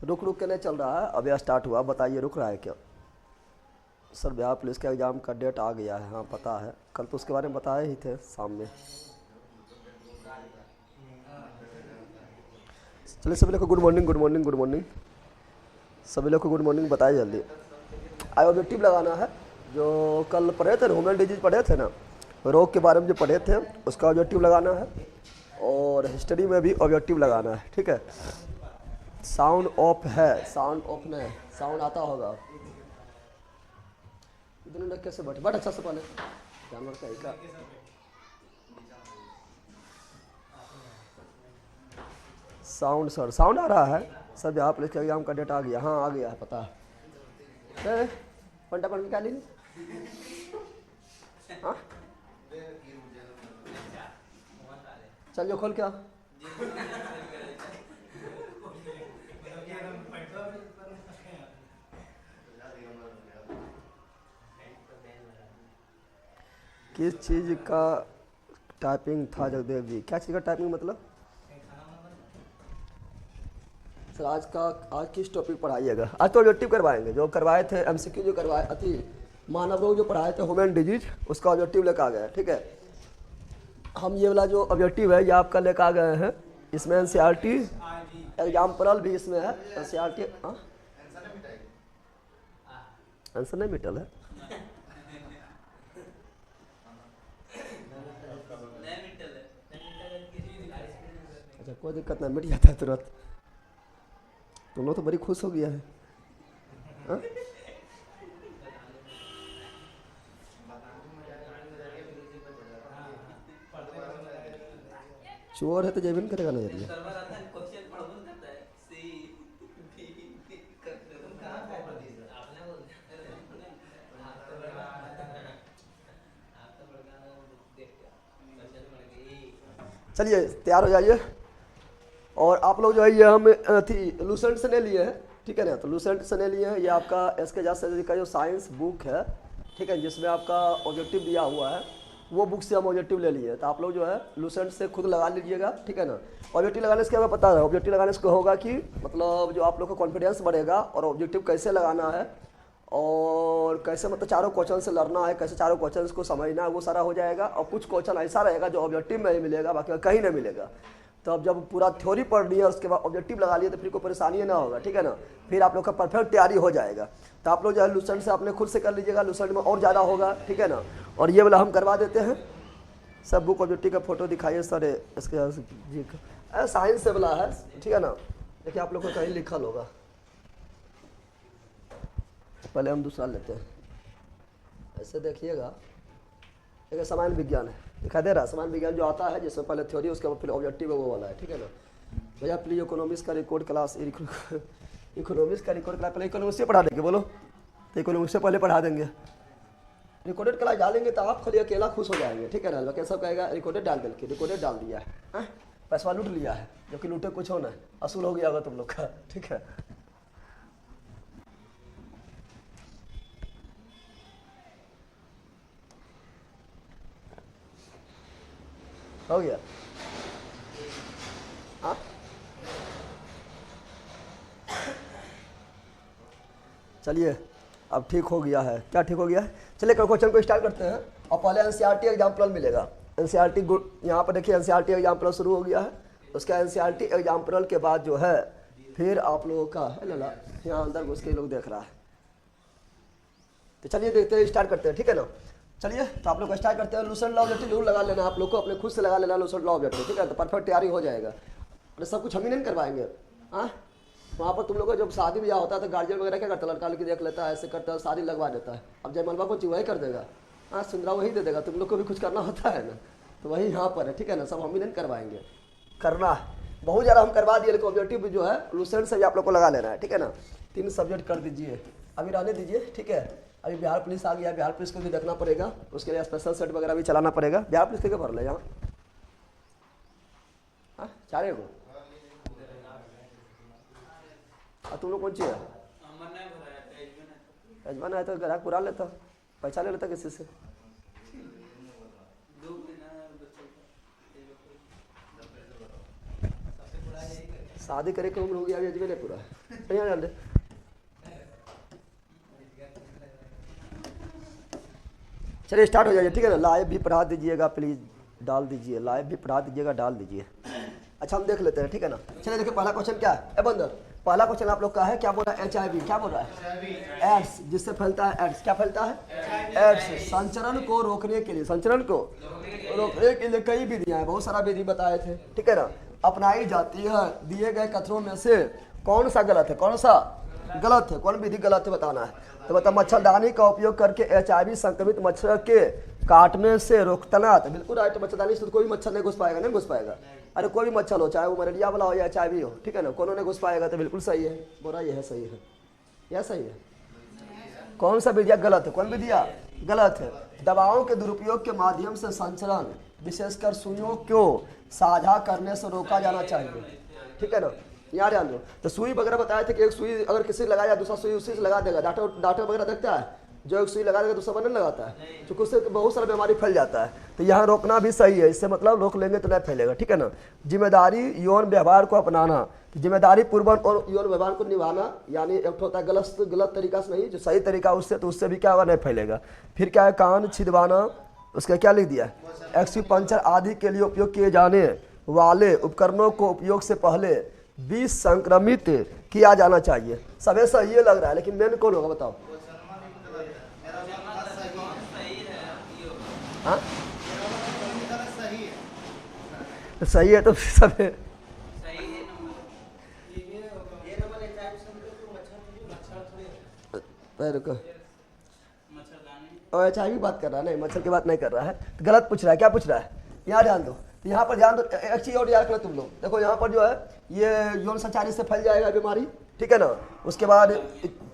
रुक रुक के नहीं चल रहा है, अब यह स्टार्ट हुआ, बताइए रुक रहा है क्या? सर बिहार पुलिस के एग्ज़ाम का डेट आ गया है, हाँ पता है, कल तो उसके बारे में बताए ही थे शाम में। चलिए सभी लोग को good morning, good morning, good morning. सभी लोग को गुड मॉर्निंग, बताइए जल्दी। आई ऑब्जेक्टिव लगाना है, जो कल पढ़े थे ना, ह्यूमन डिजीज पढ़े थे ना, रोग के बारे में जो पढ़े थे उसका ऑब्जेक्टिव लगाना है, और हिस्ट्री में भी ऑब्जेक्टिव लगाना है, ठीक है। साउंड ऑफ है, साउंड ऑफ नहीं, साउंड आता होगा। दोनों लोग कैसे बैठे, बट अच्छा से पहले जानवर का एक साउंड, सर साउंड आ रहा है सर। यहाँ पुलिस के एग्जाम का डेट आ गया, हाँ आ गया है, पता है। पंटा पढ़ के क्या ली? हाँ चलिए खोल क्या। किस चीज़ का टाइपिंग था जगदेव जी? क्या चीज़ का टाइपिंग मतलब? सर आज किस टॉपिक पढ़ाइएगा? आज तो ऑब्जेक्टिव करवाएंगे, जो करवाए थे एमसीक्यू, जो करवाए अति मानव रोग जो पढ़ाए थे ह्यूमन डिजीज, उसका ऑब्जेक्टिव लेकर आ गए, ठीक है। हम ये वाला जो ऑब्जेक्टिव है ये आपका लेकर आ गए हैं, इसमें एनसीईआरटी एग्जाम्पल भी इसमें है। एनसीईआरटी आंसर नहीं मिटल है। अच्छा कोई दिक्कत नहीं, मिट जाता है तुरंत। तुम लोग तो बड़ी खुश हो गया है, हाँ? चोर है तो जेबिन करेगा नजरिया। चलिए तैयार हो जाइए। और आप लोग जो है ये हम थी लूसेंट से नहीं लिए हैं, ठीक है ना, तो लूसेंट से नहीं लिए हैं, ये आपका एस के जास का जो साइंस बुक है, ठीक है, जिसमें आपका ऑब्जेक्टिव दिया हुआ है, वो बुक से हम ऑब्जेक्टिव ले लिए। तो आप लोग जो है लूसेंट से खुद लगा लीजिएगा, ठीक है ना। ऑब्जेक्टिव लगाने से क्या हमें पता है, ऑब्जेक्टिव लगाने से होगा कि मतलब जो आप लोग का कॉन्फिडेंस बढ़ेगा, और ऑब्जेक्टिव कैसे लगाना है, और कैसे मतलब चारों क्वेश्चन से लड़ना है, कैसे चारों क्वेश्चन को समझना है, वो सारा हो जाएगा। और कुछ क्वेश्चन ऐसा रहेगा जो ऑब्जेक्टिव में ही मिलेगा, बाकी कहीं नहीं मिलेगा। तो अब जब पूरा थ्योरी पढ़ लिया उसके बाद ऑब्जेक्टिव लगा लिए तो फिर कोई परेशानी ना होगा, ठीक है ना। फिर आप लोग का परफेक्ट तैयारी हो जाएगा। तो आप लोग जो है लूसेंट से अपने खुद से कर लीजिएगा, लूसेंट में और ज़्यादा होगा, ठीक है ना। और ये वाला हम करवा देते हैं। सब बुक ऑब्जेक्टिव का फोटो दिखाइए सर, इसके जी साइंस से वाला है, ठीक है ना। देखिए आप लोग को कहीं लिखल होगा, पहले हम दूसरा लेते हैं, ऐसे देखिएगा। एक सामान्य विज्ञान है, दिखाई दे रहा है, सामान्य विज्ञान जो आता है जिसमें पहले थ्योरी उसके बाद फिर ऑब्जेक्टिव है, वो वाला है, ठीक है ना। भैया प्लीज इकोनॉमिक्स का रिकॉर्ड क्लास, इकोनॉमिक्स का रिकॉर्ड क्लास पहले इकोनॉमिक्स से पढ़ा देंगे, बोलो तो इकोनॉमिक्स से पहले पढ़ा देंगे। रिकॉर्डेड क्लास डालेंगे तो आप खाली अकेला खुश हो जाएंगे, ठीक है ना। लोग सब कहेगा रिकॉर्डेड डाल देंगे, रिकॉर्डेड डाल दिया है, पैसा लूट लिया है, जो कि लूटे कुछ होना है, असूल हो गया होगा तुम लोग का, ठीक है। हो गया, हाँ चलिए अब ठीक हो गया है। क्या ठीक हो गया है? चलिए क्वेश्चन को स्टार्ट करते हैं। और पहले एनसीईआरटी एग्जाम्पल मिलेगा, एनसीईआरटी यहाँ पर देखिए एनसीईआरटी एग्जाम्पल शुरू हो गया है। उसका एनसीईआरटी एग्जाम्पल के बाद जो है फिर आप लोगों का है लला, यहाँ अंदर घुस के लोग देख रहा है। तो चलिए देखते हैं, स्टार्ट करते हैं, ठीक है ना। चलिए तो आप लोग स्टार्ट करते हैं। लूसेंट लॉ ऑब्जेक्टिव जरूर लगा लेना, आप लोग को अपने खुद से लगा लेना लूसेंट लॉ ऑब्जेक्टिव, ठीक है। तो परफेक्ट तैयारी हो जाएगा। अरे सब कुछ हम ही नहीं करवाएंगे, हाँ। वहाँ पर तुम लोग को जब शादी ब्याह होता है तो गार्जियन वगैरह क्या करता है, लड़का लड़की देख लेता है, ऐसे करता है, शादी लगवा देता है। अब जयमलवा को वही कर देगा, हाँ, सुंदरा वही दे देगा, तुम लोग को भी कुछ करना होता है ना। तो वही यहाँ पर है, ठीक है ना। सब हम ही नहीं करवाएंगे, करना है बहुत ज़्यादा हम करवा दिए, लेकिन ऑब्जेक्टिव जो है लूसेंट से भी आप लोग को लगा लेना है, ठीक है ना। 3 सब्जेक्ट कर दीजिए, अभी रहने दीजिए, ठीक है। अभी बिहार पुलिस आ गया, बिहार पुलिस को भी देखना पड़ेगा, उसके लिए स्पेशल सेट वगैरह भी चलाना पड़ेगा। बिहार पुलिस के भर ले यहाँ, हाँ 4 को। तुम लोग कौन सी है? यजमान है तो ग्राहक पुरा लेता, पैसा ले लेता किसी से। शादी करे की उम्र हो गया अभी अजमेर नहीं पूरा है। यहाँ डाल दे। चलिए स्टार्ट हो जाइए, ठीक है ना। लाइव भी पढ़ा दीजिएगा प्लीज, डाल दीजिए, लाइव भी पढ़ा दीजिएगा, डाल दीजिए। अच्छा हम देख लेते हैं, ठीक है ना। चलिए देखिए पहला क्वेश्चन क्या है। ए बंदर, पहला क्वेश्चन आप लोग का है, क्या बोल रहा है? HIV, क्या बोल रहा है? एड्स, जिससे फैलता है एड्स। क्या फैलता है? एड्स। संचरण को रोकने के लिए, संचरण को रोकने के लिए कई विधियां हैं, बहुत सारा विधि बताए थे, ठीक है ना, अपनाई जाती है। दिए गए कथनों में से कौन सा गलत है? कौन सा गलत है? कौन विधि गलत है बताना है। तो बता, मच्छरदानी का उपयोग करके HIV संक्रमित मच्छर के काटने से रोकना। तो बिल्कुल राइट, मच्छरदानी से तो कोई मच्छर नहीं घुस पाएगा, नहीं घुस पाएगा। अरे कोई भी मच्छर हो, चाहे वो मलेरिया वाला हो या HIV हो, ठीक है ना, कोनो ने घुस पाएगा। तो बिल्कुल सही है, बोरा ये है, सही है, यह सही है। कौन सा विधिया गलत है? कौन विधिया गलत है? दवाओं के दुरुपयोग के माध्यम से संचरण, विशेषकर सुइयों को साझा करने से रोका जाना चाहिए, ठीक है ना। यहाँ ध्यान दो। तो सुई वगैरह बताए थे कि एक सुई अगर किसी लगाया जाए दूसरा सुई उसी से लगा देगा। डॉक्टर वगैरह देखता है, जो एक सुई लगा देगा दूसरा नहीं लगाता है, क्योंकि उससे बहुत सारा बीमारी फैल जाता है। तो यहाँ रोकना भी सही है, इससे मतलब रोक लेंगे तो नहीं फैलेगा, ठीक है ना। जिम्मेदारी यौन व्यवहार को अपनाना, जिम्मेदारी पूर्वक और यौन व्यवहार को निभाना, यानी एक होता है गलत तरीका से नहीं, जो सही तरीका उससे, तो उससे भी क्या होगा, नहीं फैलेगा। फिर क्या है? कान छिदवाना, उसका क्या लिख दिया? एक्यूपंक्चर आदि के लिए उपयोग किए जाने वाले उपकरणों को उपयोग से पहले भी संक्रमित किया जाना चाहिए। सबे सही ये लग रहा है, लेकिन मेन कौन होगा बताओ? हाँ सही है तो सब है। और HIV बात कर रहा है, नहीं मच्छर की बात नहीं कर रहा है। तो गलत पूछ रहा है, क्या पूछ रहा है? यहाँ ध्यान दो। तो यहाँ पर ध्यान दो, एक चीज और याद करो तुम लोग। देखो यहाँ पर जो है ये यौन संचारी से फैल जाएगा बीमारी, ठीक है ना। उसके बाद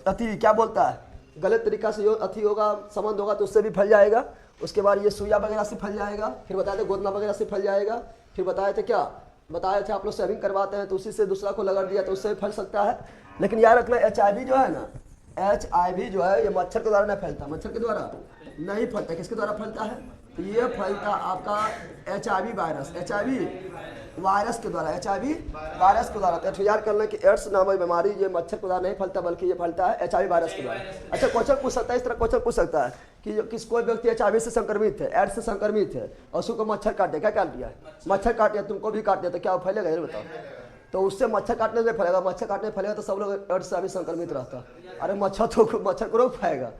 अति, क्या बोलता है? गलत तरीका से अति होगा, संबंध होगा तो उससे भी फैल जाएगा। उसके बाद ये सुइया वगैरह से फैल जाएगा। फिर बताए थे गोदना वगैरह से फैल जाएगा। फिर बताए थे क्या? बताए थे आप लोग शेविंग करवाते हैं तो उसी से दूसरा को लगा दिया तो उससे भी फैल सकता है। लेकिन याद रखना HIV जो है ना, HIV जो है ये मच्छर के द्वारा नहीं फैलता, मच्छर के द्वारा नहीं फैलता। किसके द्वारा फैलता है? ये फैलता आपका HIV वायरस, HIV वायरस के द्वारा, HIV वायरस के द्वारा। तो याद करना कि एड्स नामक बीमारी ये मच्छर के द्वारा नहीं फैलता, बल्कि ये फैलता है HIV वायरस के द्वारा। अच्छा क्वेश्चन पूछ सकता है, इस तरह क्वेश्चन पूछ सकता है कि कोई व्यक्ति HIV से संक्रमित है, एड्स से संक्रमित है, और उसको मच्छर काटे, क्या काट दिया? मच्छर काट दिया, तुमको भी काट दिया, तो क्या फैलेगा ये बताओ? तो उससे मच्छर काटने से फैलेगा, मच्छर काटने फैलेगा तो सब लोग एड्स से अभी संक्रमित रहता। अरे मच्छर को रोक पाएगा?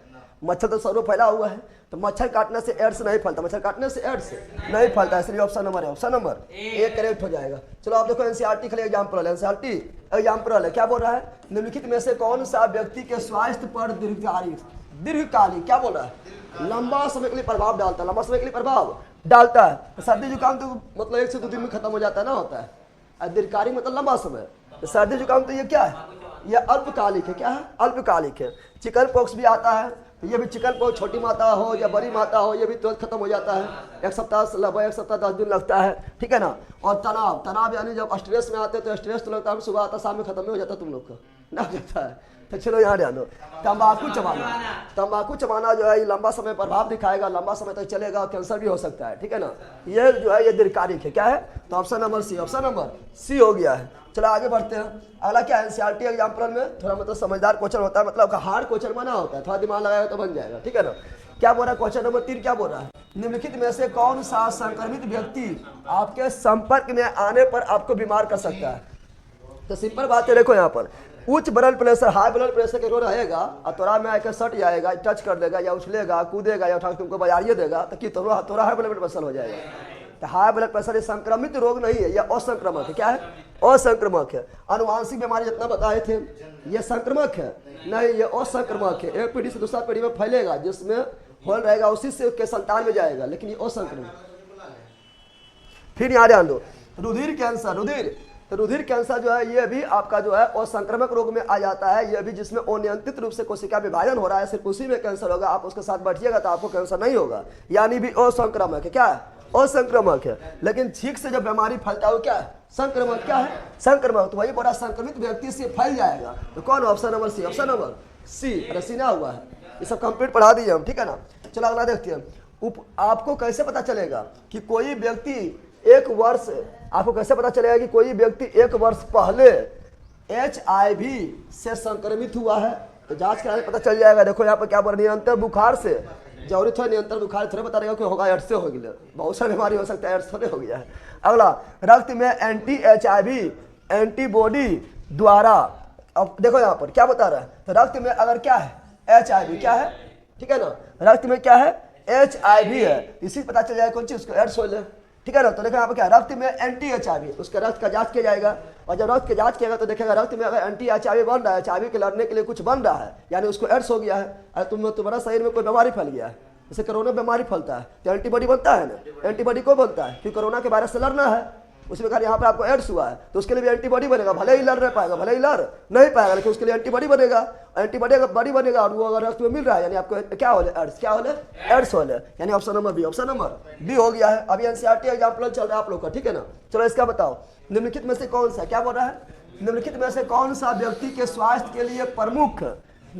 मच्छर तो सर्व फैला हुआ है। तो मच्छर काटने से एड्स नहीं फैलता, मच्छर काटने से एड्स नहीं फैलता, इसलिए ऑप्शन नंबर है, ऑप्शन नंबर ए करेक्ट हो जाएगा। चलो आप देखो NCERT के लिए एग्जाम्पल है, NCERT एग्जाम्पल है, क्या बोल रहा है? निम्नलिखित में से कौन सा व्यक्ति के स्वास्थ्य पर दीर्घकालिक क्या बोल रहा है? लंबा समय के लिए प्रभाव डालता है, लंबा समय के लिए प्रभाव डालता है। सर्दी जुकाम तो मतलब 1 से 2 दिन में खत्म हो जाता है ना, होता है। दीर्घकालिक मतलब लंबा समय। तो सर्दी जुकाम तो ये क्या है? ये अल्पकालिक है। क्या है? अल्पकालिक है। चिकन पॉक्स भी आता है, ये भी चिकन पॉक्स, छोटी माता हो या बड़ी माता हो, ये भी तुरंत खत्म हो जाता है। 1 सप्ताह से लगभग 1 सप्ताह 10 दिन लगता है, ठीक है ना। और तनाव यानी जब स्ट्रेस में आते हैं तो स्ट्रेस तो लगता है सुबह आता शाम में खत्म नहीं हो जाता तुम लोग का ना जाता है। तो चलो यहाँ ध्यान दो। तंबाकू चबाना जो है ये लंबा समय प्रभाव दिखाएगा, लंबा समय तक चलेगा, कैंसर भी हो सकता है, ठीक है ना। ये जो है ये दीर्घकालिक है। क्या है? तो option number C, option number C हो गया है। चलो आगे बढ़ते हैं। अगला क्या है? NCERT एग्जाम्पल में थोड़ा मतलब समझदार क्वेश्चन होता है, मतलब हार्ड क्वेश्चन बना होता है, थोड़ा दिमाग लगाएगा तो बन जाएगा, ठीक है ना। क्या बोल रहा है? क्वेश्चन नंबर 3 क्या बोल रहा है? निम्नलिखित में से कौन सा संक्रमित व्यक्ति आपके संपर्क में आने पर आपको बीमार कर सकता है? तो सिंपल बात है, देखो यहाँ पर उच्च blood pressure, high blood pressure के रो रहेगा और तोरा में आकर सट जाएगा, टच कर देगा या उछलेगा, कूदेगा या उठा तुमको बजारिए देगा, तो कि तोरा हाई ब्लड प्रेशर हो जाएगा। तो हाई ब्लड प्रेशर ये संक्रमित रोग नहीं है, यह असंक्रमक है। क्या है? असंक्रमक है। अनुवांशिक बीमारी जितना बताए थे ये संक्रमक है नहीं, ये असंक्रमक है। एक पीढ़ी से दूसरा पीढ़ी में फैलेगा, जिसमें होल रहेगा उसी से के संतान में जाएगा, लेकिन ये असंक्रमक। फिर यहाँ ध्यान दो, रुधिर कैंसर, रुधिर कैंसर जो है ये भी आपका जो है असंक्रमक रोग में आ जाता है। ये भी जिसमें अनियंत्रित रूप से कोशिका विभाजन हो रहा है, सिर्फ उसी में कैंसर होगा। आप उसके साथ बैठिएगा तो आपको कैंसर नहीं होगा, यानी भी असंक्रमक है। क्या है? असंक्रमक है। लेकिन ठीक से जब बीमारी फैलता है क्या है? संक्रमक। क्या है? संक्रमक। तो वही बड़ा संक्रमित व्यक्ति से फैल जाएगा। तो कौन? Option number C, option number C. अरे सीना हुआ है, ये सब कंप्लीट पढ़ा दीजिए हम, ठीक है ना। चलो अगला देखते हैं। आपको कैसे पता चलेगा कि कोई व्यक्ति एक वर्ष, आपको कैसे पता चलेगा कि कोई व्यक्ति एक वर्ष पहले HIV से संक्रमित हुआ है? तो जांच कराने पता चल जाएगा। देखो यहाँ पर क्या बोल रहा है, निरंतर बुखार से, जरूरी थोड़ा निरंतर बुखार थोड़ा बता रहेगा कि होगा एड्स से हो गया, बहुत सारी बीमारी हो सकता है, एड्स थोड़े हो गया है। अगला, रक्त में anti-HIV एंटीबॉडी द्वारा, अब देखो यहाँ पर क्या बता रहा है, तो रक्त में अगर क्या है HIV, क्या है, ठीक है ना, रक्त में क्या है HIV है, इसी पता चल जाएगा कौन चीज, उसको एड्स हो जाए, ठीक है ना। तो देखो यहाँ पर क्या, रक्त में anti-HIV, उसका रक्त का जांच किया जाएगा, और जब रक्त का जांच किया तो देखेगा रक्त में अगर anti-HIV बन रहा है, HIV के लड़ने के लिए कुछ बन रहा है, यानी उसको एड्स हो गया है। अगर तुम्हारा शरीर में कोई बीमारी फैल गया है, जैसे कोरोना बीमारी फैलता है तो एंटीबॉडी बनता है ना, एंटीबॉडी को बनता है कि कोरोना के वायरस से लड़ना है, उसमें कहा यहाँ पे आपको एड्स हुआ है तो उसके लिए भी एंटीबॉडी बनेगा, भले ही लड़ नहीं पाएगा, भले ही लड़ नहीं पाएगा, लेकिन उसके लिए एंटीबॉडी बनेगा। एंटीबॉडी अगर बॉडी बनेगा और वो अगर रक्त में मिल रहा है, यानी आपको क्या हो एड्स, क्या हो एड्स हो, यानी option number B, option number B हो गया है। अभी NCERT एग्जाम्पल चल रहा है आप लोग का, ठीक है ना। चलो इसका बताओ, निम्नलिखित में से कौन सा, क्या बोल रहा है, निम्नलिखित में से कौन सा व्यक्ति के स्वास्थ्य के लिए प्रमुख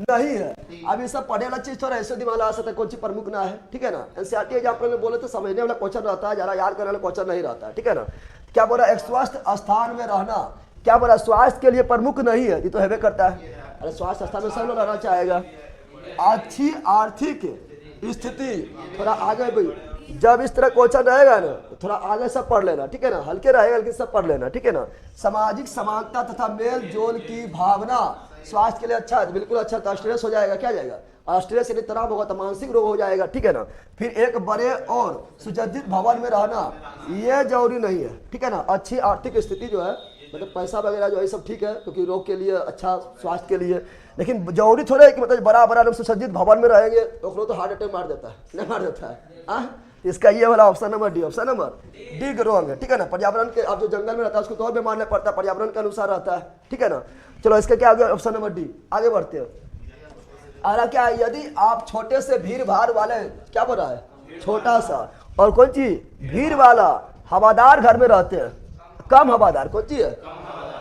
नहीं है? अब ये सब पढ़े वाला चीज थोड़ा ऐसे दिमाग आ सकता है कौन सी प्रमुख ना है, ठीक है ना। NCERT एग्जाम्पल में बोले तो समझने वाला क्वेश्चन रहता है, ज्यादा याद करने वाला क्वेश्चन नहीं रहता है, ठीक है ना। क्या बोला, एक स्वस्थ स्थान में रहना, क्या बोला, स्वास्थ्य के लिए प्रमुख नहीं है, ये तो हैवे करता है। अरे स्वास्थ्य स्थान में सब लोग रहना चाहेगा। अच्छी आर्थिक स्थिति, थोड़ा आगे भाई, जब इस तरह क्वेश्चन रहेगा ना तो थोड़ा आगे सब पढ़ लेना, ठीक है ना, हल्के रहेगा लेकिन सब पढ़ लेना, ठीक है ना। सामाजिक समानता तथा मेल जोल की भावना स्वास्थ्य के लिए अच्छा है, बिल्कुल अच्छा। तो स्ट्रेस हो जाएगा, क्या जाएगा, स्ट्रेस यदि तनाव होगा तो मानसिक रोग हो जाएगा, ठीक है ना। फिर एक बड़े और सुसज्जित भवन में रहना, ये जरूरी नहीं है, ठीक है ना। अच्छी आर्थिक स्थिति जो है, मतलब पैसा वगैरह जो है सब ठीक है, क्योंकि रोग के लिए अच्छा, स्वास्थ्य के लिए, लेकिन जरूरी थोड़ा है कि मतलब बड़ा बड़ा सुसज्जित भवन में रहेंगे तो हार्ट अटैक मार देता है, नहीं मार देता है। इसका ये वाला option number D, option number D wrong है, ठीक है ना। पर्यावरण के, आप जो जंगल में रहता है उसको तो और बीमार नहीं पड़ता, पर्यावरण के अनुसार रहता है, ठीक है ना। चलो इसका क्या आ गया, ऑप्शन नंबर डी। आगे बढ़ते हैं। अगला क्या है, यदि आप छोटे से भीड़ भाड़ वाले, क्या बोल रहा है, छोटा सा और कौन चीज, भीड़ वाला हवादार घर में रहते हैं, कम हवादार कौन चीज है,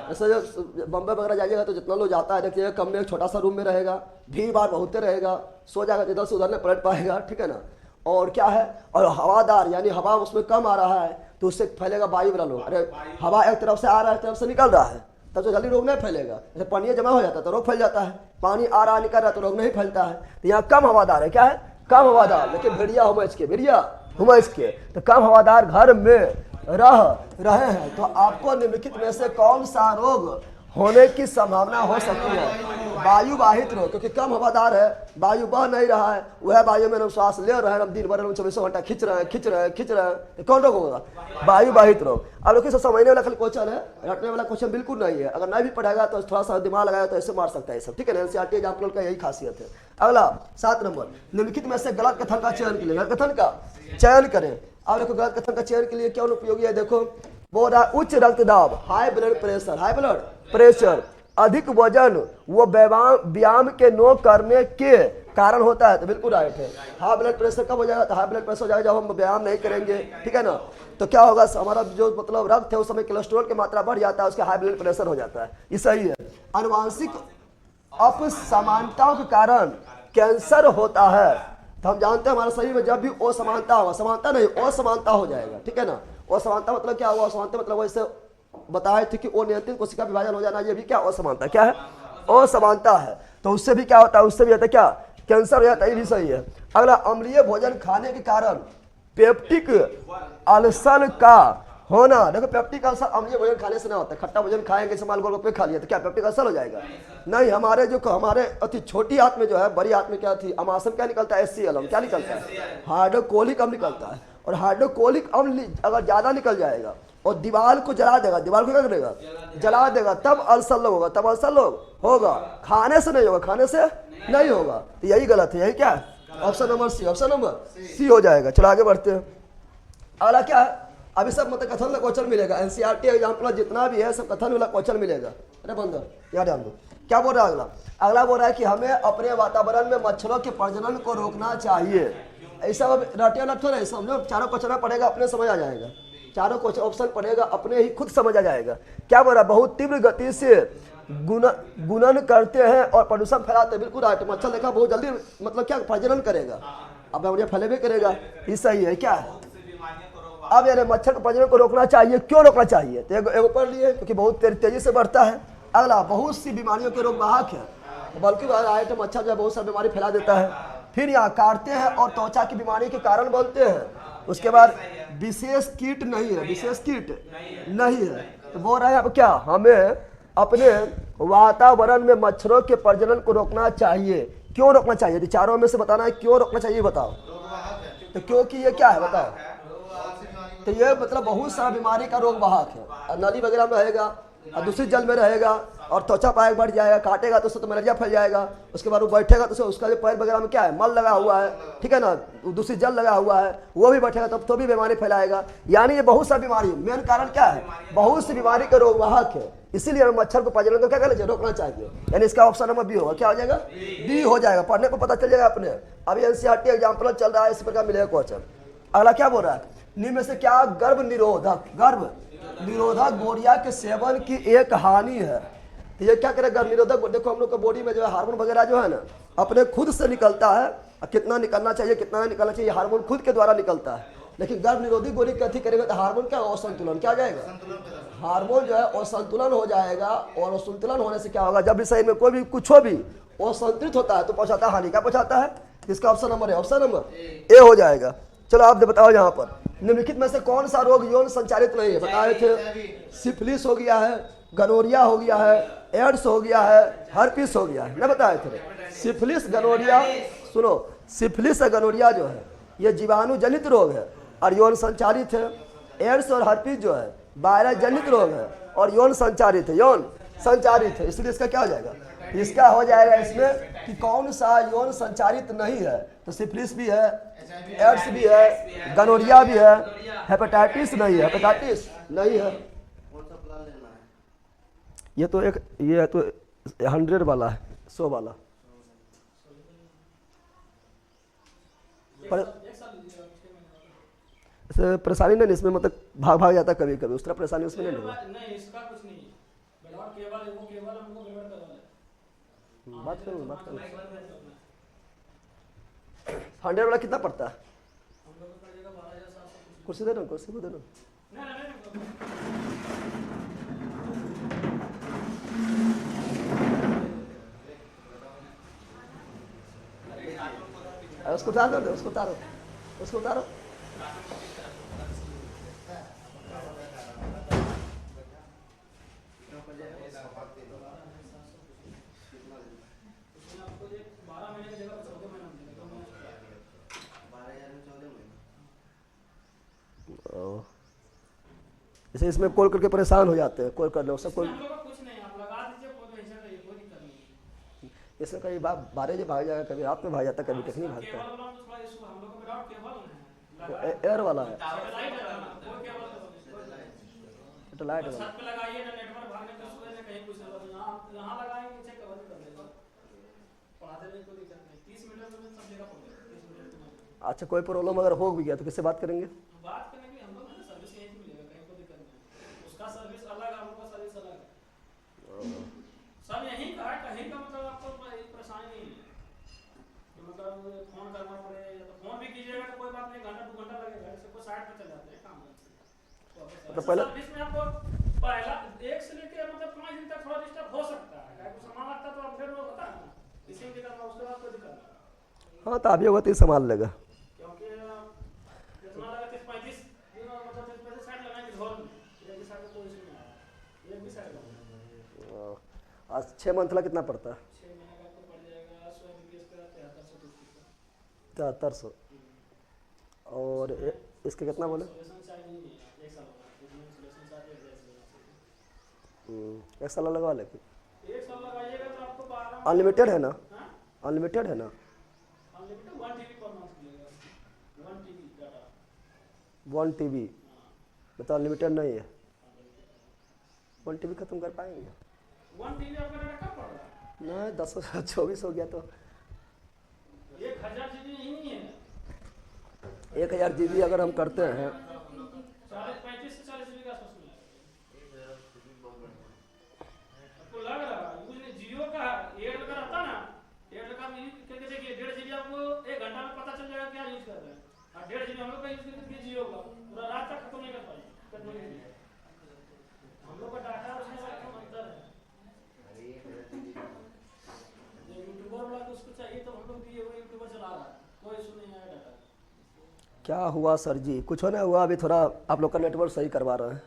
जैसे जो बम्बई वगैरह जाइएगा तो जितना लोग जाता है देखिएगा कम में एक छोटा सा रूम में रहेगा, भीड़ भाड़ बहुत रहेगा, सो जाएगा इधर से उधर नहीं पलट पाएगा, ठीक है ना। और क्या है, और हवादार यानी हवा उसमें कम आ रहा है तो उससे फैलेगा वायु वाला रोग। अरे हवा एक तरफ से आ रहा है, एक तरफ से निकल रहा है, तब तो जल्दी रोग नहीं फैलेगा। जैसे पानी जमा हो जाता है तो रोग फैल जाता है, पानी आ रहा निकल रहा तो रोग नहीं फैलता है। तो यहाँ कम हवादार है, क्या है, कम हवादार, लेकिन भेड़िया हुमच के, भेड़िया हुमच के, तो कम हवादार घर में रह रहे हैं तो आपको निम्नलिखित में से कौन सा रोग होने की संभावना हो सकती है? वायु वाहित रोग, क्योंकि कम हवादार है, वायु बह नहीं रहा है, वह वायु में हम श्वास ले रहे हैं, हम दिन भर हम 24 घंटा खींच रहे हैं, तो कौन रोग होगा, वायु वाहित रोग। अब लोग समझने वाला खाली क्वेश्चन है, रटने वाला क्वेश्चन बिल्कुल नहीं है। अगर नहीं भी पढ़ेगा तो थोड़ा सा दिमाग लगाया तो ऐसे मार सकता है सब, ठीक है ना। NCERT एग्जाम्पल का यही खासियत है। अगला 7 नंबर, निम्नलिखित में से गलत कथन का चयन के लिए, गलत कथन का चयन करें। अब देखो गलत कथन का चयन के लिए क्या उपयोगी है, देखो बोल रहा है उच्च रक्तदाब, high blood pressure, high blood pressure, अधिक वजन वो व्यायाम के न करने के कारण होता है, तो बिल्कुल राइट है। हाई ब्लड प्रेशर कब हो जाएगा, तो हाई ब्लड प्रेशर हो जाएगा जब हम व्यायाम नहीं करेंगे, ठीक है ना। तो क्या होगा, हमारा जो मतलब रक्त है उस समय कोलेस्ट्रॉल की मात्रा बढ़ जाता है, उसके हाई ब्लड प्रेशर हो जाता है, ये सही है। अनुवांशिक असमानताओं के कारण कैंसर होता है, तो हम जानते हैं हमारे शरीर में जब भी असमानता होगा, समानता नहीं असमानता हो जाएगा, ठीक है ना। असमानता मतलब क्या हुआ, असमानता मतलब वैसे बताए थे कि अनियंत्रित कोशिका विभाजन हो जाना, ये भी क्या असमानता, क्या है असमानता है। तो उससे भी क्या होता है, उससे भी होता है क्या, कैंसर हो जाता है, ये भी सही है। अगला, अम्लीय भोजन खाने के कारण पेप्टिक अल्सर का होना, देखो पेप्टिक अल्सर अम्लीय भोजन खाने से ना होता है। खट्टा भोजन खाएंगे, माल गोलगप्पे खा लिया तो क्या पेप्टिक अल्सर हो जाएगा, नहीं। हमारे अति छोटी आंत में जो है, बड़ी आंत में क्या थी, अमाशय क्या निकलता है, HCl क्या निकलता है, हाइड्रोक्लोरिक अम्ल निकलता है। और हाइड्रोक्लोरिक अम्ल अगर ज्यादा निकल जाएगा और दीवार को जला देगा, दीवार को क्या करेगा, जला देगा, तब अल्सर लोग होगा, तब अल्सर लोग होगा, खाने से नहीं होगा, खाने से नहीं होगा। तो यही गलत है, यही क्या है, option number C, option number C हो जाएगा। चलो आगे बढ़ते हैं। अगला क्या है, अभी सब मतलब कथन का क्वेश्चन मिलेगा, NCERT एग्जाम्पल जितना भी है सब कथन वाला क्वेश्चन मिलेगा। अरे बंदर यहाँ ध्यान दो, क्या बोल रहा है अगला बोल रहा है कि हमें अपने वातावरण में मच्छरों के प्रजनन को रोकना चाहिए। ऐसा रटे वाला थोड़ा नहीं, समझो चारों क्वेश्चन पढ़ेगा अपने समझ आ जाएगा, चारों क्वेश्चन ऑप्शन पढ़ेगा अपने ही खुद समझ आ जाएगा। क्या बोल रहा है, बहुत तीव्र गति से गुणन करते हैं और प्रदूषण फैलाते हैं, बिल्कुल राइट। मच्छर देखा बहुत जल्दी मतलब क्या प्रजनन करेगा, अब मुझे फैले भी करेगा, ये सही है। क्या अब यानी मच्छर के प्रजनन को रोकना चाहिए। क्यों रोकना चाहिए? तो एगो पढ़ लिए क्योंकि बहुत तेजी से बढ़ता है। अगला, बहुत सी बीमारियों के रोग वाहक है, बल्कि आए तो मच्छर जो है बहुत सारी बीमारी फैला देता है। फिर यहाँ काटते हैं और त्वचा की बीमारी के कारण बोलते हैं। उसके बाद विशेष कीट नहीं है, विशेष कीट नहीं है। तो बोल रहे हैं अब क्या, हमें अपने वातावरण में मच्छरों के प्रजनन को रोकना चाहिए। क्यों रोकना चाहिए? तो चारों में से बताना है क्यों रोकना चाहिए, बताओ। तो क्योंकि ये क्या है बताओ? तो ये मतलब बहुत सारा बीमारी का रोग वाहक है। नली वगैरह में रहेगा और दूषित जल में रहेगा और त्वचा पायक बढ़ जाएगा, काटेगा तो उससे तो मलेरिया फैल जाएगा। उसके बाद वो बैठेगा तो उसका जो पैर वगैरह में क्या है, मल लगा हुआ है, ठीक है ना, दूषित जल लगा हुआ है, वो भी बैठेगा तब तो भी बीमारी फैलाएगा। यानी ये बहुत सा बीमारी, मेन कारण क्या है, बहुत सी बीमारी का रोग वाहक है। इसीलिए हमें मच्छर को प्रजनन को क्या करना चाहिए, रोकना चाहिए। यानी इसका ऑप्शन नंबर बी होगा। क्या हो जाएगा? बी हो जाएगा। पढ़ने को पता चल जाएगा अपने। अभी एनसीईआरटी एग्जाम्पल चल रहा है, इस प्रकार मिलेगा क्वेश्चन। अगला क्या बोल रहा है, निम्न में से क्या गर्भ निरोधक गोरिया के सेवन की एक हानि है? तो ये क्या करेगा गर्भ निरोधक? देखो हम लोग का बॉडी में जो है हार्मोन वगैरह जो है ना अपने खुद से निकलता है। कितना निकलना चाहिए कितना नहीं निकलना चाहिए, हार्मोन खुद के द्वारा निकलता है। लेकिन गर्भ निरोधी गोली कथी करेगा तो हार्मोन क्या असंतुलन, क्या जाएगा, हार्मोन जो है असंतुलन हो जाएगा। और असंतुलन होने से क्या होगा, जब भी शरीर में कोई भी कुछ भी असंतुलित होता है तो पहुंचाता है हानि। क्या पहुंचाता है? इसका ऑप्शन नंबर है, ऑप्शन नंबर ए हो जाएगा। चलो आप बताओ यहाँ पर निम्नलिखित में से कौन सा रोग यौन संचारित नहीं है? बताए थे सिफिलिस हो गया है, गनोरिया हो गया है, एड्स हो गया है, हर्पिस हो गया है, ना बताए थे। सिफिलिस गनोरिया, सुनो, सिफिलिस और गनोरिया जो है ये जीवाणु जनित रोग है और यौन संचारित है। एड्स और हर्पिस जो है वायरस जनित रोग है और यौन संचारित है, यौन संचारित है। इसलिए इसका क्या हो जाएगा, इसका हो जाएगा इसमें कि कौन सा यौन संचारित नहीं है। तो सिफिलिस भी है, एड्स भी है, गनोरिया भी है, हेपेटाइटिस नहीं है, हेपेटाइटिस नहीं है। ये तो एक, ये तो 100 वाला है, 100 वाला। ऐसे परेशानी नहीं इसमें, मतलब भाग भाग जाता कभी कभी, उस तरह परेशानी उसमें नहीं होगा। बात करो 100 वाला कितना पड़ता है? कुर्सी दे दो, कुर्सी को दे दो। उसको उतार दो, उसको उतारो, उसको उतारो। जैसे इसमें कॉल करके परेशान हो जाते हैं, कॉल कर लो सब कोई। इसमें कभी बारह जो भाग जाएगा, कभी रात में भाग जाता है, कभी टेक्निक भागता है। एयर वाला है, सैटेलाइट वाला। अच्छा कोई प्रॉब्लम अगर हो भी गया तो किससे बात करेंगे? सब यहीं का है, कहीं का मतलब आपको परेशानी नहीं है कि मतलब फोन करना पड़े, या तो फोन भी कीजिएगा तो कोई बात नहीं, घंटा 2 घंटा लगेगा, इससे कोई साइड पे चल जाते हैं काम तो पहले सर्विस में आपको पहला 1 से लेकर मतलब 5 दिन तक थोड़ा डिस्टर्ब हो सकता है, क्या कुछ सामान लगता है तो अपडेट होता है ना, इसी के कारण उसके बाद कोई दिक्कत नहीं। हाँ तो अभी होगा तो संभाल लेगा, क्योंकि कितना लगा 35 दिन मतलब 35 साइड लगाएंगे घर में, एक भी साइड में कोई इशू नहीं आएगा, एक भी साइड लगाएंगे। आज 6 मंथ ला कितना पड़ता है? 6 महीने का आपको पड़ जाएगा 100 MBPS का 7300। और इसके कितना बोले? 1 साल लगवा ले। 1 साल लगाइएगा तो आपको 12 अनलिमिटेड है ना? अनलिमिटेड है ना? अनलिमिटेड 1 TB पर मंथ मिलेगा, 1 TB डाटा, 1 TB मतलब अनलिमिटेड नहीं है। 1 TB खत्म कर पाएंगे? 1 TB आपका डाटा कब पड़ रहा है? नहीं 10-24 हो गया तो 1000 GB ही नहीं है। 1000 GB अगर हम करते हैं 35 से 40 GB का आसपास मिलेगा। आपको लग रहा है जियो का एयरटेल का रहता ना, एयरटेल का यूज करके देखिए 1.5 GB आपको 1 घंटा में पता चल जाएगा क्या यूज कर रहे हैं। 1.5 GB हम लोग का यूज करके जियो का पूरा रात तक खत्म नहीं कर पाएंगे। हम लोग का डाटा उसमें से कम अंतर है। यूट्यूबर वाला तो उसको चाहिए तो हम लोग भी वो यूट्यूबर चला रहा है, कोई इशू नहीं है डाटा। क्या हुआ सर जी? कुछ होना हुआ, अभी थोड़ा आप लोग का नेटवर्क सही करवा रहे हैं।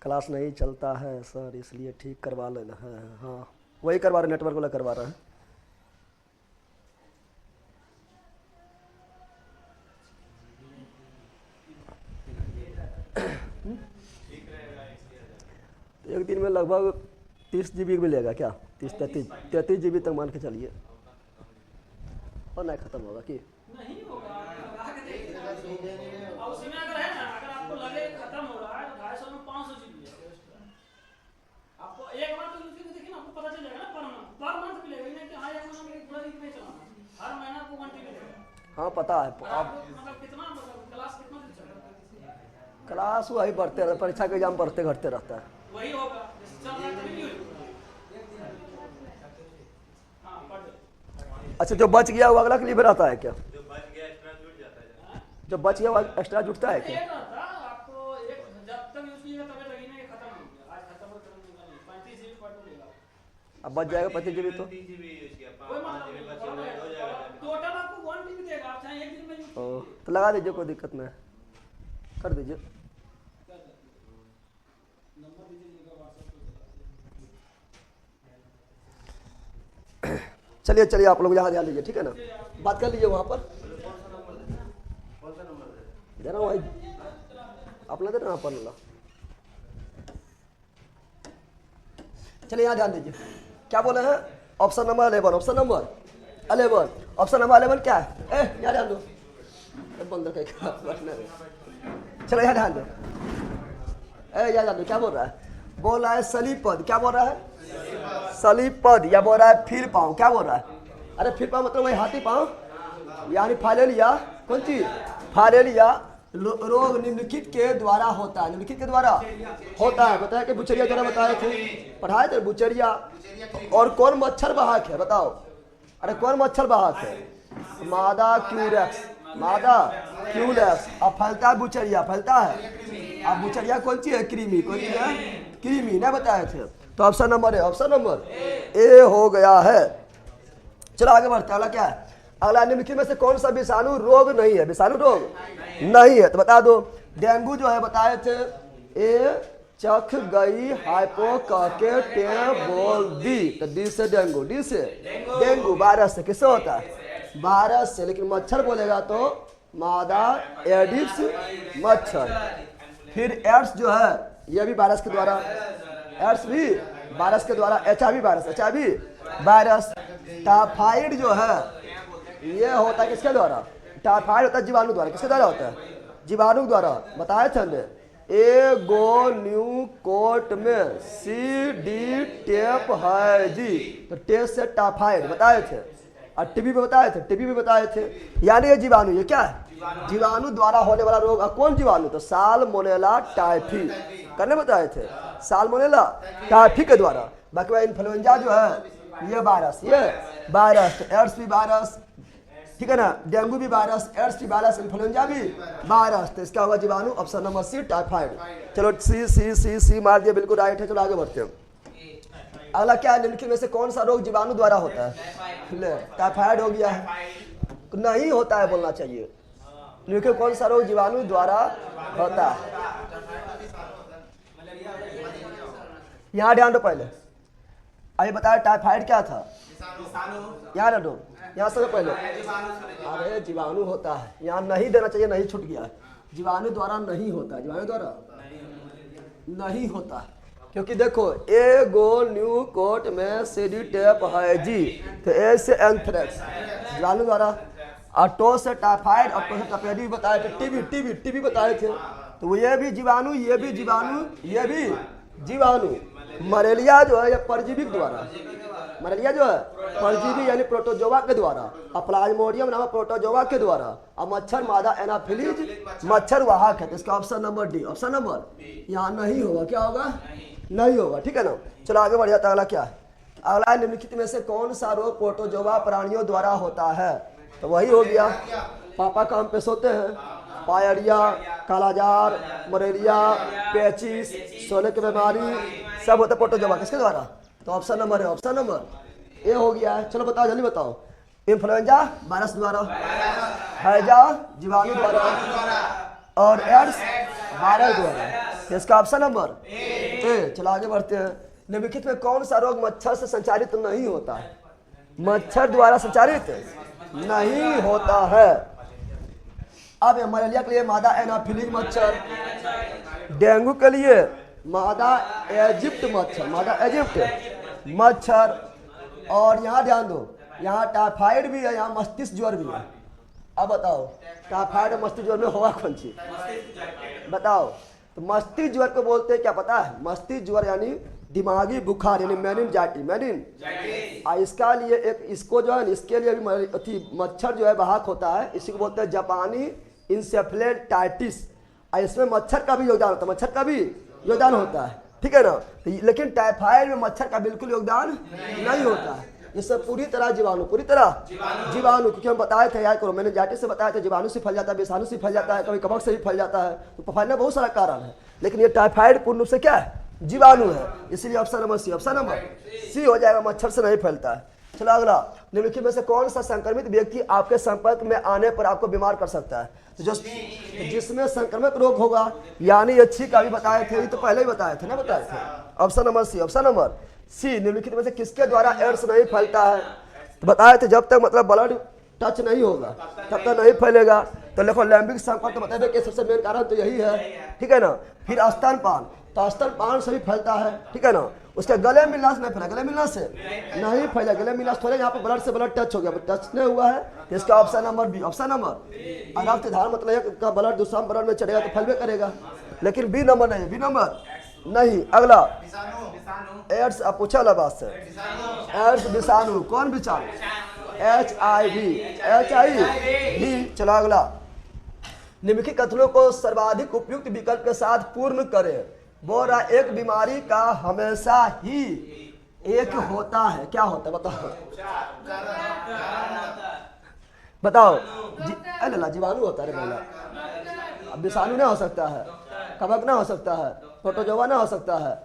क्लास नहीं चलता है सर, इसलिए ठीक करवा लेना है। हाँ वही करवा रहे, नेटवर्क वाला करवा रहे हैं। एक दिन में लगभग 30 GB मिलेगा क्या? 33 GB तक मान के चलिए, और नहीं खत्म होगा कि नहीं होगा। और उसमें अगर है ना, अगर आपको लगे खत्म हो रहा है तो 250 में 500 GB है। आपको एक बार तो यूज करके देखिए ना, आपको पता चल जाएगा ना। पर मंथ मिलेगा, नहीं कि हाँ एक महीना में पूरा दिन नहीं चलाना, हर महीना आपको 1 GB मिलेगा। हाँ पता है। और आपको मतलब कितना, मतलब क्लास कितना दिन चलेगा? क्लास वही बढ़ते रहता, परीक्षा के एग्जाम बढ़ते घटते रहता है। वही होगा जैसे चल रहा है तभी नहीं होगा। हाँ पढ़ ले। अच्छा जो बच गया वो अगला के लिए भी रहता है क्या? जो बच गया एक्स्ट्रा जुड़ जाता है। जो बच गया वो एक्स्ट्रा जुटता है क्या? एक रहता आपको, एक जब तक यूज कीजिएगा तब तक लगेगा कि खत्म हो गया, आज खत्म हो तुरंत निकाल लीजिए। 35 GB पर मिलेगा। अब बच जाएगा 25 GB तो 3 GB यूज किया, कोई 5 मतलब GB नहीं, बचे हुए हो जाएगा। टोटल आपको 1 GB देगा। आप चाहे एक दिन में यूज ओ, तो लगा दीजिए, कोई दिक्कत नहीं है, कर दीजिए। नंबर दीजिएगा व्हाट्सएप पे। चलिए चलिए आप लोग यहाँ ध्यान दीजिए, ठीक है ना? बात कर लीजिए वहाँ पर, दे रहा हूँ भाई, आप ना दे रहे पर ला। चलिए यहाँ ध्यान दीजिए, क्या बोले हैं? Option number 11, option number 11, option number 11 क्या है? यहाँ ध्यान दो, बंदर का चलो यहाँ ध्यान दो, यहाँ ध्यान दो। क्या बोल रहा है? बोल रहा है सलीब पद। क्या बोल रहा है? सलीब पद। या बोल रहा है फिर पाँव। क्या बोल रहा है? अरे फिर पाँव मतलब वही हाथी पाँव, यानी फाइलेरिया। कौन चीज? फाइलेरिया रोग निम्नलिखित के द्वारा होता है। निम्नलिखित के द्वारा होता है। बताया कि बुचरिया द्वारा बताए थे, पढ़ाए थे बुचरिया। और कौन मच्छर वाहक है बताओ? अरे कौन मच्छर वाहक है? मादा क्यूरेक्स, मादा क्यूरेक्स। अब फैलता है बुचरिया, फैलता है। अब बुचरिया कौन सी है? कृमि। कौन सी है? कृमि। नहीं बताए थे तो ऑप्शन नंबर है, ऑप्शन नंबर ए हो गया है। चलो आगे बढ़ते हैं। अगला क्या है? अगला निम्नलिखित में से कौन सा विषाणु रोग नहीं है? विषाणु रोग नहीं है तो बता दो। डेंगू जो है बताए थे, ए चख गई हाइपो कह के टे बोल दी, तो डी से डेंगू। डी से डेंगू वायरस से। किससे होता है? वायरस से। लेकिन मच्छर बोलेगा तो मादा एडिस मच्छर। फिर एड्स जो है ये भी वायरस के द्वारा, एड्स भी वायरस के द्वारा। HIV virus, HIV virus. Typhoid जो है ये होता है किसके द्वारा? टाइफाइड होता है जीवाणु द्वारा। किसके द्वारा होता है? जीवाणु द्वारा। बताए थे हमने एगोन्यूकोट में CD टेप है जी, तो टेप से टाइफाइड बताए थे। और टीबी पे बताए थे, टीबी पे बताए थे। यानी ये जीवाणु, ये क्या है? जीवाणु द्वारा होने वाला रोग। और कौन जीवाणु? तो साल्मोनेला टाइफी करने बताए थे, साल्मोनेला टाइफी के द्वारा। बाकी वह इन्फ्लुएंजा जो है ये वायरस, ये वायरस। एड्स भी वायरस, ठीक है ना? डेंगू भी वायरस, एड्स भी वायरस, इन्फ्लुएंजा भी वायरस। तो इसका होगा जीवाणु। Option number C typhoid. चलो सी सी सी सी मार दिया, बिल्कुल राइट है। चलो आगे बढ़ते हैं। अगला क्या है? निम्नलिखित में से कौन सा रोग जीवाणु द्वारा होता है? टाइफाइड हो गया है, नहीं होता है बोलना चाहिए। निम्नलिखित कौन सा रोग जीवाणु द्वारा होता है? यहाँ ध्यान दो पहले। अभी बताया टाइफाइड क्या था? यहाँ ना दो, यहाँ से पहले। अरे जीवाणु होता है, यहाँ नहीं देना चाहिए, नहीं छूट गया है। जीवाणु द्वारा नहीं होता है, जीवाणु द्वारा नहीं होता है। क्योंकि देखो एगोन्यूकोट में CD टेप है जी, तो ए से एंथ्रेक्स जीवाणु द्वारा। और टो से टाइफाइड और टो से टाइफाइड बताए थे। टीबी बताए थे, तो ये भी जीवाणु, ये भी जीवाणु, ये भी जीवाणु। मलेरिया जो है ये परजीवी के द्वारा, मलेरिया जो है परजीवी यानी प्रोटोजोआ के द्वारा। और प्लाज्मोडियम नामक प्रोटोजोआ के द्वारा। और मच्छर मादा एनाफिलीज मच्छर वाहक है। तो इसका option number D, option number यहाँ नहीं होगा। क्या होगा? नहीं होगा, ठीक है ना? चलो आगे बढ़ जाता है। अगला क्या है? अगला निम्नलिखित में से कौन सा रोग प्रोटोजोआ प्राणियों द्वारा होता है? तो वही हो गया पापा काम पे सोते हैं, पायरिया, कालाजार, मलेरिया, पेचिस, सोने की बीमारी सब होता है प्रोटोजोआ किसके द्वारा? तो ऑप्शन नंबर है, ऑप्शन नंबर ए हो गया है। चलो बताओ जल्दी बताओ। इन्फ्लुएंजा वायरस द्वारा, हैजा जीवाणु द्वारा, और एड्स वायरस द्वारा। इसका ऑप्शन नंबर ए। चलो आगे बढ़ते हैं। निम्नलिखित में कौन सा रोग मच्छर से संचारित नहीं होता है? मच्छर द्वारा संचारित नहीं होता है। अब मलेरिया के लिए मादा एनाफिलिस मच्छर, डेंगू के लिए मादा इजिप्ट मच्छर, मादा इजिप्ट मच्छर, और यहाँ ध्यान दो, यहाँ टाइफाइड भी है, यहाँ मस्तिष्क ज्वर भी है। अब बताओ टाइफाइड और मस्तिष्क ज्वर में होगा कौन सी? बताओ। तो मस्तिष्क ज्वर को बोलते हैं क्या पता है? मस्तिष्क ज्वर यानी दिमागी बुखार यानी मेनिनजाइटिस। इसका लिए एक इसको जो है इसके लिए भी मच्छर जो है वाहक होता है, इसी को बोलते हैं जापानी इंसेफ्लाइटिस। इसमें मच्छर का भी योगदान होता है, मच्छर का भी योगदान होता है, ठीक है ना। लेकिन टाइफाइड में मच्छर का बिल्कुल योगदान नहीं होता है। इससे पूरी तरह जीवाणु, पूरी तरह जीवाणु, क्योंकि हम बताए थे याद करो, मैंने जाइटिस से बताया था जीवाणु से फैल जाता है, विषाणु से फैल जाता है, कभी कवक से भी फैल जाता है। तो फैलने बहुत सारा कारण है, लेकिन ये टाइफाइड पूर्ण रूप से क्या है? जीवाणु है। इसीलिए option number C, option number C हो जाएगा, मच्छर से नहीं फैलता है। चलो अगला, निम्नलिखित में से कौन सा संक्रमित व्यक्ति आपके संपर्क में आने पर आपको बीमार कर सकता है? तो जिसमें संक्रमित रोग होगा, यानी ये छींक अभी बताए थे, ये तो पहले ही बताए थे ना, बताए थे। Option number C, option number C. निम्नलिखित में से किसके द्वारा एड्स नहीं फैलता है? तो बताए थे जब तक मतलब ब्लड टच नहीं होगा तब तक नहीं फैलेगा। तो देखो लैंगिक संपर्क तो बताए थे कि सबसे मेन कारण तो यही है, ठीक है ना। फिर स्तनपान, तो स्तनपान से भी फैलता है, ठीक है ना। उसके गले मिलना से नहीं फैला, गले मिलना से नहीं फैला, गले मिलना से थोड़े यहाँ पर ब्लड से ब्लड टच हो गया, टच नहीं हुआ है। तो इसका option number B, option number. रक्त धार मतलब है का ब्लड दूसरा ब्लड में चढ़ेगा तो फैलवे करेगा, लेकिन बी नंबर नहीं, बी नंबर नहीं। अगला एड्स, अब पूछा वाला बात से, एड्स विषाणु, कौन विषाणु? HIV। चलो अगला, निम्नलिखित कथनों को सर्वाधिक उपयुक्त विकल्प के साथ पूर्ण करें। बोल रहा एक बीमारी का हमेशा ही एक होता है, क्या होता है बताओ? बताओ। अल्लाह जीवाणु होता है पहला, अब विषाणु नहीं हो सकता है, कवक ना हो सकता है, प्रोटोजोआ ना हो सकता है,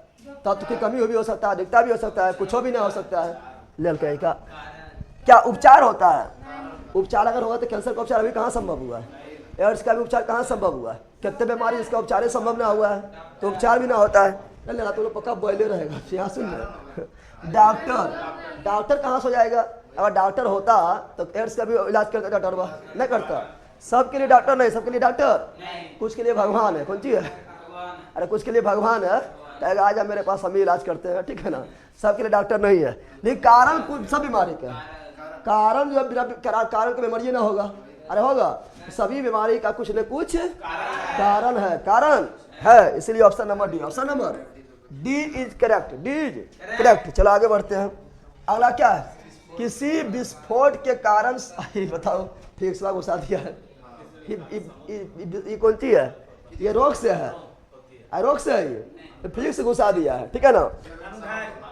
तत्व की कमी भी हो सकता है, अधिकता भी हो सकता है, कुछ भी नहीं हो सकता है। लेल का क्या उपचार होता है? उपचार अगर होगा तो कैंसर का उपचार अभी कहाँ संभव हुआ है? एड्स का भी उपचार कहाँ संभव हुआ है? कितने बीमारी जिसका उपचार संभव ना हुआ है, तो उपचार भी ना होता है। लेना तो पक्का बॉयले रहेगा। यहाँ सुन डॉक्टर, डॉक्टर कहाँ से हो जाएगा? अगर डॉक्टर होता तो एड्स का भी इलाज करता डॉक्टर वह नहीं करता। सबके लिए डॉक्टर नहीं, सबके लिए डॉक्टर, कुछ के लिए भगवान है। कौन चीज है? अरे कुछ के लिए भगवान है, कहेगा आजा मेरे पास, हम ही इलाज करते हैं, ठीक है ना। सबके लिए डॉक्टर नहीं है, लेकिन कारण कुछ सब बीमारी का कारण जो कारण की बीमारी ना होगा, अरे होगा, सभी बीमारी का कुछ न कुछ कारण है, कारण है। इसलिए option number D, option number D is correct, D is correct. चलो आगे बढ़ते हैं। अगला क्या है? किसी विस्फोट के कारण, बताओ ठीक से घुसा दिया है, ये कौन सी है? ये रोग से है, रोग से है, ये फिजिक्स से घुसा दिया है, ठीक है ना।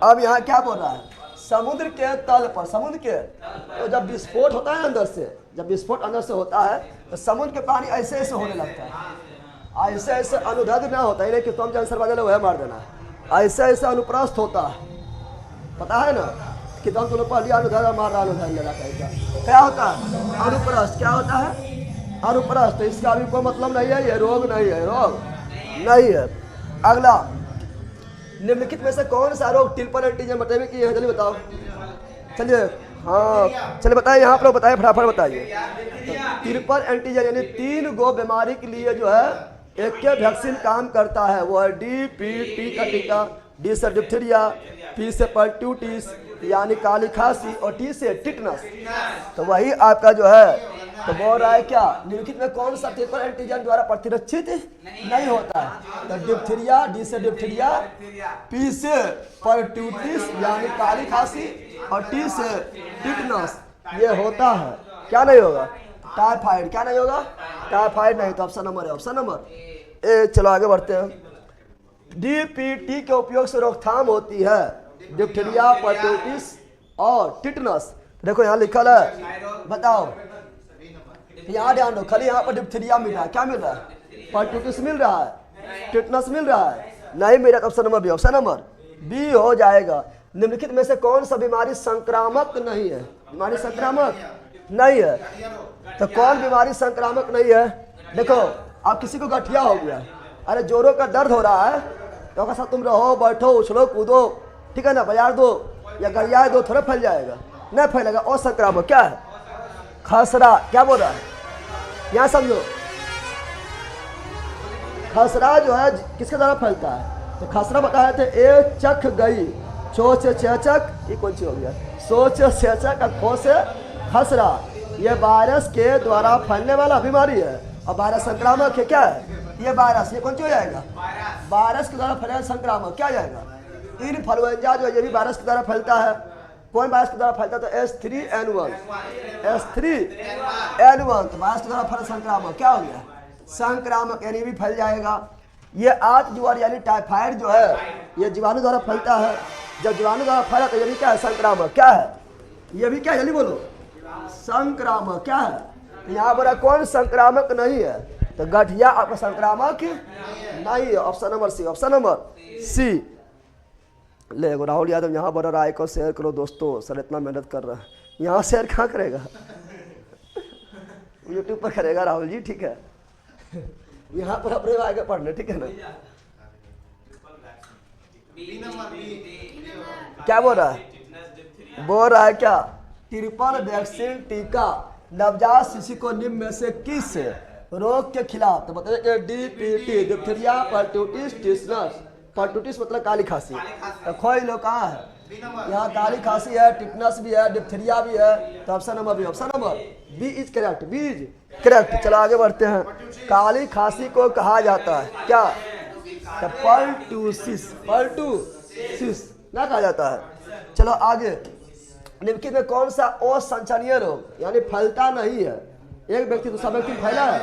अब यहाँ क्या बोल रहा है? समुद्र के तल पर, समुद्र के, तो जब विस्फोट होता है अंदर से, जब विस्फोट अंदर से होता है तो समुद्र के पानी ऐसे ऐसे होने लगता है, ऐसे ऐसे अनुदैर्ध्य ना होता है, कि तुम आंसर बाजे वह मार देना, ऐसे ऐसे अनुप्रस्थ होता है, पता है ना कि तुम तुम्हें पहले अनुदैर्ध्य मार रहा, अनुदैर्ध्य लगा कहेगा क्या होता है? अनुप्रस्थ। क्या होता है? अनुप्रस्थ। इसका भी कोई मतलब नहीं है, ये रोग नहीं है, रोग नहीं है। अगला, निम्नलिखित में से कौन सा रोग टिल्पन एंटीजन बताइए कि है? जल्दी बताओ, चलिए। हाँ चलिए बताइए, यहाँ पर लोग बताइए, फटाफट बताइए। तो टिल्पन एंटीजन यानी 3 गो बीमारी के लिए जो है एक के वैक्सीन काम करता है, वो है DPT का टीका। डी से डिप्थीरिया, पी से परट्यूटिस यानी काली खांसी, और टी से टिटनस। तो वही आपका जो है, तो बोल रहा है क्या? निम्नलिखित में कौन सा टिल्पन एंटीजन द्वारा प्रतिरक्षित नहीं होता है? तो डिप्थीरिया, डी से डिप्थीरिया, पी से परट्यूटिस यानी काली खांसी, और टी से टिटनस ये होता है। क्या नहीं होगा? टाइफाइड। क्या नहीं होगा? टाइफाइड नहीं। तो ऑप्शन नंबर है, ऑप्शन नंबर ए। चलो आगे बढ़ते हैं। DPT के उपयोग से रोकथाम होती है, डिप्थीरिया, परट्यूटिस और टिटनस। देखो यहाँ लिखा है, बताओ यहाँ ध्यान दो, खाली यहाँ पर डिप्थीरिया मिल रहा है, क्या मिल रहा है? परटूटिस मिल रहा है, टिटनस मिल रहा है, नहीं मेरा। Option number B, option number B हो जाएगा। निम्नलिखित में से कौन सा बीमारी संक्रामक नहीं है? बीमारी संक्रामक नहीं है, तो कौन बीमारी संक्रामक नहीं है? देखो, आप किसी को गठिया हो गया, अरे जोरों का दर्द हो रहा है, तो कैसा तुम रहो, बैठो, उछलो, कूदो, ठीक है ना, बाजार दो या गरिया दो, थोड़ा फैल जाएगा? नहीं फैलेगा। और संक्रामक क्या है? खसरा। क्या बोल रहा है? यहाँ समझो, खसरा जो है किसके द्वारा फैलता है? तो खसरा बताए थे, ए चख गई, छो से चेचक, ये कौन सी हो गया? सो से चेचक और खो से खसरा। ये वायरस के द्वारा फैलने वाला बीमारी है, और वायरस संक्रामक है। क्या है ये वायरस? ये कौन सी हो जाएगा? वायरस के द्वारा फैलने संक्रामक क्या जाएगा? इन्फ्लुएंजा जो है ये भी वायरस के द्वारा फैलता है। कौन वायरस के द्वारा फैलता है? तो H3N1, H3N1 तो वायरस के द्वारा फैल संक्रामक क्या हो गया? संक्रामक, यानी भी फैल जाएगा। ये आंत ज्वर यानी टाइफाइड जो है ये जीवाणु द्वारा फैलता है। जब जीवाणु द्वारा फैला तो ये भी क्या है? संक्रामक। क्या है ये भी? क्या जल्दी बोलो, संक्रामक। क्या है? यहाँ पर कौन संक्रामक नहीं है? तो गठिया आपका संक्रामक नहीं है। Option number C, option number C. ले राहुल यादव यहाँ पर राय को शेयर करो दोस्तों, सर इतना मेहनत कर रहा है, यहाँ शेयर कहाँ करेगा? यूट्यूब पर करेगा राहुल जी, ठीक है। यहाँ पर अपने आगे पढ़ने, ठीक है ना। क्या बोल रहा है? बोल रहा है क्या? ट्रिपल वैक्सीन टीका नवजात शिशु को निम्न में से किस रोग के खिलाफ? तो बताइए, DPT, डिप्थीरिया, परटूटिस, टिटनस। परटूटिस मतलब काली खांसी, तो खोई लोग कहाँ है? यहाँ काली खांसी है, टिटनस भी है, डिप्थीरिया भी है, तो option number B, option number B is correct, B is correct. चलो आगे बढ़ते हैं। काली खांसी को कहा जाता है क्या? तो परटूसिस, परटूसिस ना कहा जाता है। चलो आगे, निम्नलिखित में कौन सा असंचरणीय रोग यानी फैलता नहीं है? एक व्यक्ति दूसरा व्यक्ति फैला है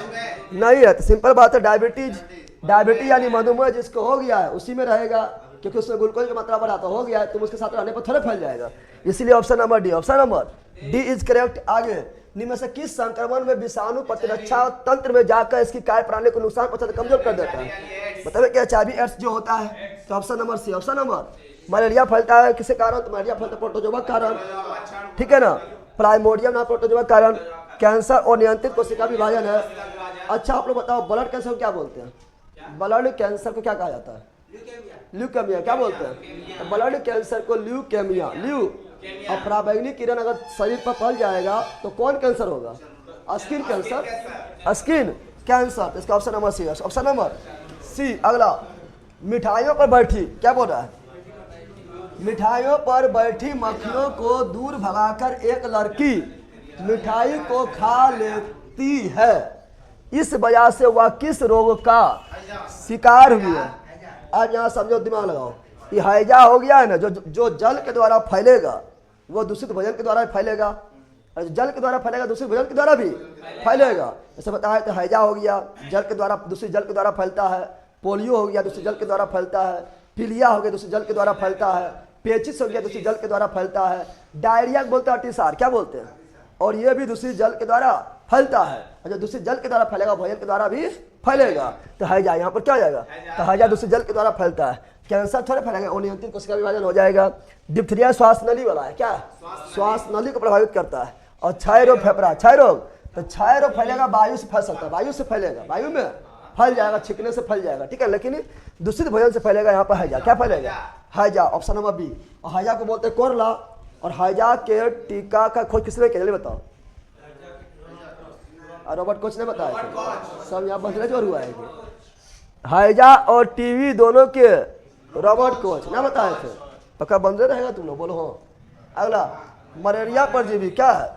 नहीं है, तो सिंपल बात है, डायबिटीज। डायबिटीज यानी मधुमेह जिसको हो गया है उसी में रहेगा, क्योंकि उसमें ग्लूकोज की मात्रा बढ़ा तो हो गया है, तुम उसके साथ रहने पर थोड़ा फैल जाएगा। इसलिए option number D, option number D is correct. आगे, निम्न में से किस संक्रमण में विषाणु प्रतिरक्षा तंत्र में जाकर इसकी कार्य प्रणाली को नुकसान पहुंचाकर कमजोर कर देता है? बताइए क्या? HIV एड्स जो होता है, तो option number C, option number. Malaria फैलता है किसके कारण? तो मलेरिया फैलता है प्रोटोजोआ के कारण, ठीक है ना, प्राइमोडियम नाम प्रोटोजोआ के कारण। कैंसर और नियंत्रित कोशिका विभाजन है। अच्छा आप लोग बताओ, ब्लड कैंसर को क्या बोलते हैं? ब्लड कैंसर को क्या कहा जाता है? ल्यूकेमिया। क्या बोलते हैं? ब्लड कैंसर को ल्यूकेमिया, ल्यू। और पराबैंगनी किरण अगर शरीर पर फैल जाएगा तो कौन कैंसर होगा? Skin cancer, skin cancer. इसका option number C, option number C. अगला, मिठाइयों पर बैठी, क्या बोल रहा है? मिठाइयों पर बैठी मक्खियों को दूर भगाकर एक लड़की मिठाई को खा लेती है, इस वजह से वह किस रोग का शिकार हुई है? आज यहाँ समझो, दिमाग लगाओ। ये हैजा हो गया है ना, जो जल के द्वारा फैलेगा वो दूषित भोजन के द्वारा फैलेगा, और जल के द्वारा फैलेगा दूषित भोजन के द्वारा भी फैलेगा। जैसे बताया तो हैजा हो गया, जल के द्वारा, दूषित जल के द्वारा फैलता है। पोलियो हो गया, दूषित जल के द्वारा फैलता है। पीलिया हो गया, दूषित जल के द्वारा फैलता है। पेचिस हो गया, दूषित जल के द्वारा फैलता है। डायरिया बोलते हैं अतिसार, क्या बोलते हैं? और ये भी दूषित जल के द्वारा फैलता है। जो दूषित जल के द्वारा फैलेगा भोजन के द्वारा भी फैलेगा। तो हैजा यहाँ पर क्या हो जाएगा? तो हैजा दूषित जल के द्वारा फैलता है। कैंसर थोड़े फैलेगा, अनियंत्रित कोशिका विभाजन हो जाएगा। डिप्थीरिया श्वास नली वाला है, क्या श्वास नली को प्रभावित करता है। और क्षय रोग फेफड़ा, क्षय रोग, तो क्षय रोग फैलेगा वायु से फैल सकता है, वायु से फैलेगा, वायु में फैल जाएगा, छिकने से फैल जाएगा, ठीक है। लेकिन दूषित भोजन से फैलेगा। यहाँ पर हैजा, क्या फैलेगा? हैजा, ऑप्शन नंबर बी। और हैजा को बोलते हैं कोरला। और हैजा के टीका का खोज किसने किया बताओ? रॉबर्ट कोच ने बताया, सब यहाँ बंदरे जोर हुआ है। हैजा और टीवी दोनों के रॉबर्ट कोच ना बताए थे। पक्का बंदरे रहेगा तुम लोग, बोलो हाँ। अगला, मलेरिया परजीवी क्या है?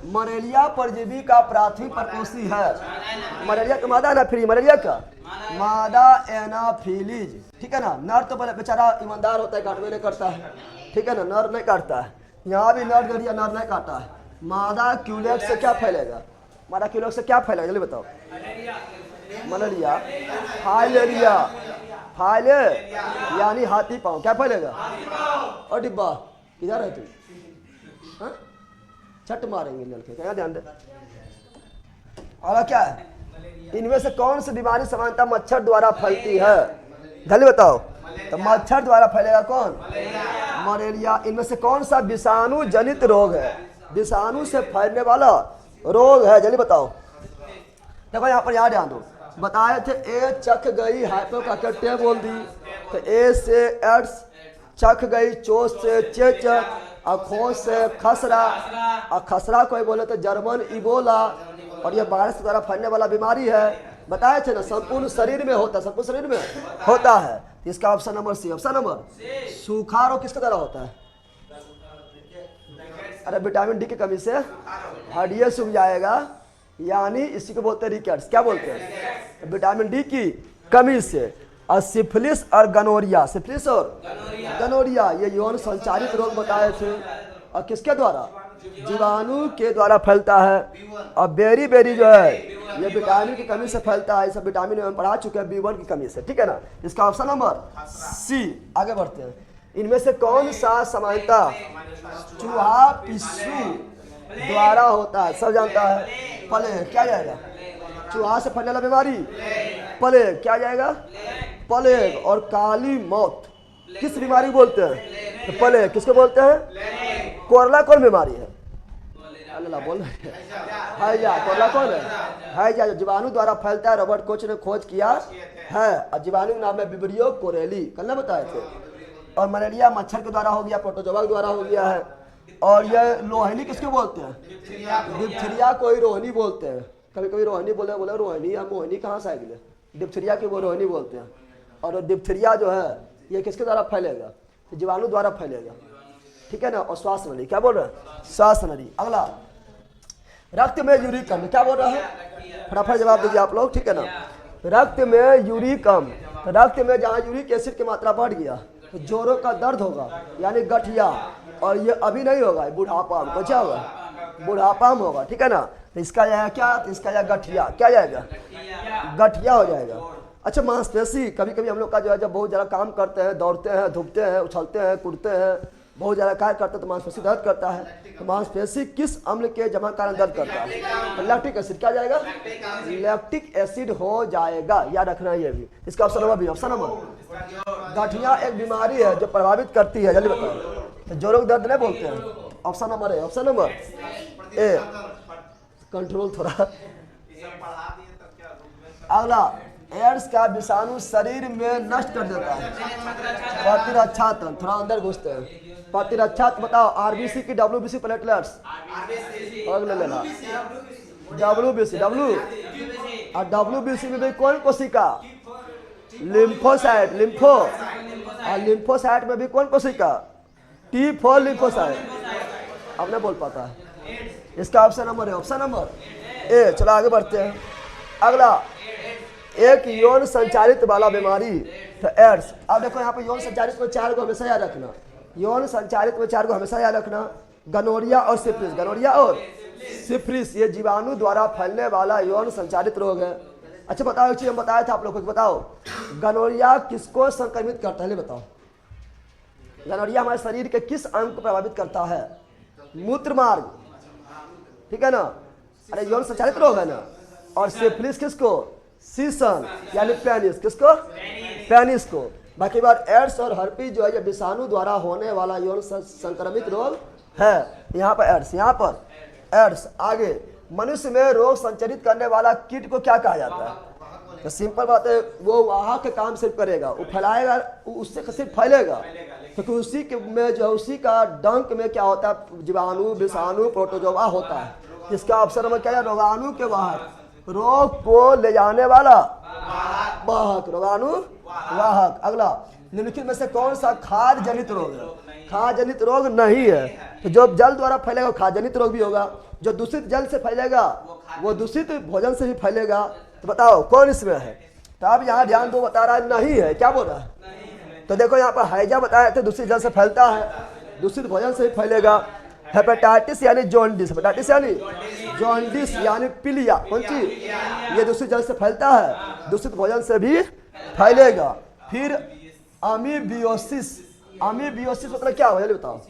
मलेरिया परजीवी का प्राथमिक प्रकोष्ठी है। मलेरिया का मादा एनाफिलीज, मलेरिया का मादा एनाफिलीज, ठीक है ना। नर तो बेचारा ईमानदार होता है, काटवे नहीं करता है, ठीक है ना, नर नहीं काटता है। यहाँ भी नर गड़िया नर नहीं काटा है। मादा क्यूलेक्स से क्या फैलेगा? मादा क्यूलेक्स से क्या फैलेगा जल्दी बताओ? मलेरिया, फाइलेरिया, फाइले यानी हाथी पाँव, क्या फैलेगा? और डिब्बा इधर है तुम, छट मारेंगे लड़के, क्या ध्यान दे। और क्या है? इनमें से कौन सी बीमारी सामान्यतः मच्छर द्वारा फैलती है? जल्दी बताओ। तो मच्छर द्वारा फैलेगा कौन? मलेरिया। इनमें से कौन सा विषाणु जनित रोग है? विषाणु से फैलने वाला रोग है, जल्दी बताओ। देखो यहाँ पर याद दो, बताए थे ए चख गई हाइपोकाइटिस बोल दी, तो ए से एड्स, चख गई चोट से चेचक, खोज से खसरा, और खसरा कोई बोले तो जर्मन इबोला, और ये वायरस द्वारा फैलने वाला बीमारी है। बताए थे ना, संपूर्ण शरीर में होता है, संपूर्ण शरीर में होता है। इसका option number C. Option number सूखा रोग किसके द्वारा होता है? अरे विटामिन डी की कमी से हड्डियां सूख जाएगा, यानी इसी को बोलते हैं रिकेट्स। क्या बोलते हैं? विटामिन डी की कमी से। और सिफिलिस और गनोरिया, सिफिलिस और गनोरिया ये यौन संचारित रोग बताए थे, और किसके द्वारा? जीवाणु के द्वारा फैलता है। और बेरी बेरी जो है ये विटामिन की कमी से फैलता है। सब विटामिन में पढ़ा चुके हैं, B1 की कमी से, ठीक है ना। इसका ऑप्शन नंबर सी। आगे बढ़ते हैं। इनमें से कौन सा सामान्यतः चूहा पिस्सू द्वारा होता है? सब जानता है, प्लेग। क्या जाएगा? चूहा से फैलने वाला बीमारी प्लेग। क्या जाएगा? प्लेग। और काली मौत किस बीमारी बोलते हैं? तो प्लेग। किसको बोलते हैं? कोरला कौन बीमारी है? अल्लाह बोल रहे हैं हैजा। कोरला कौन है? हैजा, जो जीवाणु द्वारा फैलता है। रॉबर्ट कोच ने खोज किया है, और जीवाणु का नाम है विब्रियो कोरेली, कल ना बताए थे। और मलेरिया मच्छर के द्वारा हो गया, प्रोटोजोआ के द्वारा हो गया है। और ये रोहिणी किसको बोलते हैं? डिप्थीरिया को ही रोहिणी बोलते हैं। कभी कभी रोहिणी बोले रोहिणी या मोहिनी कहाँ से आएगी? डिप्थीरिया की वो रोहिणी बोलते हैं। और डिप्थीरिया जो है ये किसके द्वारा फैलेगा? जीवाणु द्वारा फैलेगा, ठीक है ना। और श्वास नली, क्या बोल रहे हैं? श्वास नली। अगला, रक्त में यूरिक अम्ल। क्या बोल रहा है? फटाफट जवाब दीजिए आप लोग, ठीक है ना। रक्त में यूरिक अम्ल, तो रक्त में जहाँ यूरिक एसिड की मात्रा बढ़ गया तो जोड़ों का दर्द होगा, यानी गठिया। और ये अभी नहीं होगा, बुढ़ापा में। क्या होगा? बुढ़ापा में होगा, ठीक है ना। तो इसका जाएगा क्या? तो इसका जाएगा गठिया। क्या जाएगा? गठिया हो जाएगा। अच्छा, मांसपेशी, कभी कभी हम लोग का जो है जब बहुत ज़्यादा काम करते हैं, दौड़ते हैं, धूपते हैं, उछलते हैं, कूदते हैं, बहुत ज़्यादा कार्य करते हैं, तो मांसपेशी दर्द करता है। तो मांसपेशी किस अम्ल के जमा कारण दर्द करता है? तो लैक्टिक एसिड। क्या जाएगा? लैक्टिक एसिड हो जाएगा, याद रखना है ये भी। इसका option number B. Option number, गठिया एक बीमारी है जो प्रभावित करती है, जल्दी बताओ। तो जोड़ों दर्द नहीं बोलते हैं। Option number A. Option number A. Control थोड़ा। अगला, एड्स का विषाणु शरीर में नष्ट कर देता है प्रतिरक्षा तंत्र। थोड़ा अंदर घुसते हैं। प्रतिरक्षा बताओ, आरबीसी की WBC प्लेटलेट्स। अगले लेना WBC, और WBC में भी कौन कोशिका? Lymphocyte, lympho. और लिम्फोसाइट में भी कौन कोशिका? T4 lymphocyte. अब नहीं बोल पाता है। इसका ऑप्शन नंबर है। Option number A. चलो आगे बढ़ते हैं। अगला, एक यौन संचारित वाला बीमारी, तो एड्स। अब देखो यहाँ पे यौन संचारित में 4 को हमेशा याद रखना। यौन संचारित में 4 को हमेशा याद रखना। गनोरिया और सिफिलिस। गनोरिया और सिफिलिस ये जीवाणु द्वारा फैलने वाला यौन संचारित रोग है। अच्छा बताओ, एक चीज हम बताया था आप लोगों को, बताओ गनोरिया किसको संक्रमित करता है? बताओ, गनोरिया हमारे शरीर के किस अंग को प्रभावित करता है? मूत्र मार्ग, ठीक है ना। अरे यौन संचारित रोग है ना। और सिफिलिस किसको? सीसन, यानी पेनिस। किसको? पेनिस को। बाकी बात एड्स और हर्पीज जो है ये विषाणु द्वारा होने वाला यौन संक्रमित रोग है। यहाँ पर एड्स, यहाँ पर एड्स। आगे, मनुष्य में रोग संचरित करने वाला कीट को क्या कहा जाता है? तो सिंपल बात है, वो वाहक के काम सिर्फ करेगा, वो फैलाएगा, उससे सिर्फ फैलेगा, क्योंकि उसी के में जो उसी का डंक में क्या होता है? जीवाणु, विषाणु, प्रोटोजोआ होता है। इसका ऑप्शन नंबर क्या है? रोगाणु के वाहक, रोग को ले जाने वाला वाहक, रोगाणु वाहक। अगला, निम्नलिखित में से कौन सा खाद्य जनित रोग है? खाद्य जनित रोग नहीं है। तो जो जल द्वारा फैलेगा वो खाद्य जनित रोग भी होगा। जो दूषित जल से फैलेगा वो दूषित भोजन से भी फैलेगा। तो बताओ कौन इसमें है? तो आप यहाँ ध्यान दो, बता रहा है नहीं है। क्या बोल रहा है? तो देखो यहाँ पर हैजा बताया थे, दूषित जल से फैलता है, दूषित भोजन से भी फैलेगा। हेपेटाइटिस यानी जॉन्डिस, हेपेटाइटिस यानी जॉन्डिस यानी पीलिया, कौन चीज? ये दूषित जल से फैलता है, दूषित भोजन से भी फैलेगा। फिर अमीबियोसिस अमीबियोसिस मतलब क्या हुआ, बताओ।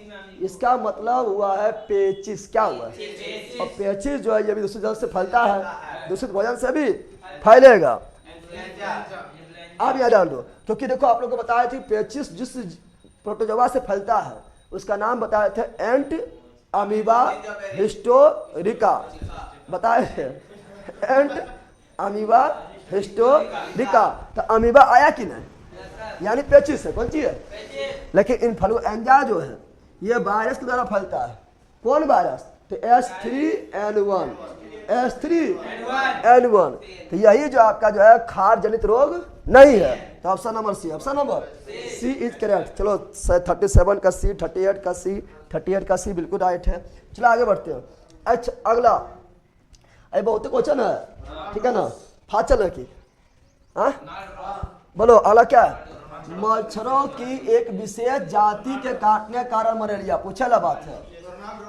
इसका मतलब हुआ है पेचिस। क्या हुआ है? और पेचिस जो है ये भी दूषित जल से फैलता है, दूषित भोजन से भी फैलेगा। आप याद डाल दो, क्योंकि देखो आप लोग को बताया थी पेचिस जिस प्रोटोजोआ से फैलता है उसका नाम बताए थे एंट अमीबा हिस्टोरिका, बताए थे एंट अमीबा हिस्टोरिका। तो अमीबा आया कि नहीं, यानी पेचिस है, कौन चीज है? लेकिन इन्फ्लुएंजा जो है ये वायरस के द्वारा फैलता है। कौन वायरस? तो H3N1, H3N1। तो यही जो आपका जो है खार जनित रोग नहीं है। तो option number C, option number C is correct. चलो 37 का सी, 38 का सी, 38 का सी बिल्कुल राइट है। चलो आगे बढ़ते हैं। अच्छा अगला, अरे बहुत क्वेश्चन है, ठीक है ना, फाचल है कि हाँ बोलो अगला क्या है? मच्छरों की एक विशेष जाति के काटने के कारण मलेरिया, पूछेला बात है।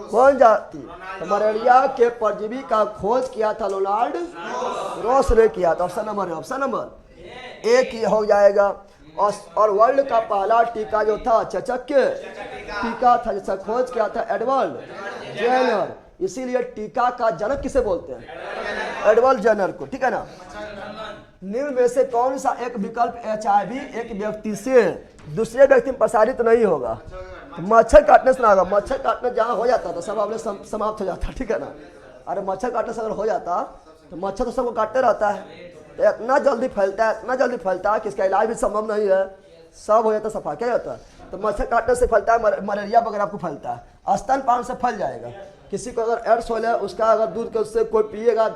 कौन जाति? तो मलेरिया के परजीवी का खोज किया था रोनाल्ड रोस ने किया था। ऑप्शन नंबर, ऑप्शन नंबर एक ही हो जाएगा। और वर्ल्ड का पहला टीका जो था चेचक के टीका था जिसका खोज किया था एडवर्ड जेनर। इसीलिए टीका का जनक किसे बोलते हैं? एडवर्ड जेनर को, ठीक है ना। निम्न में से कौन सा एक विकल्प HIV एक व्यक्ति से दूसरे व्यक्ति में प्रसारित नहीं होगा? तो मच्छर काटने से ना होगा। मच्छर काटने जहाँ हो जाता था सब आपने समाप्त हो जाता, ठीक है ना। अरे मच्छर काटने से अगर हो जाता तो मच्छर तो सबको काटते रहता है, तो इतना जल्दी फैलता है, इतना जल्दी फैलता है कि इसका इलाज भी संभव नहीं है। सब हो जाता सफा, क्या होता है? तो मच्छर काटने से फैलता है, मलेरिया वगैरह आपको फैलता है। स्तनपान से फैल जाएगा। किसी को अगर एड्स हो जाए, उसका अगर दूध के उससे कोई पिएगा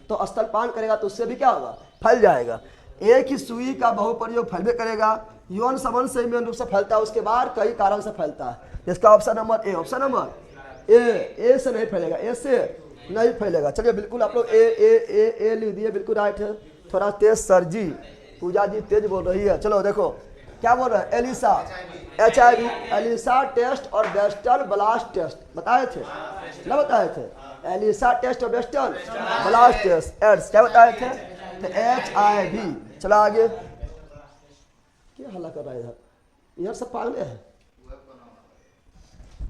तो स्तनपान करेगा तो उससे भी क्या होगा? फैल जाएगा। एक ही सुई का बहुप्रयोग फैलबे करेगा। यौन संबंध से मेन रूप से फैलता है, उसके बाद कई कारण से फैलता है। इसका option number A, option number A से नहीं फैलेगा, ए से नहीं फैलेगा। चलिए बिल्कुल आप लोग ए लिख दिए, बिल्कुल राइट है। थोड़ा तेज सर जी, पूजा जी तेज बोल रही है। चलो देखो क्या बोल रहे हैं, एलिसा HIV एलिसा टेस्ट और बेस्टल ब्लास्ट टेस्ट बताए थे ना, बताए थे एलिसा टेस्ट और बेस्टल ब्लास्ट टेस्ट। एड्स क्या बताए थे? तो HIV। चला आगे, क्या हल्ला कर रहा है इधर, इधर सब पागल है।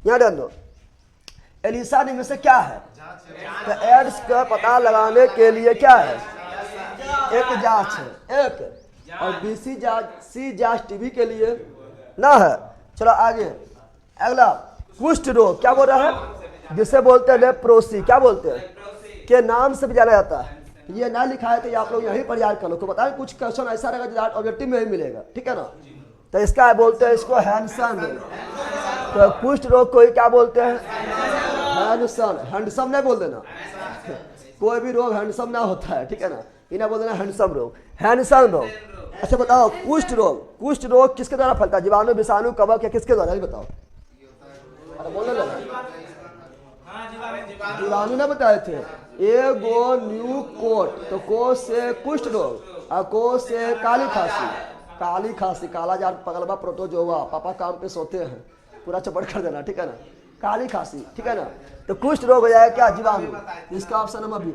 यहाँ डाल दो एलिसा में से क्या है? तो एड्स का पता लगाने के लिए क्या है? एक जांच है, एक। और BC जांच, C जांच TB के लिए ना है। चलो आगे अगला, कुष्ठ रोग क्या बोल रहा है? जिसे बोलते हैं लेप्रोसी, क्या बोलते हैं? के नाम से भी जाना जाता है। ये ना लिखा है तो ये आप लोग यहीं पर याद कर लो। तो बताएं कुछ क्वेश्चन ऐसा रहेगा जो ऑब्जेक्टिव में ही मिलेगा, ठीक है ना। तो इसका बोलते हैं इसको हैंडसम। तो कुष्ठ रोग को ही क्या बोलते हैं? हैंडसम। हैंडसम नहीं बोल देना, कोई भी रोग हैंडसम ना होता है, ठीक है ना। इन्हें बोल देना हैंडसम रोग, हैंडसम रोग। अच्छा बताओ कुष्ठ रोग किसके द्वारा फैलता है? जीवाणु, विषाणु, कवक या किसके द्वारा? बताओ। अरे बोलने लगा, जीवाणु ने बताए थे। एगो न्यू कोट, तो कोट से कुष्ठ रोग और कोट से काली खांसी। काली खांसी, काला जार पगलवा प्रोटोजोआ, पापा काम पे सोते हैं, पूरा चपड़ कर देना, ठीक है ना। काली खांसी, ठीक है ना। तो कुष्ठ रोग हो जाएगा क्या? जीवाणु। इसका ऑप्शन नंबर बी।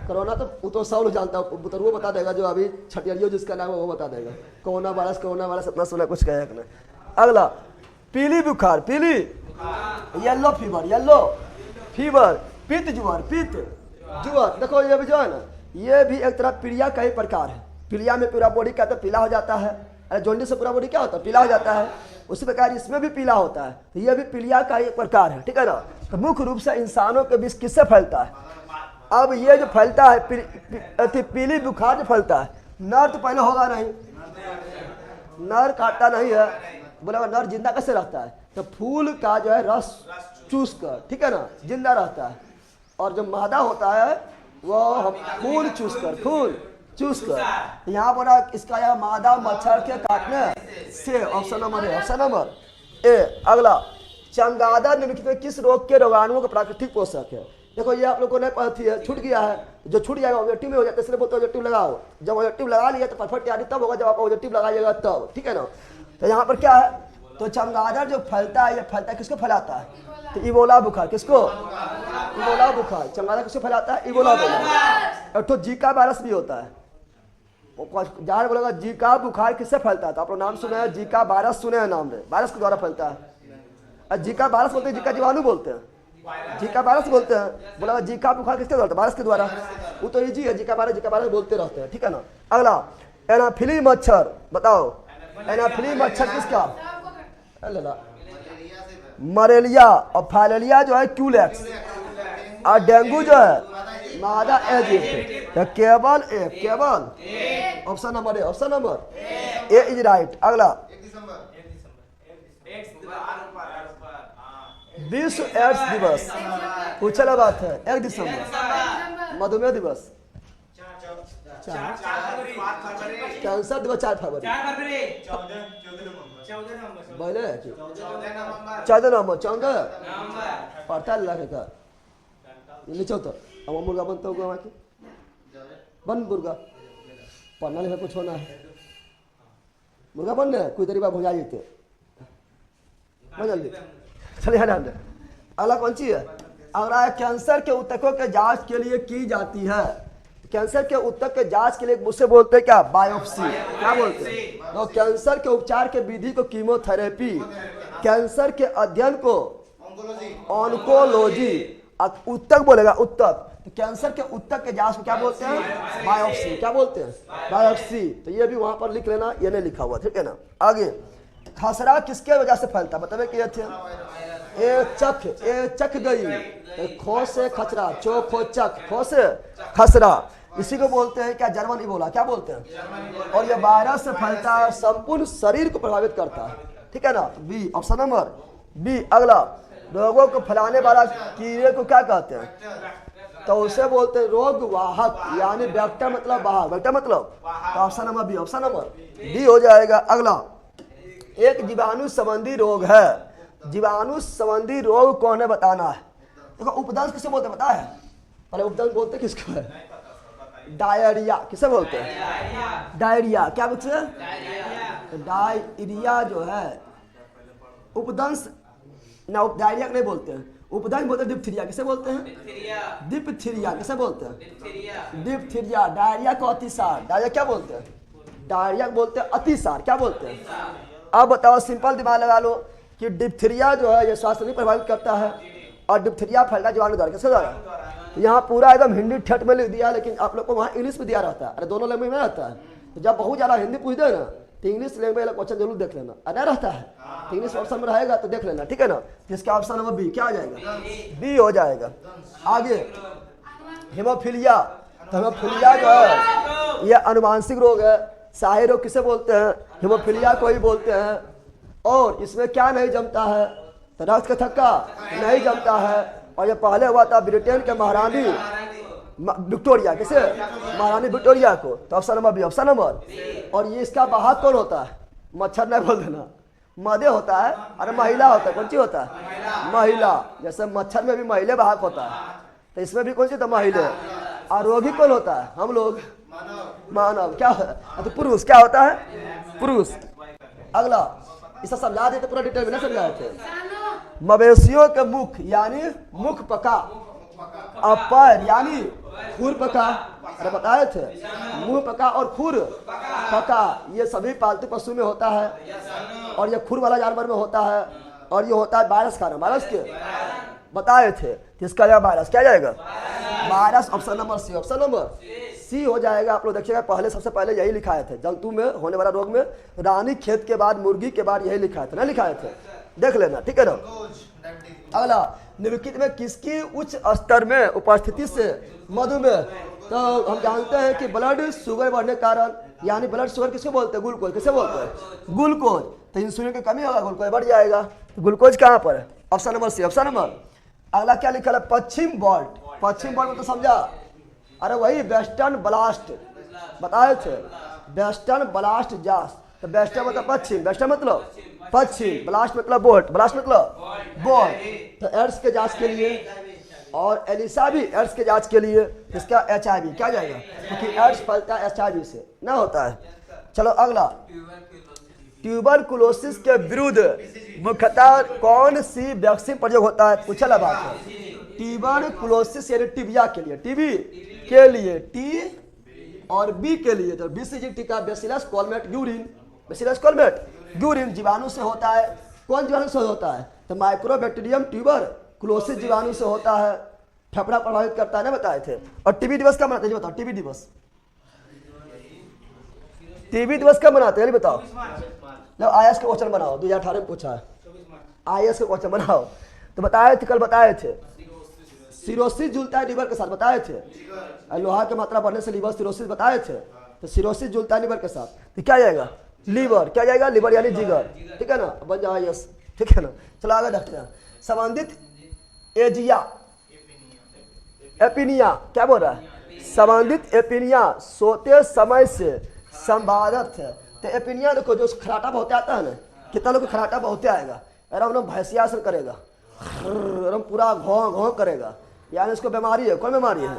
कोरोना तो सब लोग जानता है, वो बता देगा जो अभी छटियारियों जिसका नाम है वो बता देगा। कोरोना वायरस इतना सुना कुछ कहेगा ना। अगला पीली बुखार, पीली येलो फीवर, पित्त जुआर। देखो ये भी जो है ना, ये भी एक तरह पीलिया का ही प्रकार है। पीलिया में पूरा बॉडी क्या पीला हो जाता है। अरे जोंडिस से पूरा बॉडी क्या होता है? पीला हो जाता है। उसी प्रकार इसमें भी पीला होता है। तो ये भी पीलिया का एक प्रकार है, ठीक है ना। तो मुख्य रूप से इंसानों के बीच किससे फैलता है? अब ये जो फैलता है पीली बुखार जो फैलता है, नर तो पहले होगा नहीं, नर काटता नहीं है। बोला नर जिंदा कैसे रहता है? तो फूल का जो है रस चूस कर, ठीक है ना, जिंदा रहता है। और जो मादा होता है वो फूल चूस कर यहाँ पर इसका यह मादा मच्छर के काटने से। Option number A, option number A. अगला चमगादड़ निम्नलिखित में किस रोग के रोगाणुओं का प्राकृतिक पोषक है? देखो ये आप लोगों ने पढ़ी है, छूट गया है। जो छूट जाएगा ऑब्जेक्टिव में हो जाता है, इसलिए बोलते ऑब्जेक्टिव लगाओ। जब ऑब्जेक्टिव लगा लिया तो परफेक्ट यानी तब होगा जब आप ऑब्जेक्टिव लगाइएगा तब, ठीक है ना। तो यहाँ पर क्या है? तो चमगादड़ जो फैलता है, ये फैलता है किसको फैलाता है? तो इबोला बुखार। किसको? इबोला बुखार। चमगादड़ किसको फैलाता है? इबोला बुखार। और तो जीका वायरस भी होता है, जहाँ बोलेगा जीका बुखार किससे फैलता है, तो आप लोग नाम सुने हैं, जीका वायरस सुने हैं नाम में, वायरस के द्वारा फैलता है। और जीका वायरस बोलते हैं, जीका जीवाणु बोलते हैं, जीका वायरस बोलते हैं। बोला जीका बुखार किसके द्वारा, वायरस के द्वारा, वो तो इजी है, जीका वायरस बोलते रहते हैं, ठीक है ना। अगला एनाफिली मच्छर, बताओ एनाफिली मच्छर किसका, मलेरिया, और फाइलेरिया जो है क्यूलेक्स, और डेंगू जो है मादा एजिप्ट। केवल option number A is right. अगला विश्व एड्स दिवस, पूछला बात है 1 दिसंबर। मधुमेह दिवस, कैंसर दिवस 4 फरवरी, 14 नवंबर 14 पढ़ता लगा नीचे तो अब मुर्गा बनता होगा वहाँ की बन मुर्गा पढ़ना लिखा कुछ होना है, मुर्गा बन रहे कोई तरीका भुजा जेते बन जल्दी चलिए हटान दे। अगला कौन सी है, अगला कैंसर के ऊतकों के जांच के लिए की जाती है। कैंसर के ऊतक के जांच के लिए मुझसे बोलते हैं क्या, बायोप्सी, क्या बोलते हैं। तो कैंसर के उपचार के विधि को कीमोथेरेपी, कैंसर के अध्ययन को ऑन्कोलॉजी, ऊतक बोलेगा ऊतक, तो कैंसर के ऊतक के जांच को क्या बोलते हैं, बायोप्सी, क्या बोलते हैं, बायोप्सी। तो ये भी वहां पर लिख लेना, ये नहीं लिखा हुआ, ठीक है ना। आगे खसरा किसके वजह से फैलता, बतावे कि थे ए चक गई, खो से खचरा, चो खो चक, खो से खसरा, इसी को बोलते हैं क्या, जर्मन इबोला, क्या बोलते हैं। और ये वायरस से फैलता है, संपूर्ण शरीर को प्रभावित करता है, ठीक है ना। B, option number B. अगला रोगों को फैलाने वाला कीड़े को क्या कहते हैं, तो उसे बोलते हैं रोग वाहक, यानी वेक्टर मतलब वाहक, वेक्टर मतलब, तो option number B, option number B हो जाएगा। अगला एक जीवाणु संबंधी रोग है, जीवाणु संबंधी रोग कौन है बताना है। देखो उपदंश किसे बोलते हैं पता है, पहले उपदंश बोलते किसको है, डायरिया, किसे बोलते हैं, डायरिया, क्या बोलते हैं, डायरिया जो है उपदंश ना, डायरिया नहीं बोलते हैं, उपदंश बोलते हैं डिप्थीरिया, किसे बोलते हैं, डिप्थीरिया, किसे बोलते हैं, डिप्थीरिया। डायरिया को अतिसार, डायरिया क्या बोलते हैं, डायरिया बोलते हैं अतिसार, क्या बोलते हैं। अब बताओ सिंपल दिमाग लगा लो कि डिप्थीरिया जो है ये स्वास्थ्य नहीं प्रभावित करता है, और डिप्थीरिया फैलता है जीवाणु द्वारा, किसके द्वारा। यहाँ पूरा एकदम हिंदी ठेठ में लिख दिया, लेकिन आप लोग को वहाँ इंग्लिश में दिया रहता है, अरे दोनों लैंग्वेज में रहता है। तो जब बहुत ज़्यादा हिंदी पूछते हैं ना, तो इंग्लिश लैंग्वेज क्वेश्चन जरूर देख लेना, अरे रहता है तो इंग्लिश ऑप्शन में रहेगा तो देख लेना, ठीक है ना। जिसका ऑप्शन नंबर बी क्या आ जाएगा, बी हो जाएगा। आगे हेमोफीलिया, तो हेमोफीलिया जो है यह अनुवांशिक रोग है, शाही रोग किसे बोलते हैं, हेमोफीलिया को ही बोलते हैं। और इसमें क्या नहीं जमता है, तो रक्त का थक्का नहीं जमता है। और ये पहले हुआ था ब्रिटेन के महारानी विक्टोरिया, किसे, महारानी विक्टोरिया को, तो option number B, option number. और ये इसका वाहक कौन होता है, मच्छर नहीं बोल देना, मदे होता है, अरे महिला होता है, कौन सी होता है, महिला। जैसे मच्छर में भी महिला वाहक होता है, तो इसमें भी कौन सी, तो महिला। और रोगी कौन होता है, हम लोग, मानव, क्या है, तो पुरुष, क्या होता है, पुरुष। अगला इसे समझा देते, पूरा डिटेल में नहीं समझाए थे। मवेशियों के मुख यानी मुख पका, और पैर यानी खुर पका, अरे बताए थे, मुंह पका और खुर पका, ये सभी पालतू पशु में होता है, और ये खुर वाला जानवर में होता है, और ये होता है वायरस कारण, वायरस के बताए थे। किसका यह वायरस क्या जाएगा, virus, option number C, option number C हो जाएगा। आप लोग देखिएगा पहले सबसे पहले यही लिखाए थे, जंतु में होने वाला रोग में रानी खेत के बाद मुर्गी के बाद यही लिखाए थे, ना लिखाए थे, देख लेना, ठीक है ना। अगला निम्नलिखित में किसकी उच्च स्तर में उपस्थिति से मधुमेह, तो हम जानते हैं कि ब्लड शुगर बढ़ने के कारण, यानी ब्लड शुगर किसको बोलते हैं, ग्लूकोज, किसे बोलते हैं, ग्लूकोज। तो इंसुलिन की कमी होगा, ग्लूकोज बढ़ जाएगा। ग्लूकोज कहाँ पर है, option number C, option number. अगला क्या लिखा है, पश्चिम बॉल्ट, पश्चिम बॉल्ट में तो समझा, अरे वही वेस्टर्न ब्लास्ट बताए थे, वेस्टर्न ब्लास्ट जास, तो वेस्टर्न मतलब पश्चिम, वेस्टर्न मतलब पश्चिम, ब्लास्ट मतलब बोल्ट, ब्लास्ट मतलब बोल्ट। तो एड्स के जांच के लिए, और एलिसा भी एड्स के जांच के लिए, इसका HIV क्या जाएगा, क्योंकि एड्स फैलता है HIV से ना होता है। चलो अगला, ट्यूबरकुलोसिस के विरुद्ध मुख्यतः कौन सी वैक्सीन प्रयोग होता है, पूछा बात है। ट्यूबरकुलोसिस यानी टीबिया के लिए, टीबी के लिए, और बी के लिए तो BCG का बेसिलस कॉलमेट यूरिन, बेसिलस कॉलमेट यूरिन जीवाणु से होता है। कौन जीवाणु से होता है? तो माइक्रोबैक्टीरियम ट्यूबरकुलोसिस जीवाणु से होता है, फेफड़ा प्रभावित करता है ना, बताए थे। और टीबी दिवस कब मनाते हैं बताओ? टीबी दिवस, टीबी दिवस कब मनाते हैं बताओ? जब IAS का क्वेश्चन बनाओ, 2018 में पूछा है, IAS का क्वेश्चन बनाओ। तो बताए थे, कल बताए थे, सिरोसिस जुलता है लीवर के साथ, बताए थे। लोहा की मात्रा बढ़ने से लीवर सिरोसिस बताए थे। तो सिरोसिस जुलता है लीवर के साथ, तो क्या जाएगा? लीवर। क्या जाएगा? लीवर यानी जिगर, ठीक है ना, बन जाओ IAS, ठीक है ना। चलो आगे देखते हैं। संबंधित एजिया एपिनिया, क्या बोल रहा है? संबंधित एपिनिया सोते समय से संबाधित है। तो एपिनिया देखो, जो खराटा बहुत आता है ना, कितना लोग को खराटा बहुत आएगा, एकदम भैंसियासन करेगा, एकदम पूरा घों घों करेगा, यानी इसको बीमारी है। कौन बीमारी है?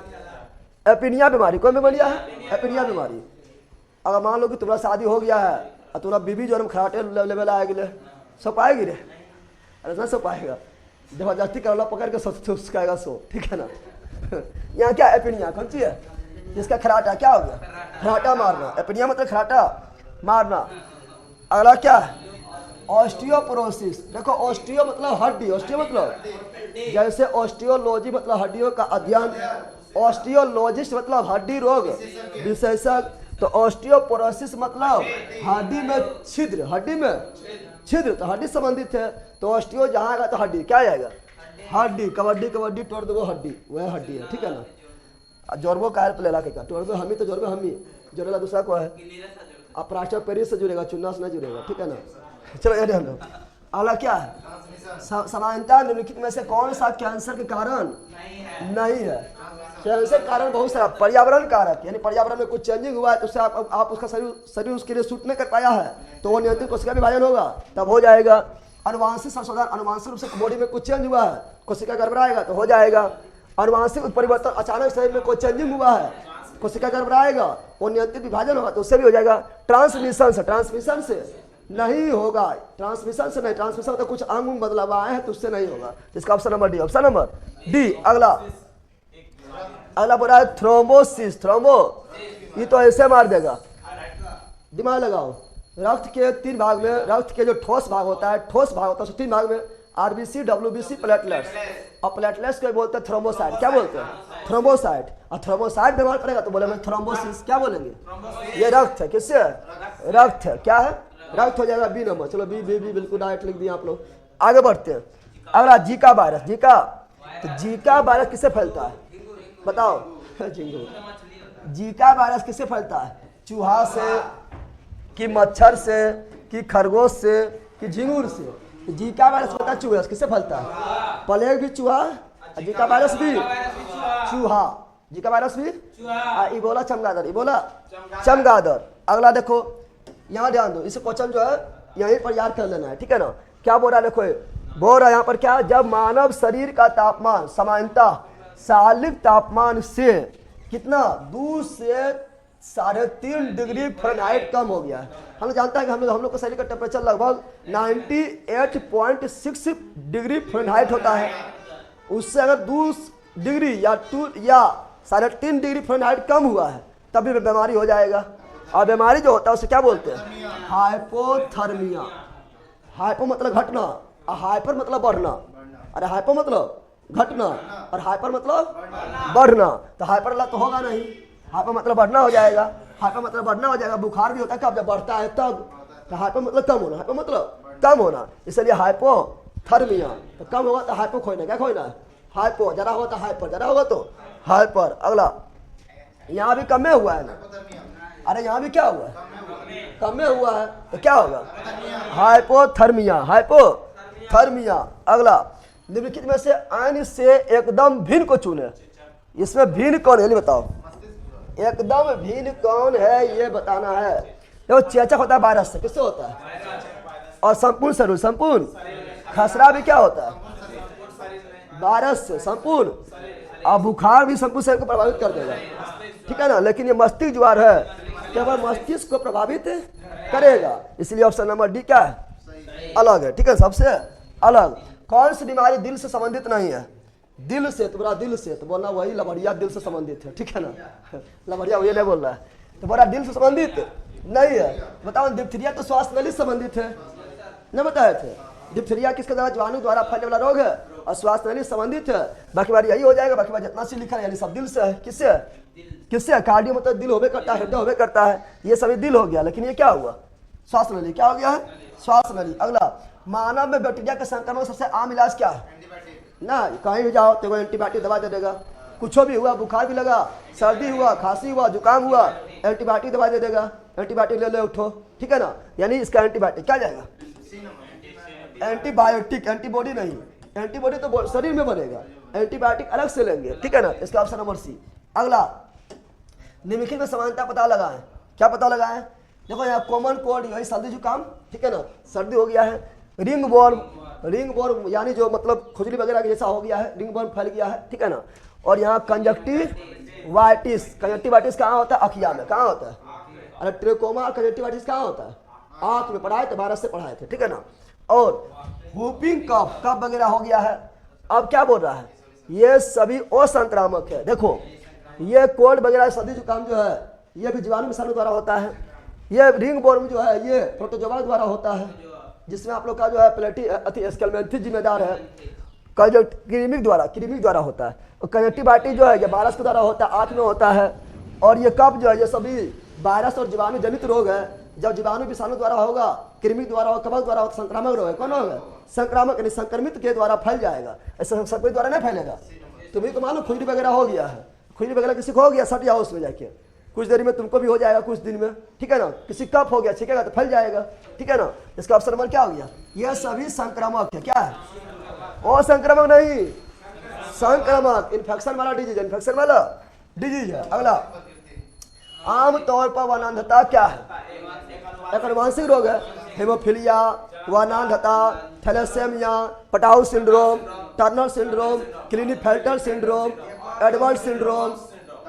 एपिनिया बीमारी। कौन बीमारी है? एपिनिया बीमारी। अगर मान लो कि तुम्हारा शादी हो गया है और तुम्हारा बीबी जो है खराटे लेवल आएगी, सब पाएगी रे? अरे ना सब पाएगा, जबरदस्ती कर लो, पकड़ के सुखाएगा सो, ठीक है ना। यहाँ क्या एपिनिया कौन सी है? जिसका खराटा क्या हो गया? खराटा मारना। एपिनिया मतलब खराटा मारना। अगला क्या है? ऑस्टियोपोरोसिस। देखो, ऑस्टियो मतलब हड्डी, ऑस्टियो मतलब जैसे ऑस्टियोलॉजी मतलब हड्डियों का अध्ययन, ऑस्टियोलॉजिस्ट मतलब हड्डी रोग विशेषज्ञ, तो ऑस्टियोपोरोसिस मतलब हड्डी में छिद्र, हड्डी में छिद्र, तो हड्डी संबंधित है। तो ऑस्टियो जहाँ आएगा तो हड्डी क्या आएगा? हड्डी। कबड्डी कबड्डी तोड़ दो हड्डी, वह हड्डी है, ठीक है ना। जोरबो कायर पे लेला के का तोड़बो हमी, तो जोरबो हमी, जोड़ेला दूसरा को है। आप प्लास्टर पेरिस से जुड़ेगा, चुन्ना से नहीं जुड़ेगा, ठीक है ना। चलो ये हम लोग अगला क्या है? सामान्यतः निम्नलिखित में से कौन सा कैंसर के कारण नहीं है? कैंसर के कारण बहुत सारा पर्यावरण कारक, यानी पर्यावरण में कुछ चेंजिंग हुआ है तो उससे आप उसका शरीर उसके लिए सूट नहीं कर पाया है, तो वो नियंत्रित कोशिका विभाजन होगा, तब हो जाएगा। अनुवांशिक संशोधन, अनुवांशिक रूप से बॉडी में कुछ चेंज हुआ है, कोशिका गड़बड़ाएगा तो हो जाएगा। अनुवांशिक परिवर्तन, अचानक शरीर में कोई चेंजिंग हुआ है, कोशिका गड़बड़ाएगा, वो नियंत्रित विभाजन होगा तो उससे भी हो जाएगा। ट्रांसमिशन से, ट्रांसमिशन से नहीं होगा, ट्रांसमिशन से नहीं, ट्रांसमिशन तो कुछ अंग बदलाव आए हैं तो उससे नहीं होगा। इसका option number D, option number D. अगला अगला बोला है थ्रोम्बोसिस। थ्रोम्बो, ये तो ऐसे मार देगा, दिमाग लगाओ। रक्त के 3 भाग में, रक्त के जो ठोस भाग होता है, ठोस भाग होता है उसको 3 भाग में, RBC, WBC, प्लेटलेट्स। और प्लेटलेट्स को बोलते हैं थ्रोम्बोसाइट। क्या बोलते हैं? थ्रोम्बोसाइट। और थ्रोम्बोसाइट बीमार पड़ेगा तो बोलेंगे थ्रोम्बोसिस। क्या बोलेंगे? ये रक्त है, किससे? रक्त है। क्या है? रक्त हो जाएगा बी नंबर। चलो बी बी बी बिल्कुल डायरेक्ट लिख दिया आप लोग। आगे बढ़ते हैं। अगला जीका वायरस। जीका, तो जीका वायरस किससे फैलता है बताओ? जीका वायरस किससे फैलता है? चूहा से कि मच्छर से कि खरगोश से कि झिंगुर से? जीका वायरस फैलता है चूहे से। किससे फैलता है? प्लेग भी चूहा, जीका वायरस भी चूहा, जीका वायरस भी, इबोला चमगादड़, इबोला चमगादड़। अगला देखो, यहाँ ध्यान दो, इस क्वेश्चन जो है यहीं पर याद कर लेना है, ठीक है ना। क्या बोल रहा है? देखो बोल रहा है यहाँ पर क्या, जब मानव शरीर का तापमान सामान्यतः शारीरिक तापमान से कितना 2 से 3.5 डिग्री फ़ारेनहाइट कम हो गया है। हम जानते हैं कि हम लोग का शरीर का टेम्परेचर लगभग 98.6 डिग्री फ़ारेनहाइट होता है। उससे अगर 2 डिग्री या 3.5 डिग्री फ़ारेनहाइट कम हुआ है तब भी बीमारी हो जाएगा। और बीमारी जो होता है उसे क्या बोलते हैं? हाइपोथर्मिया। हाइपो मतलब घटना, और हाइपर मतलब बढ़ना। अरे हाइपो मतलब घटना और हाइपर मतलब बढ़ना, तो हाइपर वाला तो होगा नहीं, हाइपर मतलब बढ़ना हो जाएगा। हाइपर मतलब बढ़ना हो जाएगा। बुखार भी होता है कब? जब बढ़ता है तब। तो हाइपर मतलब कम होना, हाइपर मतलब कम होना, इसलिए हाइपोथर्मिया। तो कम होगा तो हाइपो खोना, क्या खोना है? हाइपो। ज़्यादा होगा तो हाइपर, ज़्यादा होगा तो हाइपर। अगला, यहाँ भी कम हुआ है ना? अरे यहाँ भी क्या हुआ है? कम हुआ है, तो क्या होगा? Hypothermia, hypothermia. अगला, निम्नलिखित में से अन्य से एकदम भिन्न को चुने। इसमें भिन्न कौन है? बताओ, एकदम भिन्न कौन है ये बताना है। देखो, चेचक होता है वायरस से, किससे होता है? और संपूर्ण शरीर, संपूर्ण खसरा भी क्या होता है? वायरस से, संपूर्ण। और बुखार भी संपूर्ण शरीर को प्रभावित कर देगा, ठीक है ना। लेकिन ये मस्तिष्क ज्वार है केवल मस्तिष्क को प्रभावित करेगा, इसलिए ऑप्शन नंबर डी क्या है? अलग है, ठीक है, सबसे अलग। कौन सी बीमारी दिल से संबंधित नहीं है? दिल से, तो बोला दिल से, तो बोलना वही लबड़िया दिल से संबंधित है, ठीक है ना। लबड़िया वही नहीं बोल रहा है, तो बोला दिल से संबंधित नहीं है। बताओ डिप्थीरिया तो श्वास नली से संबंधित है, नहीं बताए थे। डिप्थीरिया किसके द्वारा, जीवाणु द्वारा फैलने वाला रोग है और श्वास नली से संबंधित है। बाकी बार यही हो जाएगा, बाकी बार जितना सी लिखा है यानी सब दिल से है। किससे है? किससे है? कार्डियो मतलब दिल होवे करता है, हृदय होवे करता है, ये सभी दिल हो गया। लेकिन ये क्या हुआ? श्वास नली। क्या हो गया है? श्वास नली। अगला, मानव में बैक्टीरिया के संक्रमण सबसे आम इलाज क्या है? ना कहीं भी जाओ तो वो एंटीबायोटिक दवा दे देगा। कुछ भी हुआ, बुखार भी लगा, सर्दी हुआ, खांसी हुआ, जुकाम हुआ, एंटीबायोटिक दवा दे देगा। एंटीबायोटिक ले लो उठो, ठीक है ना। यानी इसका एंटीबायोटिक क्या जाएगा? एंटीबायोटिक, एंटीबॉडी नहीं। एंटीबॉडी तो शरीर में बनेगा, एंटीबायोटिक अलग से लेंगे, ठीक है ना। इसका ऑप्शन नंबर सी। अगला, निम्नलिखित में समानता पता लगाएं। क्या पता लगाएं? देखो यहाँ कॉमन कोल्ड यही सर्दी जुकाम, ठीक है ना, सर्दी हो गया है। रिंग वर्म यानी जो मतलब खुजली वगैरह जैसा हो गया है, रिंग वर्म फैल गया है, ठीक है ना। और यहाँ कंजक्टिवाइटिस, कंजक्टिवाइटिस कहाँ होता है? अखिया में। कहाँ होता है? अरे ट्रेकोमा कंजक्टिवाइटिस कहाँ होता है? आँख में। पढ़ाए थे, भारत से पढ़ाए थे, ठीक है ना। और वूपिंग कफ, कफ वगैरह हो गया है। अब क्या बोल रहा है? ये सभी असंक्रामक है। देखो ये कोल्ड वगैरह सर्दी जुकाम जो है ये भी जीवाणु विषाणु द्वारा होता है। ये रिंग वर्म जो है ये प्रोटोजोआ द्वारा होता है, जिसमें आप लोग का जो है स्केलमेंथिस जिम्मेदार है। कृमि द्वारा होता है। और कंजक्टिवाइटिस जो है ये वायरस के द्वारा होता है, आँख में होता है। और ये कफ जो है ये सभी वायरस और जीवाणु जनित रोग है। जब जीवाणु विषाणु द्वारा होगा, कृमि द्वारा हो, कवक द्वारा हो, संक्रामक रोग है। कौन होगा? संक्रामक यानी संक्रमित के द्वारा फैल जाएगा, ऐसा संक्रमित द्वारा नहीं फैलेगा। तुम्हें तो मालूम खुजली वगैरह हो गया है, खुजली वगैरह किसी को हो गया, सट जाओ उसमें जाके, कुछ देर में तुमको भी हो जाएगा, कुछ दिन में, ठीक है ना। किसी कफ हो गया, छिकेगा तो फैल जाएगा, ठीक है ना। इसका ऑप्शन नंबर क्या हो गया? यह सभी संक्रामक है। क्या है? और संक्रामक नहीं, संक्रामक इन्फेक्शन वाला डिजीज, इन्फेक्शन वाला डिजीज है। अगला, आमतौर पर वनांधता क्या है? एक अनुवांशिक रोग है। हेमोफीलिया, वनांधता, thalassaemia, Patau syndrome, Turner syndrome, Klinefelter syndrome, Edward syndrome,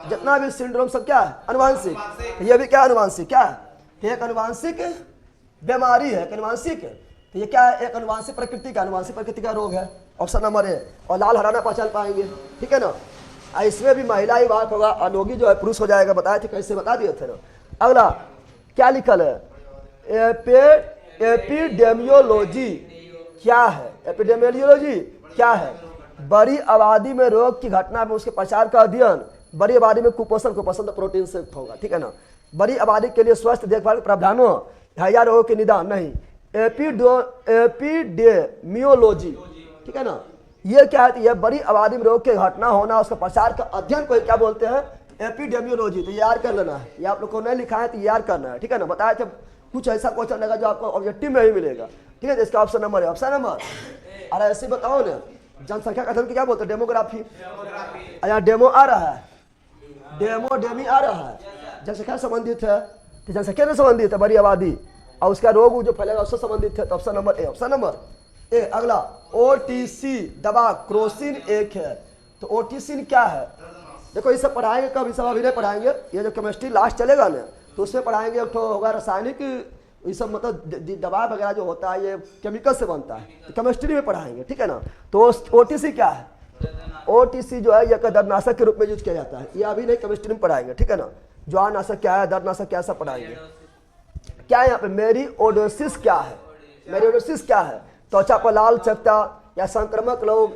जितना भी सिंड्रोम सब क्या है? अनुवांशिक। ये भी क्या अनुवांशिक? क्या है? एक अनुवांशिक बीमारी है, अनुवांशिक है। तो ये क्या है? एक अनुवांशिक प्रकृति का रोग है। Option number A. और लाल हरा ना पहचान पाएंगे, ठीक है ना। इसमें भी महिला ही वाक होगा, अनोगी जो है पुरुष हो जाएगा। बताए थे कैसे, बता दिए थे ना। अगला क्या लिखल है? एपिडेमियोलॉजी क्या है? एपिडेमियोलॉजी क्या है? बड़ी आबादी में रोग की घटना में उसके प्रसार का अध्ययन। बड़ी आबादी में कुपोषण तो प्रोटीन से होगा, ठीक है ना। बड़ी आबादी के लिए स्वस्थ देखभाल प्रावधानों, हैजा रोगों के निदान नहीं। एपिडेमियोलॉजी, ठीक है ना। ये क्या है? ये बड़ी आबादी में रोग के घटना होना, उसका प्रसार का अध्ययन को क्या बोलते हैं? एपिडेमियोलॉजी। तो याद कर लेना है, ये आप लोग को नहीं लिखा है तो याद करना है, ठीक है ना। बताया जब कुछ ऐसा क्वेश्चन रहेगा जो आपको ऑब्जेक्टिव में ही मिलेगा, ठीक है। इसका ऑप्शन नंबर है, ऑप्शन नंबर। अरे ऐसे बताओ ना, जनसंख्या का अध्ययन क्या बोलते हैं? डेमोग्राफी। यहाँ डेमो आ रहा है, डेमी आ रहा है। जनसंख्या संबंधित है, तो जनसंख्या से संबंधित है बड़ी आबादी, और उसका रोग जो फैलेगा उससे संबंधित है। तो option number A, option number A. अगला, ओटीसी दवा क्रोसिन एक है। तो ओटीसिन क्या है? देखो इसे पढ़ाएंगे कब? इसे अभी नहीं पढ़ाएंगे, ये जो केमिस्ट्री लास्ट चलेगा ना तो उसमें पढ़ाएंगे। एक तो होगा रासायनिक, ये सब मतलब दवा वगैरह जो होता है ये केमिकल से बनता है, तो केमिस्ट्री में पढ़ाएंगे, ठीक है ना। तो ओटीसी क्या है? ओटीसी जो है यह दर्दनाशक के रूप में यूज किया जाता है। ये अभी नहीं, केमिस्ट्री में पढ़ाएंगे, ठीक है ना। ज्वारनाशक क्या है, दर्दनाशक क्या है, सब पढ़ाएंगे। क्या है यहाँ पे? मेरिओडोसिस क्या है? मेरिओडोसिस क्या है? त्वचा पर लाल चकता, या संक्रामक रोग,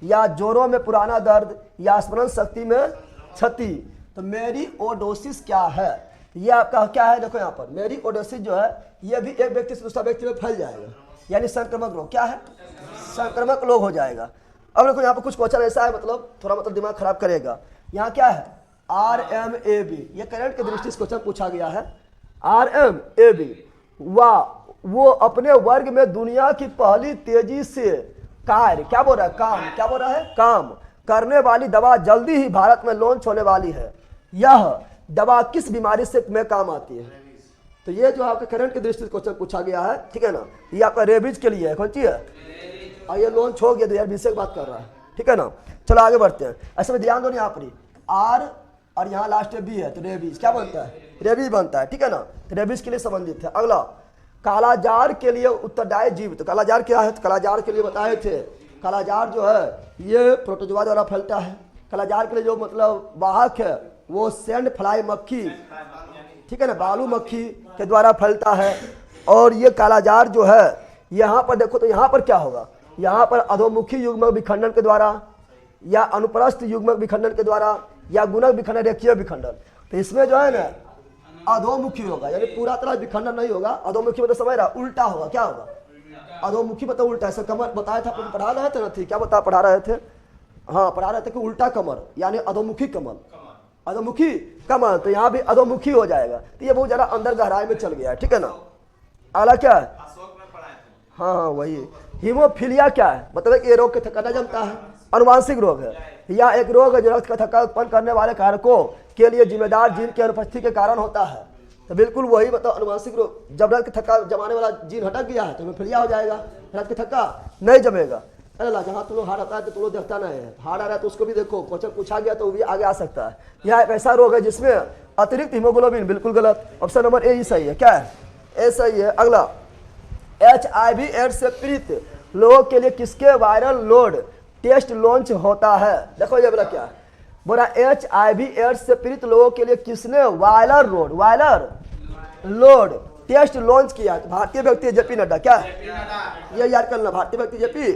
या जोड़ों में पुराना दर्द, या स्मरण शक्ति में क्षति। तो मेरिओडोसिस क्या है? ये आपका क्या है? देखो यहाँ पर मेरिओडोसिस जो है ये भी एक व्यक्ति से दूसरा व्यक्ति में फैल जाएगा, यानी संक्रामक रोग। क्या है? संक्रामक रोग हो जाएगा। अब देखो यहाँ पर कुछ क्वेश्चन ऐसा है, मतलब थोड़ा मतलब दिमाग खराब करेगा। यहाँ क्या है? RMAB, ये करंट की दृष्टि से क्वेश्चन पूछा गया है। RMAB वो अपने वर्ग में दुनिया की पहली तेजी से कार्य, क्या बोल रहा है? काम, क्या बोल रहा है? काम करने वाली दवा जल्दी ही भारत में लॉन्च होने वाली है। यह दवा किस बीमारी से में काम आती है? तो ये जो आपके करंट की दृष्टि से क्वेश्चन पूछा गया है, ठीक है ना। ये आपका रेबीज के लिए है, कौन सी है? और ये लॉन्च हो गया 2020 की बात कर रहा है, ठीक है ना। चलो आगे बढ़ते हैं। ऐसे में ध्यान दो यहाँ पर आर और यहाँ लास्ट में बी है, तो रेबीज क्या बनता है? रेबीज बनता है, ठीक है ना। तो रेबीज के लिए संबंधित है। अगला, कालाजार के लिए उत्तरदायी जीव। तो कालाजार क्या है? तो कालाजार के लिए बताए थे कालाजार जो है ये प्रोटोजोआ द्वारा फैलता है। कालाजार के लिए जो मतलब वाहक है वो सैंड फ्लाई मक्खी, ठीक है ना, बालू मक्खी के द्वारा फैलता है। और ये कालाजार जो है यहाँ पर देखो तो यहाँ पर क्या होगा, यहाँ पर अधोमुखी युग्मक विखंडन के द्वारा या अनुप्रस्थ युग्मक विखंडन के द्वारा या गुणक विखंडन, रेखीय विखंडन। तो इसमें जो है ना अधोमुखी होगा, यानी पूरा तरह विखंडन नहीं होगा। अधोमुखी मतलब समझ रहा, उल्टा होगा। क्या होगा? अधोमुखी मतलब उल्टा। ऐसा कमर बताया था, अपन पढ़ा रहे थे ना, थी क्या पढ़ा रहे थे? हाँ, पढ़ा रहे थे कि उल्टा कमर यानी अधोमुखी कमर, अधोमुखी कमर। तो यहाँ भी अधोमुखी हो जाएगा। तो ये बहुत ज्यादा अंदर गहराई में चल गया है, ठीक है ना। अगला क्या है? हाँ हाँ वही। हीमोफीलिया क्या है? मतलब कि ये रोग के थक्का जमता है, अनुवांशिक रोग है या एक रोग है जो रक्त का थक्का उत्पन्न करने वाले कारकों के लिए जिम्मेदार जीन की अनुपस्थिति के कारण होता है। तो बिल्कुल वही मतलब अनुवांशिक रोग। जब रक्त थक्का जमाने वाला जीन हटक गया है तो हीमोफीलिया हो जाएगा, रक्त थक्का नहीं जमेगा। अरे ला, जहाँ तुम लोग हार्ड आता है तो तुम लोग देखता नहीं है, हार्ड आ रहा है तो उसको भी देखो, क्वेश्चन पूछा गया तो वो भी आगे आ सकता है। यह एक ऐसा रोग है जिसमें अतिरिक्त हीमोग्लोबिन, बिल्कुल गलत, ऑप्शन नंबर ए ही सही है। क्या है? ए सही है। अगला, HIV एड्स से पीड़ित लोगों के लिए किसके वायरल लोड टेस्ट लॉन्च होता है? देखो ये बोला क्या है, बोला HIV एड्स से पीड़ित लोगों के लिए किसने वायरल लोड टेस्ट लॉन्च किया? भारतीय व्यक्ति जेपी नड्डा। क्या है? ये याद करना, भारतीय व्यक्ति जेपी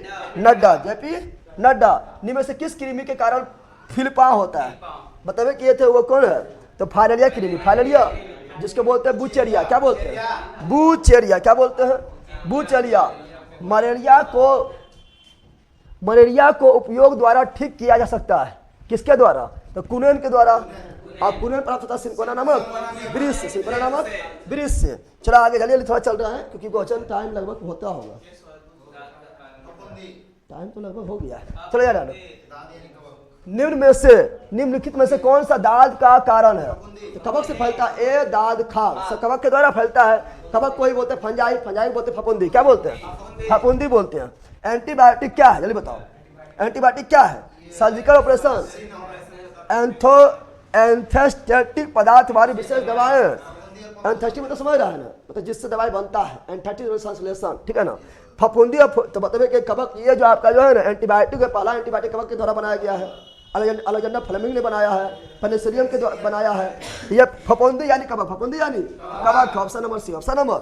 नड्डा। निम्न से किस कृमि के कारण फिलिपा होता है? बतावे कि ये थे वो कौन है? तो फाइलेरिया कृमि, फाइलेरिया जिसको बोलते हैं बुचेरिया। क्या बोलते हैं? बुचेरिया। क्या बोलते हैं? बुचेरिया। मलेरिया को उपयोग द्वारा ठीक किया जा सकता है। किसके द्वारा? तो कुनेन के द्वारा। आप कुनेन प्राप्त होता है सिंकोना नामक वृक्ष से, सिंकोना नामक वृक्ष से। चलो आगे चलिए, थोड़ा चल रहा है क्योंकि क्वेश्चन टाइम लगभग होता होगा, टाइम तो लगभग हो गया है। चलो यार, निम्नलिखित में से कौन सा दाद का कारण है? तो कवक से फैलता है। ए दाद खाल कवक के द्वारा फैलता है। कवक कोई बोलते हैं फंजाई, फंजाई बोलते हैं फफूंदी। क्या बोलते हैं? फफूंदी बोलते हैं। एंटीबायोटिक क्या है? जल्दी बताओ, एंटीबायोटिक क्या है? सर्जिकल ऑपरेशन, एंथेस्टेटिक पदार्थ वाली विशेष दवाएं। एंथेस्टिक मतलब समझ रहा है ना, मतलब जिससे दवाई बनता है, एंथेस्टिक संश्लेषण, ठीक है ना। फफूंदी तो बताइए कि कवक, ये जो आपका जो है ना एंटीबायोटिक है, पहला एंटीबायोटिक कवक के द्वारा बनाया गया है। अलेक्जेंडर फ्लेमिंग ने बनाया है, पेनिसिलियम के द्वारा बनाया है। ये फफूंदी यानी कवक, फफूंदी यानी कवक। Option number C, option number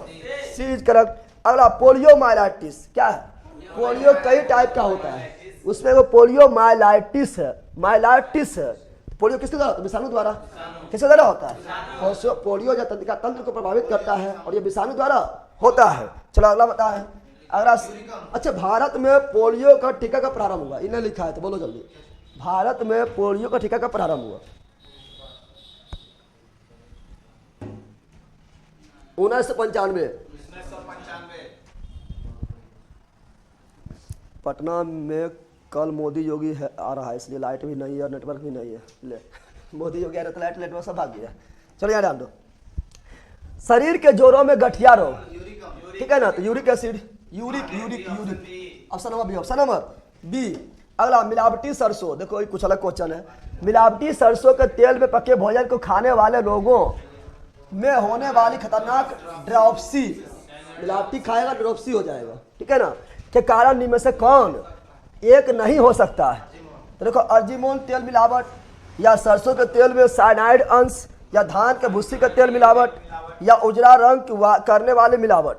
C is correct. अगला, पोलियोमाइलाइटिस क्या है? पोलियो कई टाइप का होता है, उसमें वो पोलियोमाइलाइटिस है, माइलाइटिस है। पोलियो किसके द्वारा? विषाणु द्वारा। किसके द्वारा होता है? पोलियो जो तंत्रिका तंत्र को प्रभावित करता है और ये विषाणु द्वारा होता है। चलो अगला बता है। अगला, अच्छा, भारत में पोलियो का टीका का प्रारंभ हुआ, इन्हें लिखा है तो बोलो जल्दी। भारत में पोलियो का टीका का प्रारंभ हुआ 1995। पटना में कल मोदी योगी है आ रहा है, इसलिए लाइट भी नहीं है और नेटवर्क भी नहीं है। ले मोदी योगी आ रहा तो लाइट नेटवर्क सब भाग गया। चलो यार, दो शरीर के जोड़ों में गठिया रोग, ठीक है ना। तो uric acid, uric. Option number B, option number B. अगला, मिलावटी सरसों। देखो ये कुछ अलग क्वेश्चन है। मिलावटी सरसों के तेल में पके भोजन को खाने वाले लोगों में होने वाली खतरनाक ड्रॉप्सी, मिलावटी खाएगा ड्रॉप्सी हो जाएगा, ठीक है ना, के कारण निम्न में से कौन एक नहीं हो सकता है? तो देखो, अर्जिमोन तेल मिलावट, या सरसों के तेल में साइनाइड अंश, या धान के भूसी का तेल मिलावट, या उजला रंग करने वाले मिलावट।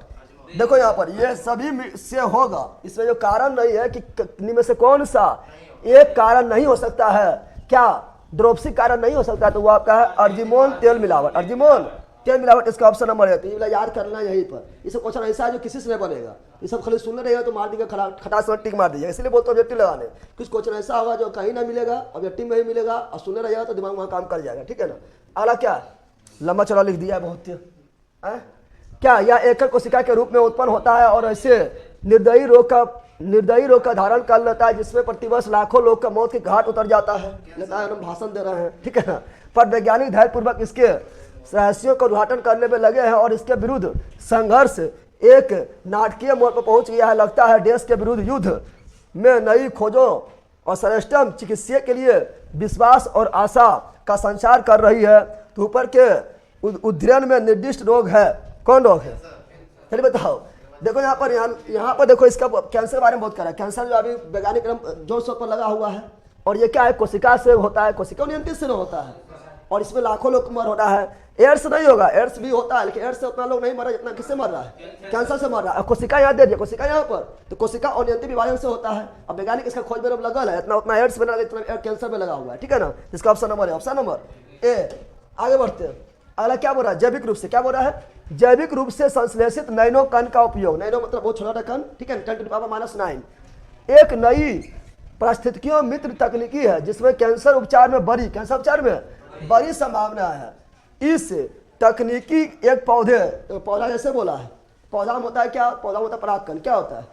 देखो यहाँ पर ये सभी से होगा, इसमें जो कारण नहीं है कि इनमें से कौन सा एक कारण नहीं हो सकता है। क्या ड्रोप्सी कारण नहीं हो सकता है? तो वो आपका है अर्जिमोन तेल मिलावट, अर्जिमोन तेल मिलावट। इसका ऑप्शन नंबर है। तो ये याद करना यहीं पर। ये सब क्वेश्चन ऐसा है जो किसी से नहीं बनेगा, ये सब खाली सुनने रहेगा तो मार देगा, खटास में टिक मार दीजिएगा। इसलिए बोलते ऑब्जेक्टिव लगाने। कुछ क्वेश्चन ऐसा होगा जो कहीं ना मिलेगा, ऑब्जेक्टिव में ही मिलेगा, और सुनने रहेगा तो दिमाग वहाँ काम कर जाएगा, ठीक है ना। अगला क्या, लंबा चौड़ा लिख दिया है बहुत। क्या यह एकल कोशिका के रूप में उत्पन्न होता है और ऐसे निर्दयी रोग का धारण कर लेता है जिसमें प्रतिवर्ष लाखों लोग का मौत की घाट उतर जाता है। हम भाषण दे रहे हैं, ठीक है ना। पर वैज्ञानिक धैर्यपूर्वक इसके रहस्यों का उद्घाटन करने में लगे हैं और इसके विरुद्ध संघर्ष एक नाटकीय मोड़ पर पहुंच गया है। लगता है देश के विरुद्ध युद्ध में नई खोजों और श्रेष्ठतम चिकित्सा के लिए विश्वास और आशा का संचार कर रही है। तो ऊपर के उद्धरण में निर्दिष्ट रोग है, कौन रोग है? चलिए बताओ। देखो यहाँ पर देखो, इसका कैंसर के बारे में बहुत करा है। कैंसर जो अभी वैज्ञानिक जोर शोर पर लगा हुआ है, और ये क्या है, कोशिका से होता है, कोशिका नियंत्रित से होता है, और इसमें लाखों लोग मर हो रहा है। एड्स नहीं होगा, एड्स भी होता है, लेकिन एड्स से उतना लोग नहीं मर रहा जितना किससे मर रहा है, कैंसर से मर रहा है। कोशिका यहाँ दे दिया, कोशिका यहाँ पर, तो कोशिका अनियंत्रित विभाजन से होता है। अब वैज्ञानिक इसका खोज में लगल है, इतना उतना एड्स में लगा, इतना कैंसर में लगा हुआ है, ठीक है ना। इसका ऑप्शन नंबर है, ऑप्शन नंबर ए। आगे बढ़ते हैं, अगला क्या बोल रहा है, जैविक रूप से, क्या बोल रहा है, जैविक रूप से संश्लेषित नैनो कण का उपयोग, नैनो मतलब बहुत छोटा कण, ठीक है, 10⁻⁻⁹ एक नई पारिस्थितिकीय मित्र तकनीकी है जिसमें कैंसर उपचार में बड़ी संभावना है। इस तकनीकी एक पौधा जैसे बोला है, पौधा में होता है क्या, पौधा में होता है परागकण, क्या होता है,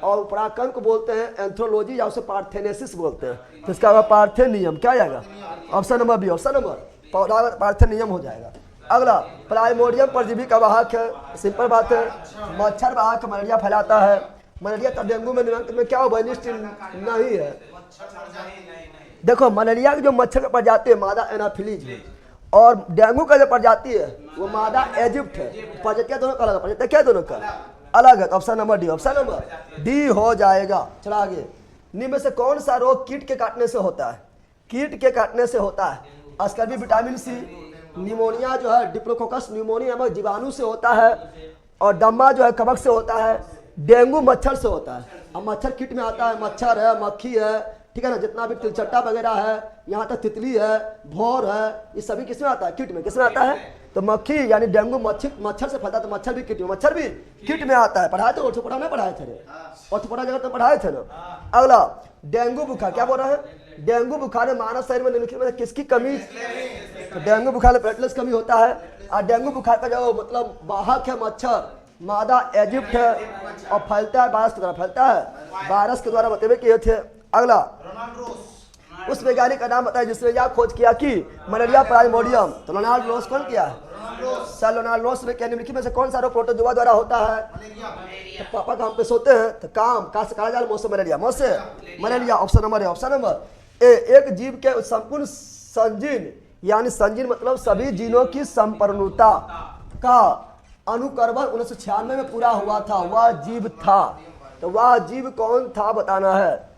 और परागकण को बोलते हैं एंथ्रोलॉजी या उसे पार्थेनेसिस बोलते हैं। तो इसका होगा पार्थेनियम, क्या आएगा, option number B, option number, पौधा पार्थेनियम हो जाएगा। अगला प्राइमोडियम परजीवी का वाहक है, सिंपल बात है, मच्छर वाहक मलेरिया फैलाता है। मलेरिया तब डेंगू में नियंत्रण में क्या हो, बनिष्ठ नहीं है। देखो मलेरिया की जो मच्छर की प्रजाति है मादा एनाफिलीज है, और डेंगू का जो प्रजाति है वो मादा इजिप्ट है। प्रजातियां दोनों का अलग है, प्रजातियां क्या दोनों का अलग है। तो option number D, option number D हो जाएगा। चला आगे, निम्न में से कौन सा रोग कीट के काटने से होता है, कीट के काटने से होता है। स्कर्वी विटामिन सी, निमोनिया जो है डिप्लोकोकस निमोनिया नामक जीवाणु से होता है, और दम्मा जो है कवक से होता है, डेंगू मच्छर से होता है। अब मच्छर कीट में आता है, मच्छर है, मक्खी है, ठीक है ना, जितना भी तिलचट्टा वगैरह है, यहाँ तक तितली है, भौर है, ये सभी किसमें आता है, कीट में। किसमें आता है, तो मक्खी यानी डेंगू मच्छर से फैलता है, तो मच्छर भी कीट में आता है। पढ़ाए थे ऑर्थोपोडा में, पढ़ाए थे ऑर्थोपोडा जगह तो पढ़ाए थे ना। अगला डेंगू बुखार, क्या बोल रहा है, डेंगू बुखार में मानव शरीर में निम्नलिखित में किसकी कमी, तो डेंगू बुखार में प्लेटलेट्स कमी होता है। और डेंगू बुखार का जो मतलब वाहक है मच्छर मादा इजिप्ट है, और फैलता है वायरस के द्वारा, फैलता है वायरस के द्वारा, बताइए किए थे। अगला उस वैज्ञानिक का नाम बताया जिसने यह खोज किया कि मलेरिया प्राइमोडियम, तो रोनाल्ड रोस कौन किया है, सर रोनाल्ड रोस ने निम्नलिखित में से कौन सा रोग प्रोटोजोआ द्वारा होता है। तो पापा काम पे सोते हैं तो काम कहा से कहा जाए, मौसे मलेरिया, ऑप्शन नंबर है, ऑप्शन नंबर ए। एक जीव के संपूर्ण संजीन, यानी संजीन मतलब सभी जीनों की संपूर्णता का अनुकर्मण 1996 में पूरा हुआ था, वह जीव था। तो वह जीव कौन था बताना है।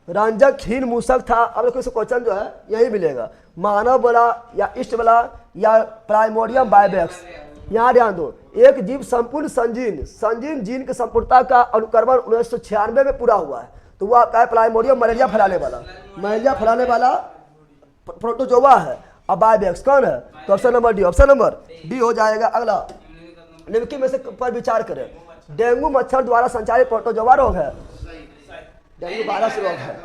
रंजकहीन मूषक था। अब देखो इस क्वेश्चन जो है यही मिलेगा, मानव वाला या इष्ट वाला या प्राइमोडियम बाइबैक्स। यहाँ ध्यान दो, एक जीव संपूर्ण संजीन जीन की संपूर्णता का अनुकर्मण 1996 में पूरा हुआ है, तो वह क्या है, प्राइमोडियम मलेरिया फैलाने वाला प्रोटोजोआ है। अब बाइबैक्स कौन है, तो option number D, option number D हो जाएगा। अगला निम्नलिखित में से पर विचार करें, डेंगू मच्छर द्वारा संचालित प्रोटोजोआ रोग है, डेंगू वायरस रोग है।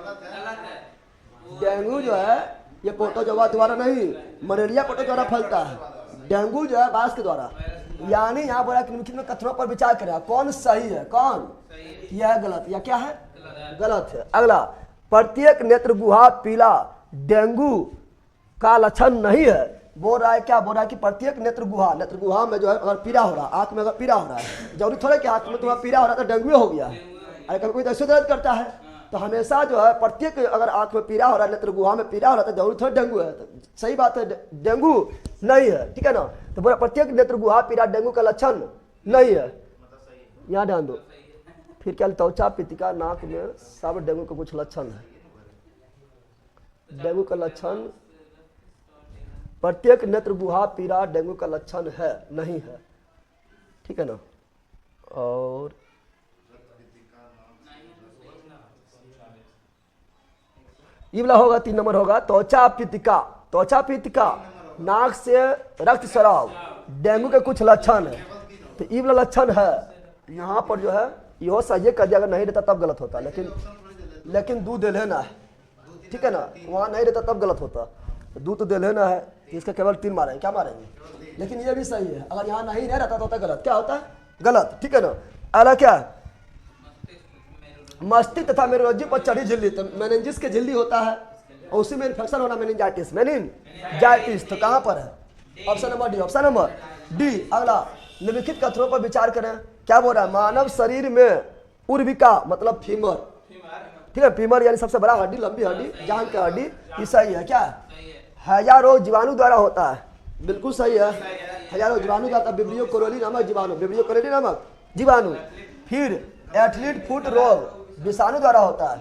डेंगू जो है ये प्रोटोजोआ द्वारा नहीं, मलेरिया प्रोटोजोआ फैलता है, डेंगू जो है वायरस के द्वारा। यानी यहाँ बोला निम्नलिखित में कथनों पर विचार करें, कौन सही है, कौन यह गलत या क्या है, गलत है। अगला, प्रत्येक नेत्र गुहा पीला डेंगू का लक्षण नहीं है। बोल रहा है क्या, बोल रहा है कि प्रत्येक नेत्र गुहा में जो है अगर पीला हो रहा है, आंख में अगर पीला हो रहा है, जरूरी थोड़ा कि आंख में तुम्हारा पीला हो रहा है तो डेंगू हो गया है। अरे कभी कोई ऐसे दर्द करता है, तो हमेशा जो है प्रत्येक अगर आंख में पीला हो रहा है, नेत्र गुहा में पीला हो रहा है, तो जरूरी थोड़ा डेंगू है। तो सही बात है, डेंगू नहीं है, ठीक है ना। तो बोला प्रत्येक नेत्र गुहा पीला डेंगू का लक्षण नहीं है। यहाँ ध्यान दो, फिर क्या, त्वचा पितिका नाक में सब डेंगू का कुछ लक्षण है। डेंगू का लक्षण प्रत्येक नेत्र गुहा पीला डेंगू का लक्षण है नहीं है, ठीक है ना। और ये वाला होगा 3 नंबर होगा, त्वचा पितिका नाक से रक्त स्राव डेंगू के कुछ लक्षण है। तो ये वाला लक्षण है यहाँ पर जो है यो सही कर दिया, अगर नहीं रहता तब गलत होता, लेकिन दूध दे लेना है, ठीक है ना। वहाँ नहीं रहता तब गलत होता, दूध तो दे लेना है, इसका केवल 3 मारेंगे, क्या मारेंगे, लेकिन ये भी सही है। अगर यहाँ नहीं रहता तो होता गलत, क्या होता है, गलत, ठीक है ना। अगला क्या, मस्तिष्क तथा मेरुरज्जु पर चढ़ी झिल्ली, तो मेनिंजिस की झिल्ली होता है, और उसी में इन्फेक्शन होना मेनिंजाइटिस। तो कहाँ पर है, option number D, option number D. अगला, निम्नलिखित कथनों पर विचार करें, क्या बोल रहा है, मानव शरीर में उर्विका मतलब फीमर, ठीक है, फीमर यानी सबसे बड़ा हड्डी, लंबी हड्डी, जांघ की हड्डी, ये सही है। क्या हैजा रोग जीवाणु द्वारा होता है, बिल्कुल सही है, हैजा रोग जीवाणु द्वारा, विब्रियो कोरोली नामक जीवाणु, फिर एथलीट फुट रोग विषाणु द्वारा होता है।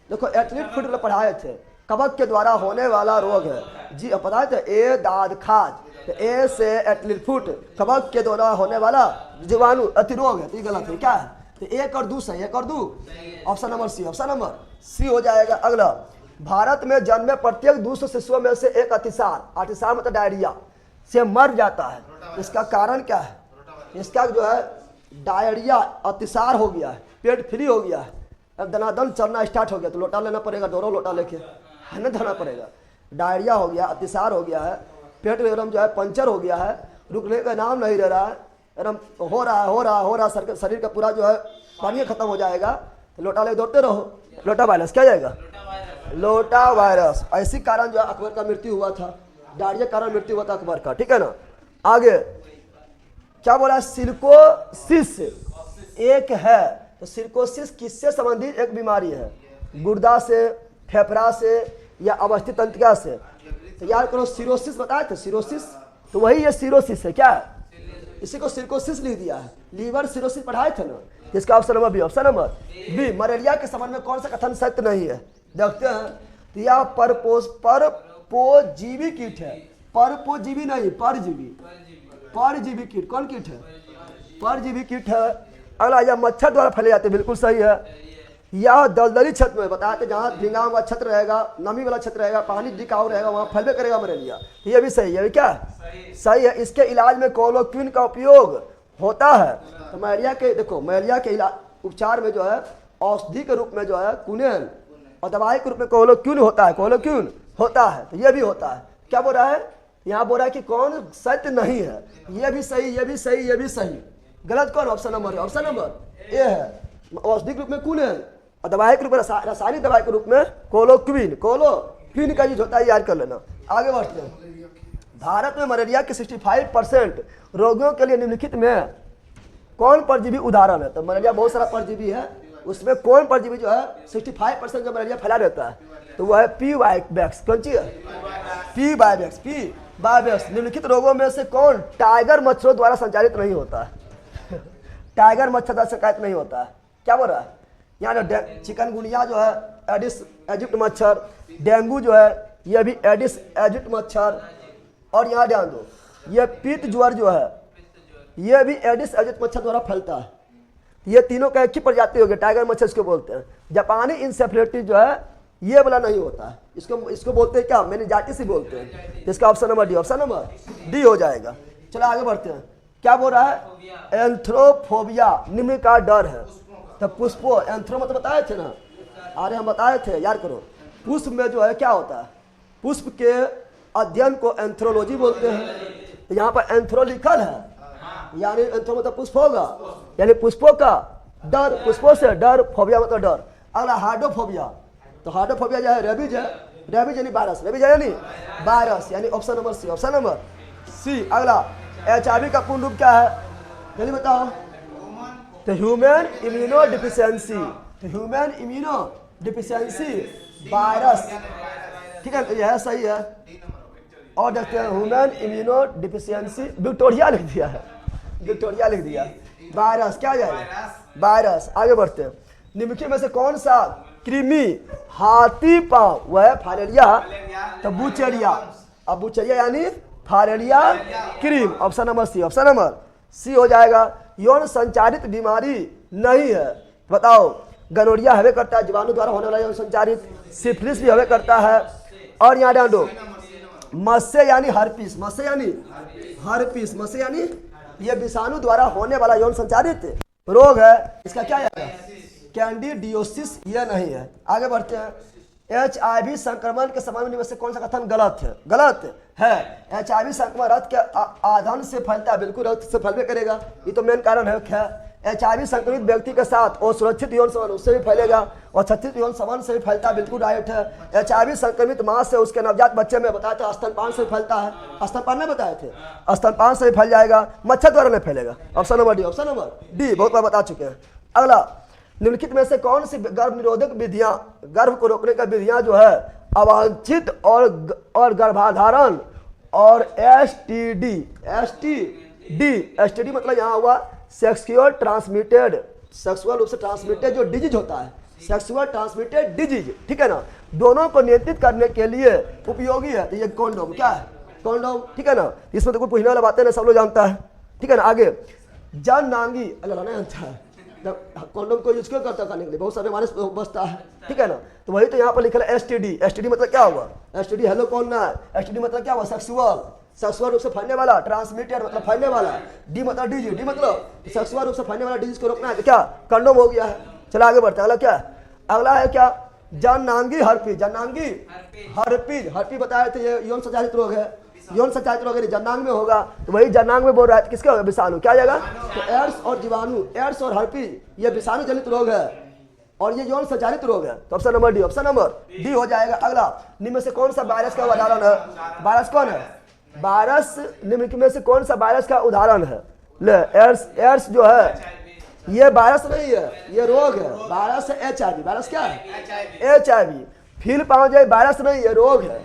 देखो एथलीट फुट पढ़ाए थे, कवक के द्वारा होने वाला रोग है जी, पता है ए दाद खाज, तो ए से एथलीट फुट कवक के द्वारा होने वाला जीवाणु अतिरोग है, तो ये गलत है। क्या है? तो एक और दू सही, एक और दू option number C, option number C हो जाएगा। अगला, भारत में जन्मे प्रत्येक 200 शिशुओं में से एक अतिसार मतलब डायरिया से मर जाता है। इसका कारण क्या है? इसका जो है डायरिया अतिसार हो गया है, पेट फ्री हो गया है, अब दनादन चलना स्टार्ट हो गया, तो लोटा लेना पड़ेगा, दोनों लोटा लेके है ना धरना पड़ेगा। डायरिया हो गया, अतिसार हो गया है, पेट एकदम जो है पंचर हो गया है, रुकने का नाम नहीं ले रहा है, एकदम हो रहा है, शरीर का पूरा जो है पानी खत्म हो जाएगा, तो लोटा ले दौड़ते रहो। लोटा वायरस क्या जाएगा? लोटा वायरस। ऐसी कारण जो है अकबर का मृत्यु हुआ था, डायरिया कारण मृत्यु हुआ था अकबर का, ठीक है ना। आगे क्या बोला? सिरकोसिस एक है, तो सिरकोसिस किससे संबंधित एक बीमारी है? गुर्दा से, फेफड़ा से या अवस्थि तंत्रिका से? तो याद करो, सिरोसिस बताए थे, सिरोसिस, तो वही ये सिरोसिस है। क्या है? इसी को सिरकोसिस लिख दिया है। लीवर सिरोसिस पढ़ाए थे ना, इसका option number B, option number B. Malaria के संबंध में कौन सा कथन सत्य नहीं है? देखते हैं, तो यह परपोजीवी कीट है, परपोजीवी नहीं, परजीवी कीट। कौन कीट है? परजीवी कीट है। अगला, यह मच्छर द्वारा फैले जाते, बिल्कुल सही है। यह दलदली क्षेत्र में बताया, जहाँ भींगा हुआ क्षेत्र रहेगा, नमी वाला क्षेत्र रहेगा, पानी टिकाऊ रहेगा, वहाँ फैलवे करेगा मलेरिया, ये भी सही है। क्या सही है? इसके इलाज में क्लोरोक्विन का उपयोग होता है। तो मलेरिया के, देखो मलेरिया के उपचार में जो है औषधि के रूप में जो है कुनेन, और दवाई के रूप में क्लोरोक्विन होता है, क्लोरोक्विन होता है, तो ये भी होता है। क्या बोल रहा है? यहाँ बोल रहा है कि कौन सत्य नहीं है? ये भी सही, ये भी सही, ये भी सही। गलत कौन? ऑप्शन नंबर है, ऑप्शन नंबर ए है। औषधि के रूप में कुनेन और दवाई के रूप में, रासायनिक दवाई के रूप में क्लोरोक्विन का यूज होता है, याद कर लेना। आगे बढ़ते हैं। भारत में मलेरिया के 65% रोगियों के लिए निम्नलिखित में कौन परजीवी उदाहरण है? तो मलेरिया बहुत सारा परजीवी है, उसमें कौन परजीवी जो है 65% जो मलेरिया फैला देता है, तो वह है पी वाइबैक्स। कौन सी है? पी वाइबैक्स। निम्नलिखित रोगों में से कौन टाइगर मच्छरों द्वारा संचालित नहीं होता है? टाइगर मच्छर द्वारा संचालित नहीं होता है। क्या बोल रहा है? यहाँ चिकनगुनिया जो है एडिस एजिप्ट मच्छर, डेंगू जो है यह भी एडिस एजिप्ट मच्छर, और यहाँ ध्यान दो, यह पित्त ज्वर जो है यह भी एडिस एजिप्ट मच्छर द्वारा फैलता है। ये तीनों का एक ही प्रजाति हो गया, टाइगर मच्छर इसको बोलते हैं। जापानी इंसेफ्लाइटिस जो है ये वाला नहीं होता है, इसको बोलते हैं क्या? मेनिंजाइटिस ही बोलते हैं। इसका option number D, option number D हो जाएगा। चलो आगे बढ़ते हैं। क्या बोल रहा है? एंथ्रोफोबिया निम्न का डर है। तो पुष्पो, एंथ्रो मतलब बताए थे ना, अरे हम बताए थे, याद करो। पुष्प में जो है क्या होता है? पुष्प के अध्ययन को एंथ्रोलॉजी बोलते हैं। तो यहाँ पर एंथ्रो लिखल है, यानी एंथ्रो मतलब पुष्प होगा, यानी पुष्पों का डर, पुष्पों से डर, फोबिया मतलब डर। अगला हाइड्रोफोबिया, तो हाइड्रोफोबिया जो है रेबीज है, रेबीज यानी वायरस, रेबीज यानी वायरस, यानी option number C, option number C. अगला, HIV का पूर्ण रूप क्या है? जल्दी बताओ। तो ह्यूमन इम्यूनो डिफिशियंसी, तो ह्यूमन इम्यूनो डिफिशियंसी वायरस, ठीक है, तो यह सही है। और देखते हैं, ह्यूमन इम्यूनो डिफिशियंसी, विक्टोरिया लिख दिया है, विक्टोरिया लिख दिया। वायरस क्या जाएगा? वायरस। आगे बढ़ते हैं। निम्नलिखित में से कौन सा कृमि हाथी पांव, वह फाइलेरिया, तो बुचेरिया, अब बुचेरिया यानी फाइलेरिया क्रीम, option number C, option number C हो जाएगा। यौन संचारित बीमारी नहीं है, बताओ। गनोरिया हवे करता है, जीवाणु द्वारा होने वाला यौन संचारित। सिफिलिस भी हवे करता है। और यहाँ ध्यान दो, मत्स्य यानी हर्पीस, मत्स्य यानी हर्पीस, मत्स्य यानी यह विषाणु द्वारा होने वाला यौन संचारित रोग है। इसका क्या है? कैंडिडियोसिस, यह नहीं है। आगे बढ़ते हैं। HIV संक्रमण के संबंध में से कौन सा कथन गलत है? गलत है। HIV संक्रमण रक्त के आधान से फैलता है, बिल्कुल रक्त से फैलवे करेगा, ये तो मेन कारण है। HIV संक्रमित व्यक्ति के साथ और सुरक्षित यौन संबंध उससे भी फैलेगा, और सुरक्षित यौन संबंध से भी फैलता है, बिल्कुल राइट है। HIV संक्रमित मां से उसके नवजात बच्चे में बताया था, स्तनपान से फैलता है, स्तनपान में बताए थे, स्तनपान से भी फैल जाएगा, मच्छर द्वारा नहीं फैलेगा। Option number D, option number D बहुत बार बता चुके हैं। अगला, निम्नलिखित में से कौन सी गर्भ निरोधक विधियां, गर्भ को रोकने का विधियां जो है अवांछित और गर्भाधारण और STD मतलब यहाँ हुआ सेक्सुअल ट्रांसमिटेड सेक्सुअल रूप से ट्रांसमिटेड जो डिजीज होता है, सेक्सुअल ट्रांसमिटेड डिजीज, ठीक है ना, दोनों को नियंत्रित करने के लिए उपयोगी है। तो ये कॉन्डोम क्या है, कॉन्डोम, ठीक है ना, इसमें तो कोई पूछने वाला बातें ना, सब लोग जानता है, ठीक है ना। आगे जननांगी, अल्लाह नहीं अच्छा है, कॉन्डोम को यूज क्यों करता करने के लिए, बहुत सारे मानस बचता है, ठीक है ना। तो वही तो यहाँ पर लिखा है एसटीडी, एसटीडी मतलब क्या हुआ, एसटीडी हेलो कौन ना, एसटीडी मतलब क्या हुआ, सेक्सुअल, सेक्सुअल रूप से फैलने वाला, ट्रांसमिटेड मतलब फैलने वाला, डी मतलब डिजीज, डी मतलब सेक्सुअल रूप से फैलने वाला डिजीज को रोकना है, तो क्या कंडोम हो गया है। चलो आगे बढ़ते हैं, अगला क्या है, अगला है क्या, जननांगी हर्पीज, जननांगी हर्पीज, हर्पीज बताए थे ये यौन संचालित रोग है, यौन संचालित रोग है जननांग में होगा, तो वही जननांग में बोल रहा है, किसका होगा, विषाणु, क्या जाएगा, तो एड्स और जीवाणु, एड्स और हर्पीज ये विषाणु जनित रोग है और ये यौन संचालित रोग है। तो option number D, option number D हो जाएगा। अगला, निम्न में से कौन सा वायरस का उदाहरण है, वायरस कौन है, वायरस निम्न में से कौन सा वायरस का उदाहरण है, ले एड्स, एड्स जो है ये वायरस नहीं है, ये रोग है, वायरस है HIV, वायरस क्या है, HIV, फील पाओ जाए वायरस नहीं, ये रोग है,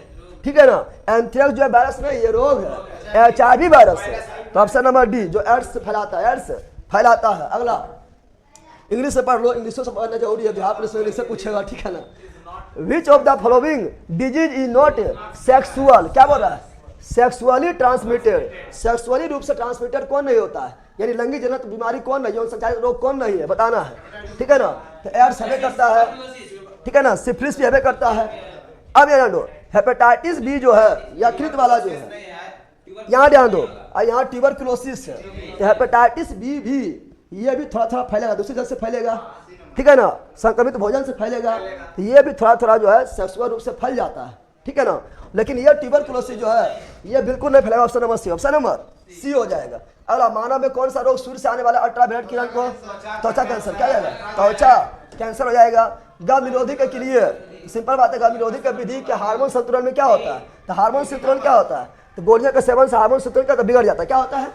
ठीक है ना। एंथ्रेक्स जो है वायरस नहीं, ये रोग है, HIV वायरस है। तो ऑप्शन नंबर डी जो एड्स फैलाता है, एड्स फैलाता है। अगला, इंग्लिश से पढ़ लो, इंग्लिश से पढ़ना जरूरी है, बिहार पुलिस में इंग्लिश से पूछेगा, ठीक है ना। Which of the following disease is not sexual, क्या बोल रहा है, सेक्सुअली ट्रांसमिटेड, सेक्सुअली रूप से ट्रांसमिटेड कौन नहीं होता है, यानी लैंगिक जनित बीमारी कौन नहीं, यौन संचालित रोग कौन नहीं है, बताना है, ठीक है ना। तो एड्स हमें करता है, ठीक है ना, सिफिलिस भी हमें करता है। अब ये ध्यान दो, हेपेटाइटिस बी जो है यकृत वाला जो है, यहाँ ध्यान दो, और यहाँ ट्यूबरकुलोसिस है, तो हेपेटाइटिस बी भी ये भी थोड़ा थोड़ा फैलेगा, दूसरी जगह से फैलेगा, ठीक है ना, संक्रमित भोजन से फैलेगा, तो ये भी थोड़ा थोड़ा जो है सेक्सुअल रूप से फैल जाता है, ठीक है ना। लेकिन ये ट्यूबरकुलोसिस जो है ये बिल्कुल नहीं फैलेगा, option number C, option number C हो जाएगा। अगला, मानव में कौन सा रोग सूर्य से आने वाला अल्ट्रावायलेट किरण को, त्वचा कैंसर, क्या जाएगा, त्वचा कैंसर हो जाएगा। गर्भ निरोधी के लिए सिंपल बात है, गर्भ निरोधी की विधि के हार्मोन संतुलन में क्या होता है, तो हार्मोन संतुलन क्या होता है, तो गोलियों के सेवन से हार्मोन संतुलन का बिगड़ जाता है, क्या होता है,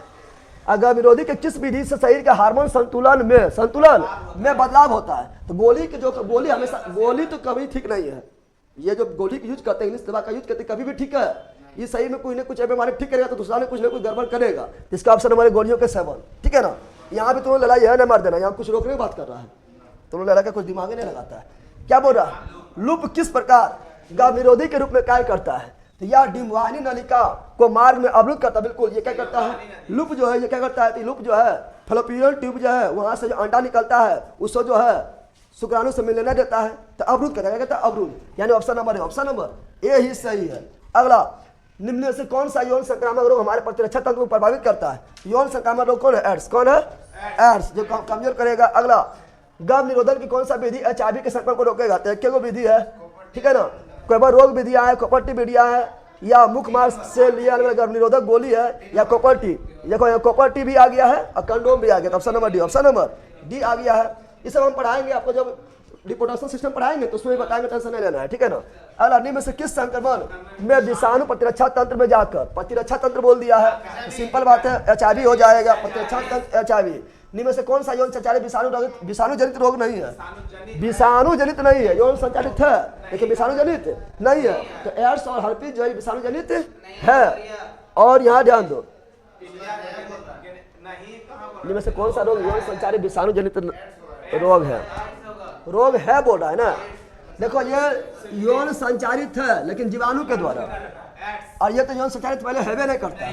अगर विरोधी के किस विधि से शरीर के हार्मोन संतुलन में बदलाव होता है। तो गोली की जो गोली हमेशा, गोली तो कभी ठीक नहीं है, ये जो गोली यूज करते हैं, इंग्लिश दवा का यूज करते हैं, कभी भी ठीक है, ये सही में कोई ना कुछ बीमारी ठीक करेगा तो दूसरा ने कुछ ना कुछ गड़बड़ करेगा, इसका ऑप्शन हमारे गोलियों के सेवन, ठीक है ना। यहाँ भी तुम्हें लड़ाई है ना, मार देना, यहाँ कुछ रोकने की बात कर रहा है, तुम्हें लड़ा के कुछ दिमाग नहीं लगाता है। क्या बोल रहा है, लूप किस प्रकार गर्भ निरोधी के रूप में कार्य करता है, तो यह डिम्बानी नलिका को मार्ग में अवरुद्ध करता है, बिल्कुल ये क्या करता है, लूप जो है ये क्या करता है, तो लूप जो है फैलोपियन ट्यूब जो है वहां से जो अंडा निकलता है उसको जो है शुक्राणु से मिलने देता है, तो अवरुद्ध करता है, क्या कहता है, अवरुद्ध, यानी ऑप्शन नंबर है, ऑप्शन नंबर ए ही सही है। अगला, निम्न में से कौन सा यौन संक्रामक रोग हमारे प्रतिरक्षा तंत्र को प्रभावित करता है, यौन संक्रामक रोग कौन है, एड्स, कौन है, एड्स जो कमजोर करेगा। अगला, गर्भ निरोधन की कौन सा विधि HIV के संक्रमण को रोकेगा, तो एक विधि है, ठीक है ना, कोई बार रोग विधियां है, कोपर्टी विधियां है, या मुख मार्ग से लिया गर्भ निरोधक गोली है, या कोपर्टी, देखो यहाँ कोपर्टी भी आ गया है और कंडोम भी आ गया, तो option number D, option number D आ गया है। ये सब हम पढ़ाएंगे आपको, जब रिप्रोडक्शन सिस्टम पढ़ाएंगे तो उसमें बताएंगे, टेंशन नहीं लेना है, ठीक है ना। अगला, निम्न में से किस संक्रमण में विषाणु प्रतिरक्षा तंत्र में जाकर, प्रतिरक्षा तंत्र बोल दिया है, तो सिंपल बात है HIV हो जाएगा, प्रतिरक्षा तंत्र HIV। निम्न में से कौन सा यौन संचालित विषाणु जनित रोग नहीं है, विषाणु जनित नहीं है, यौन संचालित है लेकिन विषाणु जनित नहीं है, तो एड्स और हर्पीज जो है विषाणु जनित है। और यहाँ ध्यान दो, इनमें में से कौन सा रोग यौन संचालित विषाणु जनित रोग है, रोग है बोल रहा है ना, देखो ये यौन संचालित है लेकिन जीवाणु के द्वारा, और ये तो यौन संचालित पहले हैवे नहीं करता,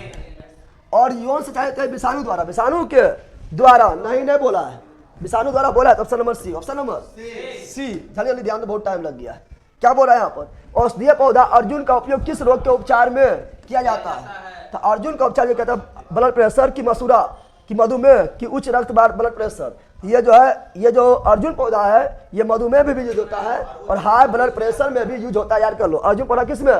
और यौन संचालित है विषाणु द्वारा, विषाणु के द्वारा नहीं बोला है, विषाणु द्वारा बोला है, तो option number C, option number C. जल्दी जल्दी ध्यान दो, बहुत टाइम लग गया है। क्या बोल रहा है यहाँ पर, औषधीय पौधा अर्जुन का उपयोग किस रोग के उपचार में किया जाता है, तो अर्जुन का उपचार जो कहता है ब्लड प्रेशर की, मसूरा की, मधुमेह की, उच्च रक्तचाप, ब्लड प्रेशर, ये जो है, ये जो अर्जुन पौधा है ये मधुमेह में भी यूज होता है और हाई ब्लड प्रेशर में भी यूज होता है, याद कर लो। अर्जुन पौधा किस में,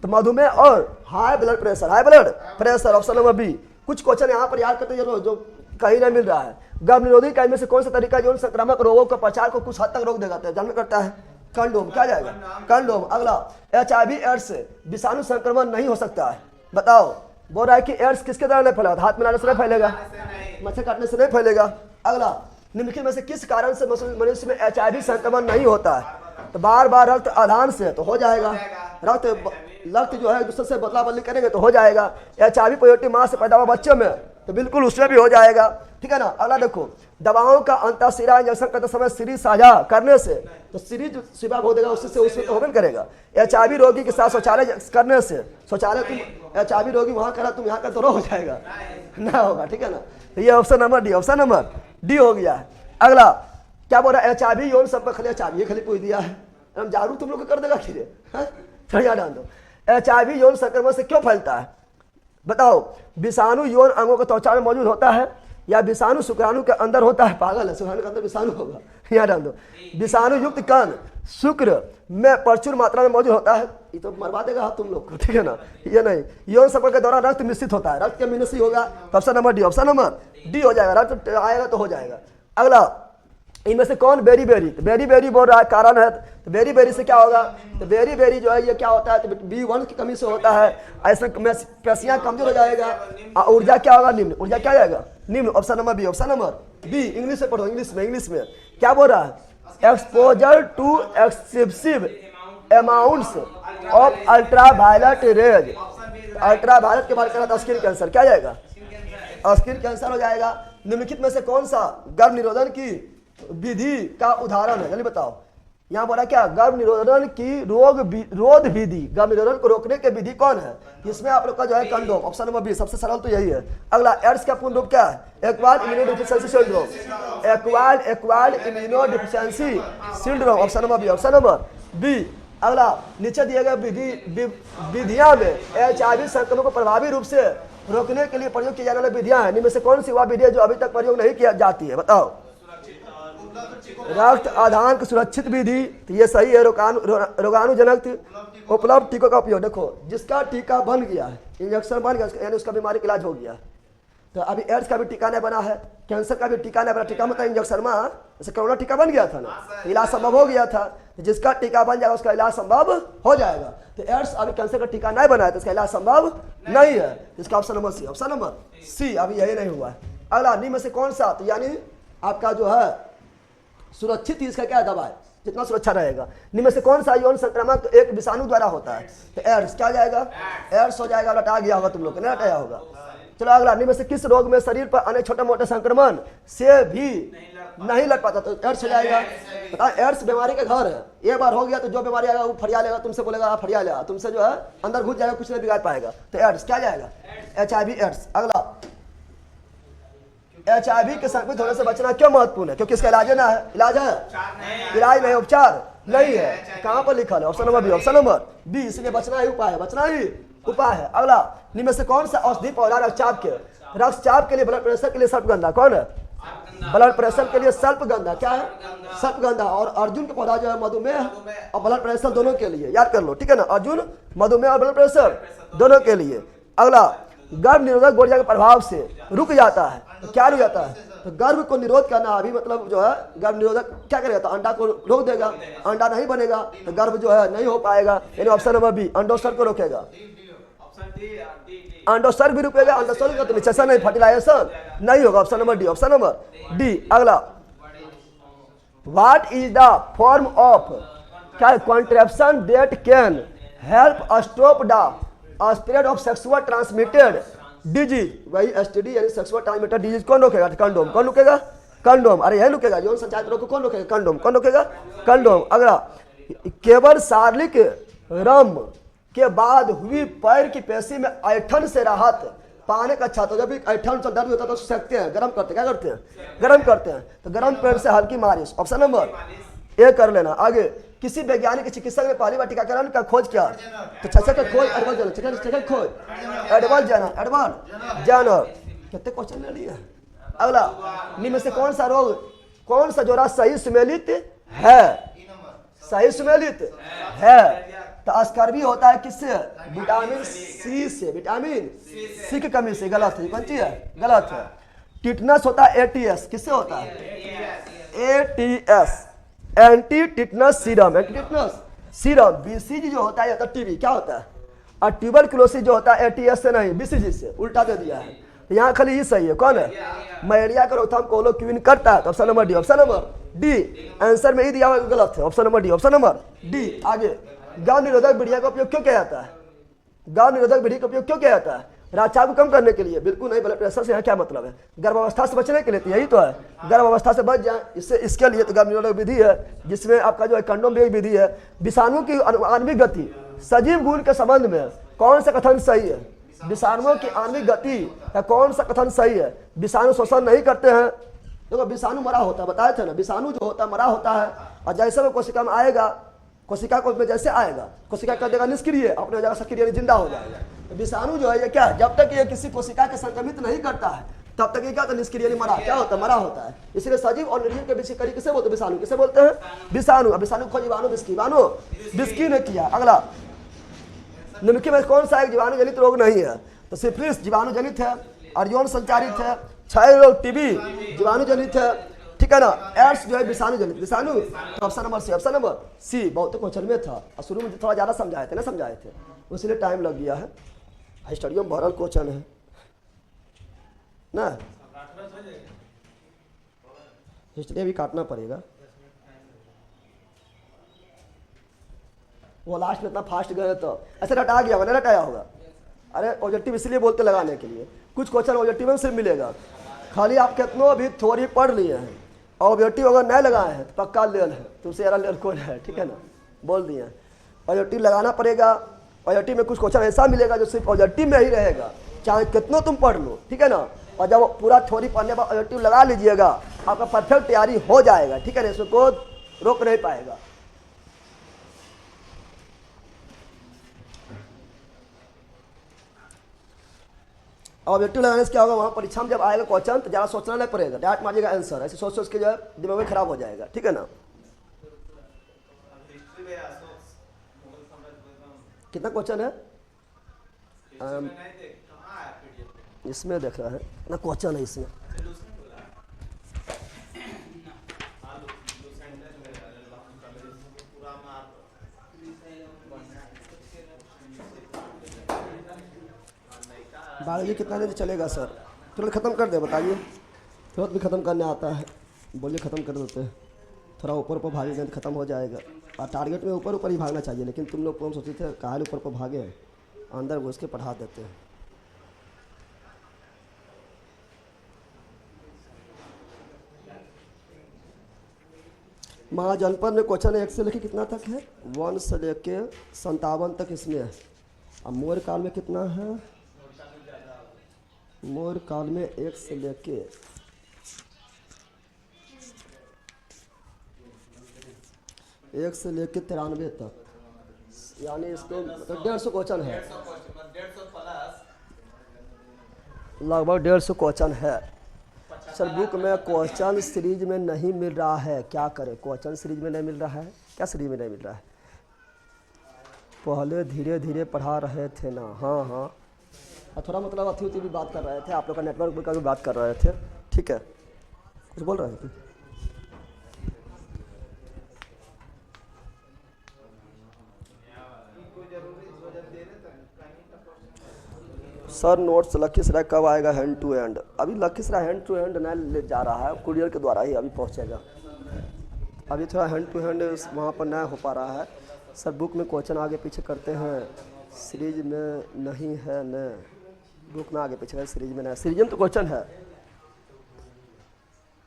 तो मधुमेह और high blood pressure, high blood pressure, option number B. कुछ क्वेश्चन यहाँ पर याद करते जरूर जो कहीं नहीं मिल रहा है। गर्भ निरोधी इकाई में से कौन सा तरीका यौन संक्रामक रोगों का प्रचार को कुछ हद तक रोक देगा, जन्म करता है, कंडोम, क्या जाएगा, कंडोम। अगला, HIV एड्स विषाणु संक्रमण नहीं हो सकता है, बताओ, बोल रहा है कि एड्स किसके द्वारा नहीं फैलेगा, हाथ मिलाने से नहीं फैलेगा, मच्छर काटने से नहीं फैलेगा। अगला, निम्नलिखित में से किस कारण से मनुष्य में HIV संक्रमण नहीं होता है, तो बार बार रक्त आदान से तो हो जाएगा, रक्त जो है दूसरे से बदला बदली करेंगे तो हो जाएगा। HIV पॉजिटिव मां से पैदा हुआ बच्चों में तो बिल्कुल उसमें भी हो जाएगा, ठीक है ना। अगला देखो, दवाओं का अंतःशिरा इंजेक्शन करते समय सीरीज साझा करने से, तो सीरीज शिवा भोग देगा उससे उसमें तो होबे करेगा। HIV रोगी के साथ शौचालय करने से, शौचालय तुम HIV रोगी वहाँ करा तुम यहाँ कर तो हो जाएगा ना होगा, ठीक है ना। तो ये option number D, option number D हो गया है। अगला क्या बोल रहा है, HIV यौन संपर्क खाली HIV ये खाली पूछ दिया है, हम जागरूक तुम लोग को कर देगा खीरे, चढ़िया डाल दो। HIV यौन संक्रमण से क्यों फैलता है बताओ, विषाणु यौन अंगों के त्वचा में मौजूद होता है या विषाणु शुक्राणु के अंदर होता है, पागल है, शुक्राणु के अंदर विषाणु होगा, यहाँ डाल दो। विषाणु युक्त कण शुक्र में प्रचुर मात्रा में मौजूद होता है, ये तो मरवा देगा तुम लोग को, ठीक है ना। ये नहीं, यौन संपर्क के दौरान रक्त मिश्रित होता है, रक्त के मिश्रित होगा, तो option number D, option number D हो जाएगा, रक्त आएगा तो हो जाएगा। अगला इनमें से कौन बेरी बेरी, तो बेरी बेरी बोल रहा है कारण है, तो बेरी बेरी से क्या होगा, तो बेरी बेरी जो है ये क्या होता है, तो B1 की कमी से होता है, ऐसे पेशियां कमजोर हो जाएगा, ऊर्जा क्या होगा निम्न, ऊर्जा क्या जाएगा निम्न, option number B, option number B. English में पढ़ो, इंग्लिश में क्या बोल रहा है, exposure to excessive amounts of ultraviolet rays, ultraviolet के बारे में कहना था स्किन कैंसर, क्या जाएगा स्किन कैंसर हो जाएगा। निम्नलिखित में से कौन सा गर्भ निरोधन की विधि का उदाहरण है, जल्दी बताओ। यहाँ बोला क्या, गर्भ निरोधन की रोध विधि, गर्भ निरोधन को रोकने की विधि कौन है, इसमें आप लोग का जो है कंडोम, ऑप्शन नंबर बी, सबसे सरल तो यही है। अगला एड्स का पूर्ण रूप क्या है, acquired immunodeficiency syndrome, acquired immunodeficiency syndrome, option number B, option number B. अगला नीचे दिए गए विधियां में HIV संक्रमण को प्रभावी रूप से रोकने के लिए प्रयोग की जाने वाली विधियां हैं, इनमें से कौन सी वह विधि है जो अभी तक प्रयोग नहीं किया जाती है, बताओ। रक्त आधान की सुरक्षित विधि, तो ये सही है, रोगाणुजनक उपलब्ध टीकों का उपयोग। देखो जिसका टीका बन गया है, इंजेक्शन बन गया, यानी उसका बीमारी का इलाज हो गया, तो अभी एड्स का भी टीका नहीं बना है, कैंसर का भी टीका नहीं बना, टीका मतलब इंजेक्शन में, जैसे कोरोना टीका बन गया था ना, इलाज संभव हो गया था, तो जिसका टीका बन जाएगा उसका इलाज संभव हो जाएगा। तो एड्स अभी कैंसर का टीका नहीं बना है तो इसका इलाज संभव नहीं है, इसका option number C, option number C अभी यही नहीं हुआ है। अगला निम्न में से कौन सा, तो यानी आपका जो है सुरक्षित इसका क्या दवा है, जितना सुरक्षा रहेगा, निम्न में से कौन सा यौन संक्रमण तो एक विषाणु द्वारा होता है, तो एड्स क्या जाएगा, एड्स हो जाएगा, लटा गया होगा तुम लोग को, नहीं लटाया होगा। चलो अगला, निम्न में से किस रोग में शरीर पर अनेक छोटे मोटे संक्रमण से भी नहीं लग पाता, तो एड्स हो जाएगा। पता एड्स बीमारी का घर है, एक बार हो गया तो जो बीमारी आएगा वो फरिया लेगा, तुमसे बोलेगा आप फरिया लेगा, तुमसे जो है अंदर घुस जाएगा, कुछ नहीं बिगाड़ पाएगा, तो एड्स क्या जाएगा, HIV एड्स। अगला HIV के संक्रमित होने से बचना क्यों महत्वपूर्ण है, क्योंकि इसका इलाज है ना, इलाज है, इलाज नहीं, उपचार नहीं है, कहां पर लिखा है, option number B, option number B, इसलिए बचना ही उपाय है, बचना ही उपाय है। अगला निम्न में से कौन सा औषधि पौधा रक्तचाप के लिए, ब्लड प्रेशर के लिए सर्पगंधा, कौन है, ब्लड प्रेशर के लिए सर्पगंधा, क्या है सर्पगंधा, और अर्जुन का पौधा जो है मधुमेह और ब्लड प्रेशर दोनों के लिए, याद कर लो, ठीक है ना, अर्जुन मधुमेह और ब्लड प्रेशर दोनों के लिए। अगला गर्भ निरोधक गोलियां के प्रभाव से रुक जाता है, तो क्या रुक जाता है, तो गर्भ को निरोध करना अभी मतलब जो है गर्भ निरोधक क्या करेगा, तो अंडा को रोक देगा, अंडा नहीं बनेगा तो गर्भ जो है नहीं हो पाएगा, यानी ऑप्शन नंबर बी, अंडोत्सर्ग को रोकेगा, अंडोत्सर्ग भी रुकेगा, अंडोत्सर्ग का तो निषेचन नहीं, फर्टिलाइजेशन नहीं होगा, option number D, option number D. अगला what is the form of contraception that can help stop the spread of sexual transmitted disease, वही STD यानी सेक्सुअल ट्रांसमिटेड डिजीज कौन रोकेगा, कंडोम, कौन रोकेगा, कंडोम, अरे यही रुकेगा, यौन संचार रोको कौन रोकेगा, कंडोम, कौन रोकेगा, कंडोम। अगला केवल शारीरिक रम के बाद हुई पैर की पेशी में ऐठन से राहत पाने का अच्छा, तो जब भी ऐठन से दर्द होता है तो सकते हैं, गर्म करते, क्या करते हैं, गर्म करते हैं, तो गर्म पेड़ से हल्की मालिश, ऑप्शन नंबर ए कर लेना। आगे किसी वैज्ञानिक चिकित्सक ने पहली बार टीकाकरण का खोज किया, तो चर्चा का खोज एडवर्ड जानर, कितने क्वेश्चन ले लिए। अगला निम्न में से कौन सा रोग, कौन सा जोड़ा सही सुमेलित है, सही सुमेलित है, तो स्कर्वी होता है किससे, विटामिन सी से, विटामिन सी की कमी से, गलत है, कौन चीज है, गलत है। टिटनस होता है ATS, किससे होता है, ATS anti tetanus serum, anti tetanus serum. BCG जो होता है या तो TB क्या होता है, और ट्यूबरकुलोसिस जो होता है ATS से नहीं BCG से, उल्टा दे दिया है, तो यहाँ खाली ही सही है, कौन है, मलेरिया का रोकथाम क्लोरोक्विन करता है, तो option number D, option number D, answer में ही दिया हुआ गलत है, option number D, option number D. आगे गर्भ निरोधक विधियों का उपयोग क्यों किया जाता है, गर्भ निरोधक विधि का उपयोग क्यों किया जाता है, रक्तचाप को कम करने के लिए? बिल्कुल नहीं। ब्लड प्रेशर से यहाँ क्या मतलब है? गर्भावस्था से बचने के लिए, तो यही तो है, गर्भावस्था से बच जाए, इससे इसके लिए तो गर्भनिरोधक विधि है, जिसमें आपका जो है कंडोम भी एक विधि है। विषाणु की आणविक गति सजीव गुण के संबंध में कौन सा कथन सही है? विषाणुओं की आणविक गति का कौन सा कथन सही है? विषाणु शोषण नहीं करते हैं। देखो विषाणु मरा होता है, बताए थे ना, विषाणु जो होता है मरा होता है, और जैसे वो कोशिका में आएगा, कोशिका को में जैसे आएगा, कोशिका कर देगा निष्क्रिय, अपने जगह सक्रिय जिंदा हो जाएगा। तो विषाणु जो है ये क्या है, जब तक ये किसी कोशिका के संक्रमित नहीं करता है तब तक ये क्या होता है, निष्क्रिय मरा, क्या होता है, मरा होता है। इसलिए सजीव और निर्जीव के बीच की कड़ी किसे बोलते हैं? विषाणु। किसे बोलते हैं? विषाणु। अब विषाणु को जीवाणु बिस्की ने किया। अगला निम्नलिखित में कौन सा एक जीवाणु जनित रोग नहीं है? तो सिफिलिस जीवाणु जनित है, अर्योन संचारित है, क्षय रोग टीबी जीवाणु जनित है, ठीक है ना, एड्स जो है विषाणु जनित। विषाणु तो option number C, option number C बहुत क्वेश्चन में था, और शुरू में थोड़ा ज्यादा समझाए थे ना, समझाए थे, इसलिए टाइम लग गया है। हिस्ट्री में भरल क्वेश्चन है ना, हिस्ट्री भी काटना पड़ेगा। वो लास्ट में इतना फास्ट गए तो ऐसे रटा गया होगा, नहीं रटाया होगा। अरे ऑब्जेक्टिव इसलिए बोलते लगाने के लिए, कुछ क्वेश्चन ऑब्जेक्टिव में सिर्फ मिलेगा, खाली आप कितनों भी थ्योरी पढ़ लिए हैं, ऑब्जेक्टिव अगर नहीं लगाए हैं तो पक्का लेल है, तुमसे ज़्यादा लेल कौन है, ठीक है ना, बोल दिए। ऑब्जेक्टिव लगाना पड़ेगा। ऑब्जेक्टिव में कुछ क्वेश्चन ऐसा मिलेगा जो सिर्फ ऑब्जेक्टिव में ही रहेगा, चाहे कितनों तुम पढ़ लो, ठीक है ना। और जब पूरा थ्योरी पढ़ने के बाद ऑब्जेक्टिव लगा लीजिएगा, आपका परफेक्ट तैयारी हो जाएगा, ठीक है ना, इसमें कोई रोक नहीं पाएगा। ऑब्जेक्टिव लगाने से क्या होगा, वहाँ परीक्षा में जब आएगा क्वेश्चन तो ज़्यादा सोचना नहीं पड़ेगा, डायरेक्ट मारिएगा आंसर, ऐसे सोच सोच के जो है दिमाग में खराब हो जाएगा, ठीक है ना। कितना क्वेश्चन है इसमें? देख रहा है ना, क्वेश्चन है इसमें। बायोलॉजी कितना देर चलेगा सर? तुरंत ख़त्म कर दे, बताइए। तुरंत भी ख़त्म करने आता है, बोलिए ख़त्म कर देते हैं। थोड़ा ऊपर ऊपर भागेंगे तो ख़त्म हो जाएगा, और टारगेट में ऊपर ऊपर ही भागना चाहिए, लेकिन तुम लोग कौन सोचे थे कहाँ ऊपर ऊपर भागे, अंदर घुस के पढ़ा देते हैं। महाजनपद में क्वेश्चन 1 से लेके कितना तक है? 1 से लेके 57 तक इसमें है। अब मौर्य काल में कितना है? मौर्य काल में 1 से लेके 93 तक, यानी इसको मतलब 150 क्वेश्चन है, लगभग 150 क्वेश्चन है। सर बुक में क्वेश्चन सीरीज में नहीं मिल रहा है, क्या करें? क्वेश्चन सीरीज में नहीं मिल रहा है, क्या सीरीज में नहीं मिल रहा है? पहले धीरे धीरे पढ़ा रहे थे ना। हाँ हाँ, और थोड़ा मतलब अथी भी बात कर रहे थे, आप लोग का नेटवर्क का भी बात कर रहे थे, ठीक है। कुछ बोल रहे थे? सर नोट्स लखीसराय कब आएगा हैंड टू हैंड? अभी लखीसराय हैंड टू हैंड नहीं ले जा रहा है, कुरियर के द्वारा ही अभी पहुंचेगा। अभी थोड़ा हैंड टू हैंड वहाँ पर नहीं हो पा रहा है। सर बुक में क्वेश्चन आगे पीछे करते हैं, सीरीज में नहीं है न, बुक में आगे पीछे है, सीरीज में नहीं। सीरीज में तो क्वेश्चन है।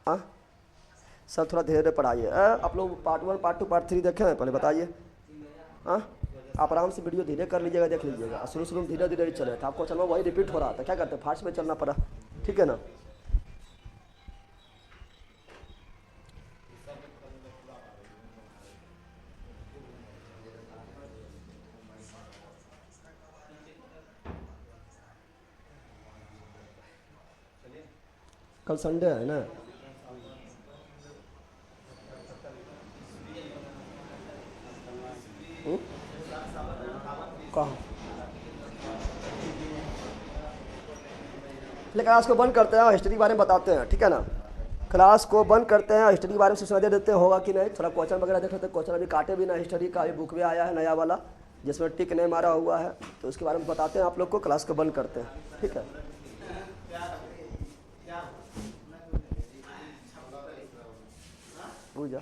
हाँ सर थोड़ा धीरे पढ़ाइए। आप लोग पार्ट 1 पार्ट 2 पार्ट 3 देखे हैं पहले, बताइए। हाँ आप आराम से वीडियो धीरे कर लीजिएगा, देख लीजिएगा। शुरू शुरू में धीरे धीरे चले था, आपको चलना वही रिपीट हो रहा था, क्या करते हैं फास्ट में चलना पड़ा, ठीक है ना। कल संडे है ना, क्लास को बंद करते हैं, हिस्ट्री के बारे में बताते हैं, ठीक है ना। क्लास को बंद करते हैं, हिस्ट्री के बारे में सूचना दे देते हैं, होगा कि नहीं। थोड़ा क्वेश्चन वगैरह देख लेते हैं, क्वेश्चन अभी काटे भी ना, हिस्ट्री का अभी बुक भी आया है नया वाला जिसमें टिक नहीं मारा हुआ है, तो उसके बारे में बताते हैं आप लोग को। क्लास को बंद करते हैं, ठीक है। पूजा